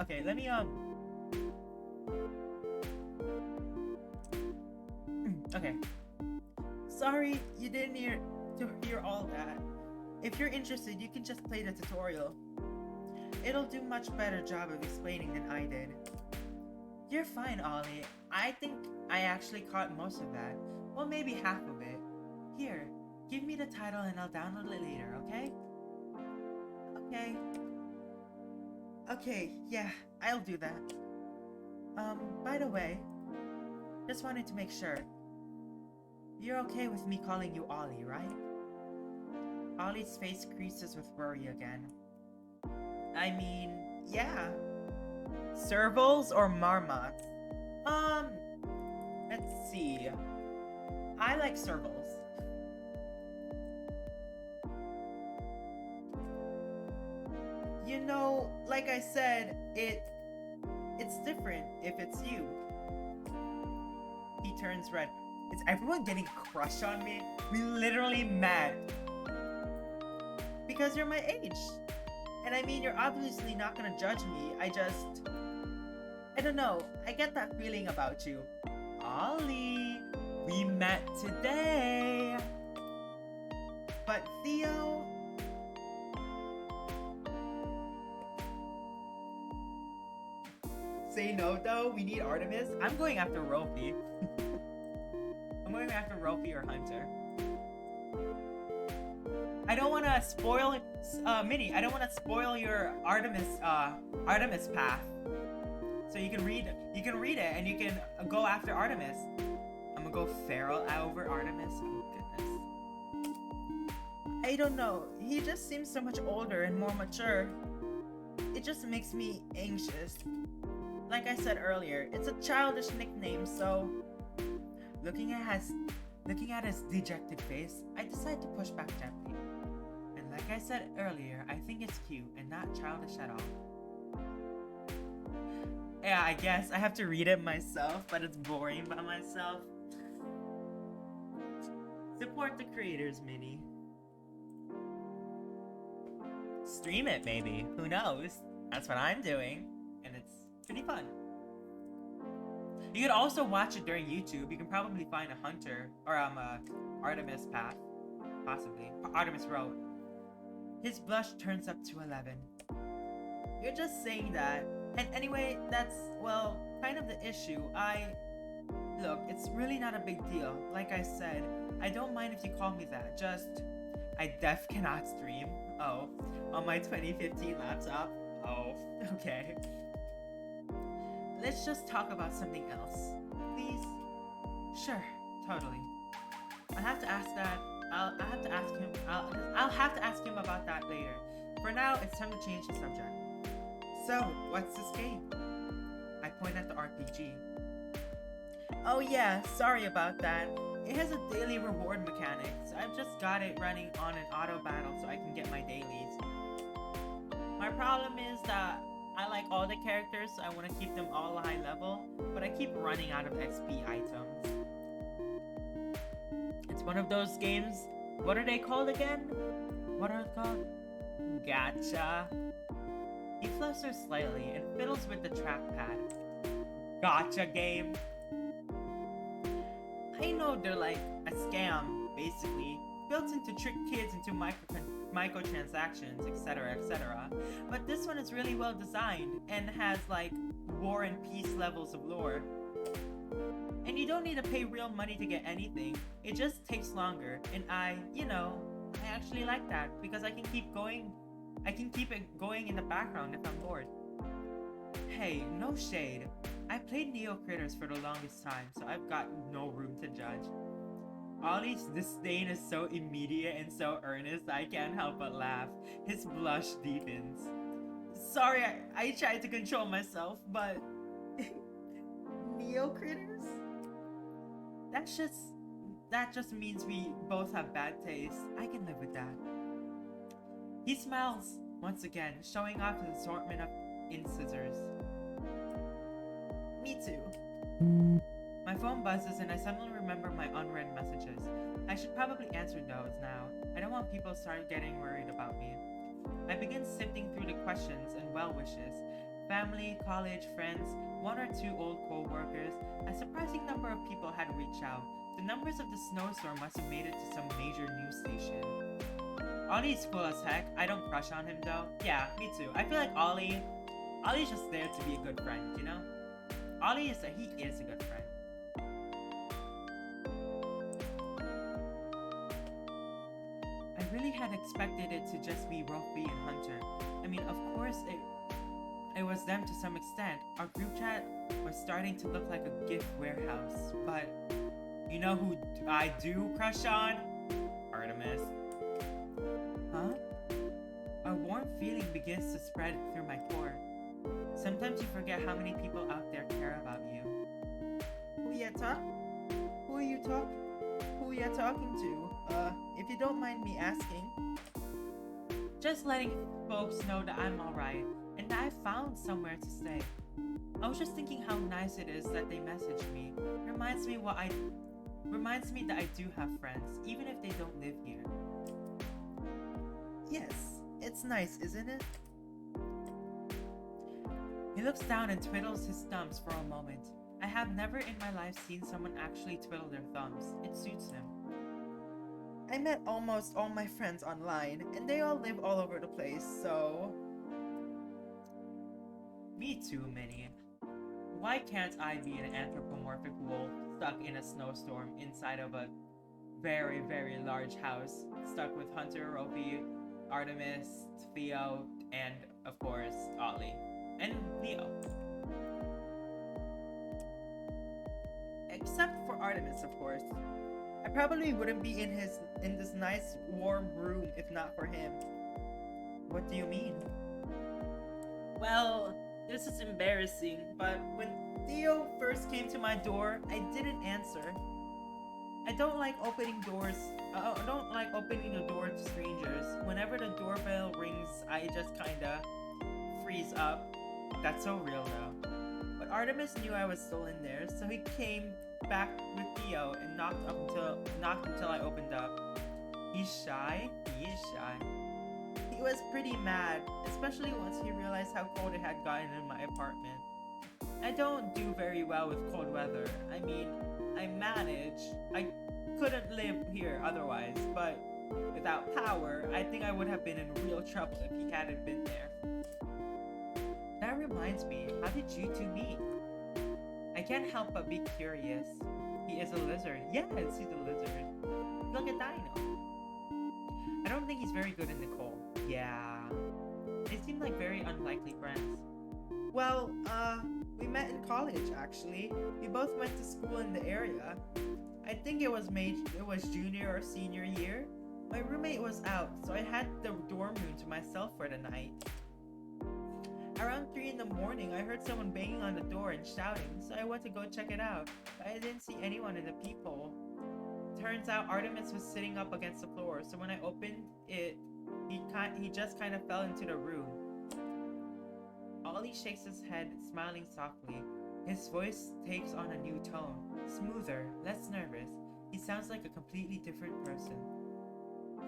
Okay, let me okay. Sorry you didn't hear all that. If you're interested, you can just play the tutorial. It'll do much better job of explaining than I did. You're fine, Ollie. I think I actually caught most of that. Well, maybe half of it. Here, give me the title and I'll download it later, okay? Okay. Okay, yeah, I'll do that. By the way, just wanted to make sure. You're okay with me calling you Ollie, right? Ollie's face creases with worry again. I mean, yeah. Servals or marmots? Let's see. I like servals. You know, like I said, it's different if it's you. He turns red. Is everyone getting a crush on me? We literally met. Because you're my age. And I mean, you're obviously not gonna judge me. I don't know. I get that feeling about you. Ollie, we met today. But Theo... Say no though, we need Artemis. I'm going after Rofi. I'm going after Rofi or Hunter. I don't want to spoil Minnie. I don't want to spoil your Artemis path. So you can read it and you can go after Artemis. I'm gonna go Feral over Artemis. Oh goodness. I don't know. He just seems so much older and more mature. It just makes me anxious. Like I said earlier, it's a childish nickname, so looking at his dejected face, I decide to push back gently. And like I said earlier, I think it's cute and not childish at all. Yeah, I guess I have to read it myself, but it's boring by myself. Support the creators, Minnie. Stream it, maybe. Who knows? That's what I'm doing, and it's pretty fun. You could also watch it during YouTube. You can probably find a Hunter or Artemis path, possibly Artemis Road. His blush turns up to 11. You're just saying that, and anyway, that's well kind of the issue. Look, it's really not a big deal. Like I said, I don't mind if you call me that. Just I cannot stream. Oh, on my 2015 laptop. Oh, okay. Let's just talk about something else, please. Sure, totally. I'll have to ask him about that later. For now, it's time to change the subject. So, what's this game? I point at the RPG. Oh yeah, sorry about that. It has a daily reward mechanic, so I've just got it running on an auto battle so I can get my dailies. My problem is that I like all the characters, so I want to keep them all high level, but I keep running out of XP items. It's one of those games What are they called again? What are they called? Gotcha. He flusters slightly and fiddles with the trackpad. Gotcha game. I know they're like a scam, basically, built in to trick kids into microtransactions, etc., etc. But this one is really well designed and has like War and Peace levels of lore. And you don't need to pay real money to get anything. It just takes longer, and I actually like that because I can keep going. I can keep it going in the background if I'm bored. Hey, no shade. I played Neo Critters for the longest time, so I've got no room to judge. Ollie's disdain is so immediate and so earnest, I can't help but laugh. His blush deepens. Sorry, I tried to control myself, but... Neo Critters? That just means we both have bad taste. I can live with that. He smiles once again, showing off his assortment of incisors. Me too. My phone buzzes and I suddenly remember my unread messages. I should probably answer those now. I don't want people to start getting worried about me. I begin sifting through the questions and well wishes. Family, college, friends, one or two old co-workers. A surprising number of people had reached out. The numbers of the snowstorm must have made it to some major news station. Ollie's cool as heck. I don't crush on him though. Yeah, me too. I feel like Ollie's just there to be a good friend, you know? He is a good friend. I really had expected it to just be Rofi and Hunter. I mean, of course it was them to some extent. Our group chat was starting to look like a gift warehouse, but you know who I do crush on? Artemis. Huh? A warm feeling begins to spread through my core. Sometimes you forget how many people out there care about you. Who you talking to? If you don't mind me asking. Just letting folks know that I'm alright and that I found somewhere to stay. I was just thinking how nice it is that they messaged me. Reminds me that I do have friends, even if they don't live here. Yes, it's nice, isn't it? He looks down and twiddles his thumbs for a moment. I have never in my life seen someone actually twiddle their thumbs. It suits him. I met almost all my friends online, and they all live all over the place, so... Me too, Minnie. Why can't I be an anthropomorphic wolf stuck in a snowstorm inside of a very, very large house, stuck with Hunter, Rofi, Artemis, Theo, and, of course, Ollie. And Neo. Except for Artemis, of course. I probably wouldn't be in this nice, warm room if not for him. What do you mean? Well, this is embarrassing, but when Theo first came to my door, I didn't answer. I don't like opening doors. I don't like opening the door to strangers. Whenever the doorbell rings, I just kinda freeze up. That's so real though. But Artemis knew I was still in there, so he came back with Theo and knocked until I opened up. He's shy? He is shy. He was pretty mad, especially once he realized how cold it had gotten in my apartment. I don't do very well with cold weather. I mean, I manage. I couldn't live here otherwise, but without power, I think I would have been in real trouble if he hadn't been there. That reminds me, how did you two meet? I can't help but be curious. He is a lizard. Yes, he's a lizard. Look at Dino. I don't think he's very good in Nicole. Yeah. They seem like very unlikely friends. Well, we met in college actually. We both went to school in the area. I think it was junior or senior year. My roommate was out, so I had the dorm room to myself for the night. Around 3 in the morning, I heard someone banging on the door and shouting, so I went to go check it out, but I didn't see anyone in the peephole. Turns out Artemis was sitting up against the floor, so when I opened it, he just kind of fell into the room. Ollie shakes his head, smiling softly. His voice takes on a new tone, smoother, less nervous. He sounds like a completely different person.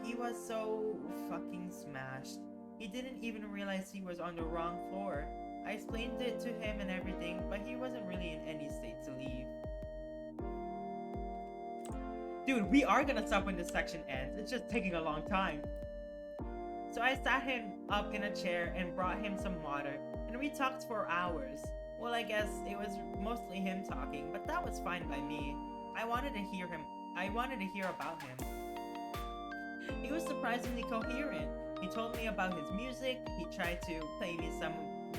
He was so fucking smashed. He didn't even realize he was on the wrong floor. I explained it to him and everything, but he wasn't really in any state to leave. Dude, we are gonna stop when this section ends. It's just taking a long time. So I sat him up in a chair and brought him some water, and we talked for hours. Well, I guess it was mostly him talking, but that was fine by me. I wanted to hear about him. He was surprisingly coherent. He told me about his music, he tried to play me some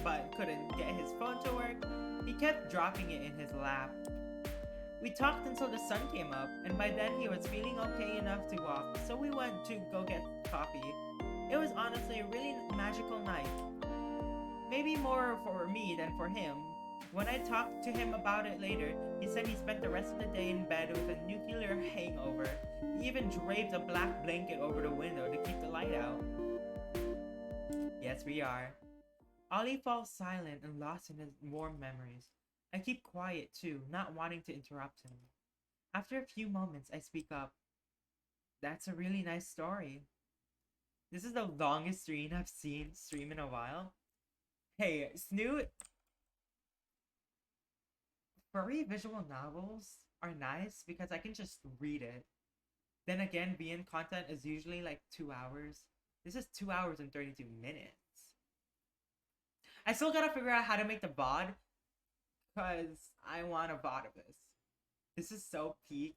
but couldn't get his phone to work. He kept dropping it in his lap. We talked until the sun came up, and by then he was feeling okay enough to walk, so we went to go get coffee. It was honestly a really magical night. Maybe more for me than for him. When I talked to him about it later, he said he spent the rest of the day in bed with a nuclear hangover. He even draped a black blanket over the window to keep the light out. Yes, we are. Ollie falls silent and lost in his warm memories. I keep quiet too, not wanting to interrupt him. After a few moments, I speak up. That's a really nice story. This is the longest stream I've seen in a while. Hey, Snoot. Furry visual novels are nice because I can just read it. Then again, VN content is usually like 2 hours. This is 2 hours and 32 minutes. I still gotta figure out how to make the VOD, because I want a VOD of this. This is so peak.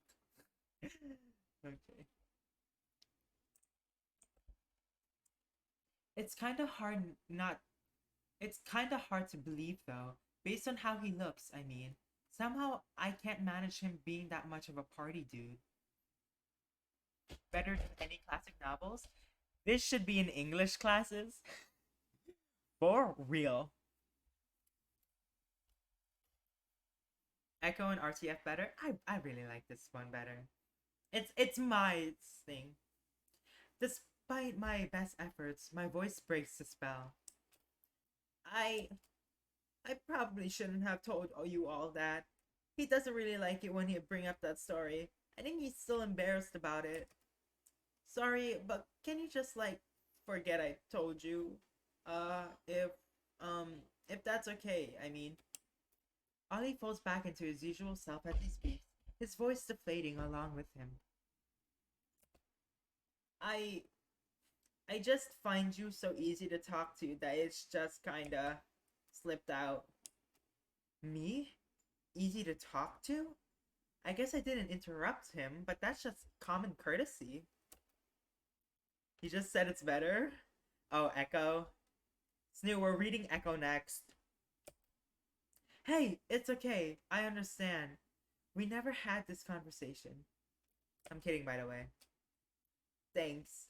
Okay. It's kind of hard to believe though, based on how he looks, I mean. Somehow I can't manage him being that much of a party dude. Better than any classic novels? This should be in English classes. For real. Echo and RTF better? I really like this one better. It's my thing. Despite my best efforts, my voice breaks the spell. I probably shouldn't have told you all that. He doesn't really like it when he bring up that story. I think he's still embarrassed about it. Sorry, but can you just like forget I told you? If that's okay, I mean. Ollie falls back into his usual self as he speaks, his voice deflating along with him. I just find you so easy to talk to that it's just kinda slipped out. Me? Easy to talk to? I guess I didn't interrupt him, but that's just common courtesy. He just said it's better? Oh, Echo. Snoo, we're reading Echo next. Hey, it's okay. I understand. We never had this conversation. I'm kidding, by the way. Thanks.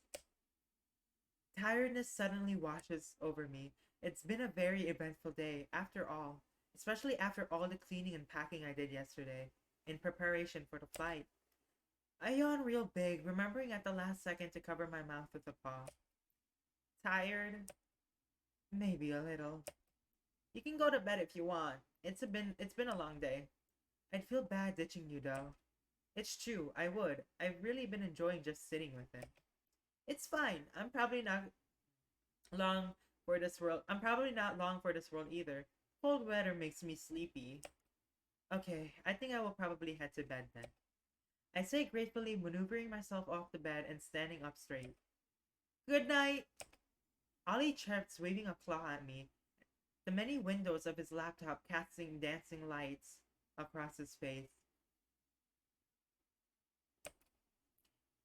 Tiredness suddenly washes over me. It's been a very eventful day, after all. Especially after all the cleaning and packing I did yesterday, in preparation for the flight. I yawn real big, remembering at the last second to cover my mouth with a paw. Tired? Maybe a little. You can go to bed if you want. It's been a long day. I'd feel bad ditching you though. It's true, I would. I've really been enjoying just sitting with it. It's fine. I'm probably not long for this world either. Cold weather makes me sleepy. Okay, I think I will probably head to bed then. I say gratefully, maneuvering myself off the bed and standing up straight. Good night! Ollie chirps, waving a claw at me, the many windows of his laptop casting dancing lights across his face.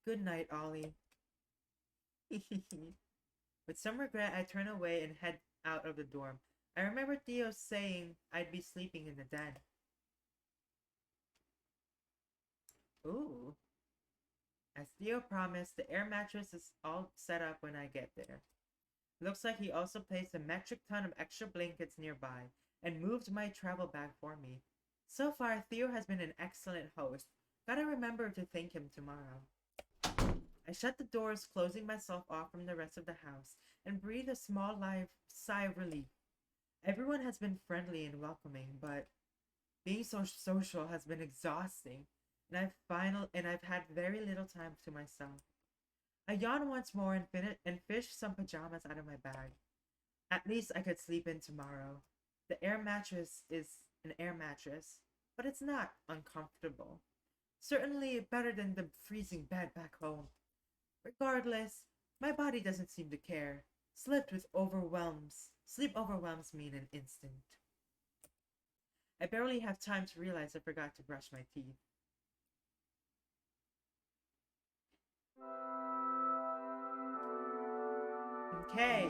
Good night, Ollie. With some regret, I turn away and head out of the dorm. I remember Theo saying I'd be sleeping in the den. Ooh. As Theo promised, the air mattress is all set up when I get there. Looks like he also placed a metric ton of extra blankets nearby and moved my travel bag for me. So far, Theo has been an excellent host. Gotta remember to thank him tomorrow. I shut the doors, closing myself off from the rest of the house, and breathe a small sigh of relief. Everyone has been friendly and welcoming, but being so social has been exhausting, and I've had very little time to myself. I yawned once more and fished some pajamas out of my bag. At least I could sleep in tomorrow. The air mattress is an air mattress, but it's not uncomfortable. Certainly better than the freezing bed back home. Regardless, my body doesn't seem to care. Sleep overwhelms me in an instant. I barely have time to realize I forgot to brush my teeth. Okay.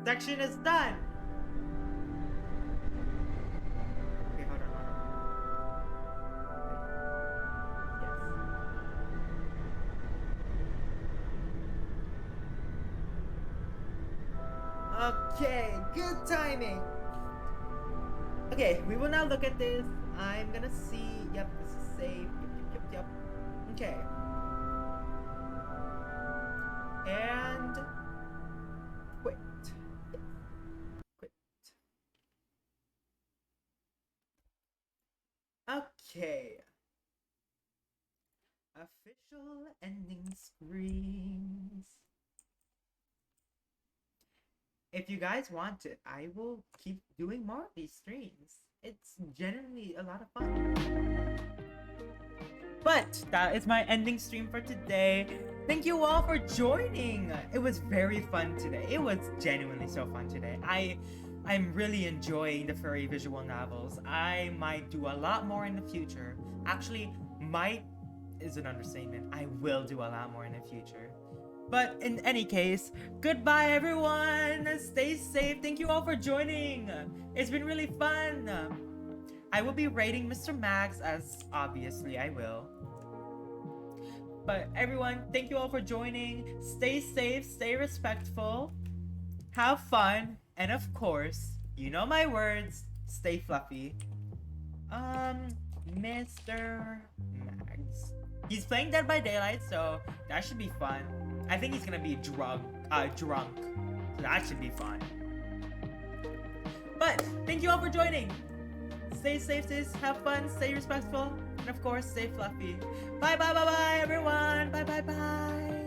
Section is done. Okay, hold on. Yes. Okay, good timing. Okay, we will now look at this. I'm gonna see. Yep, this is safe. Yep. Okay. And quit. Quit. Okay. Official ending screens. If you guys want it, I will keep doing more of these streams. It's genuinely a lot of fun. But that is my ending stream for today. Thank you all for joining. It was very fun today. It was genuinely so fun today. I'm really enjoying the furry visual novels. I might do a lot more in the future. Actually, might is an understatement. I will do a lot more in the future. But in any case, goodbye everyone! Stay safe, thank you all for joining! It's been really fun! I will be rating Mr. Max, as obviously I will. But everyone, thank you all for joining. Stay safe, stay respectful, have fun, and of course, you know my words, stay fluffy. Mr. Max. He's playing Dead by Daylight, so that should be fun. I think he's gonna be drunk. So that should be fun. But thank you all for joining. Stay safe, have fun, stay respectful, and of course, stay fluffy. Bye, everyone. Bye.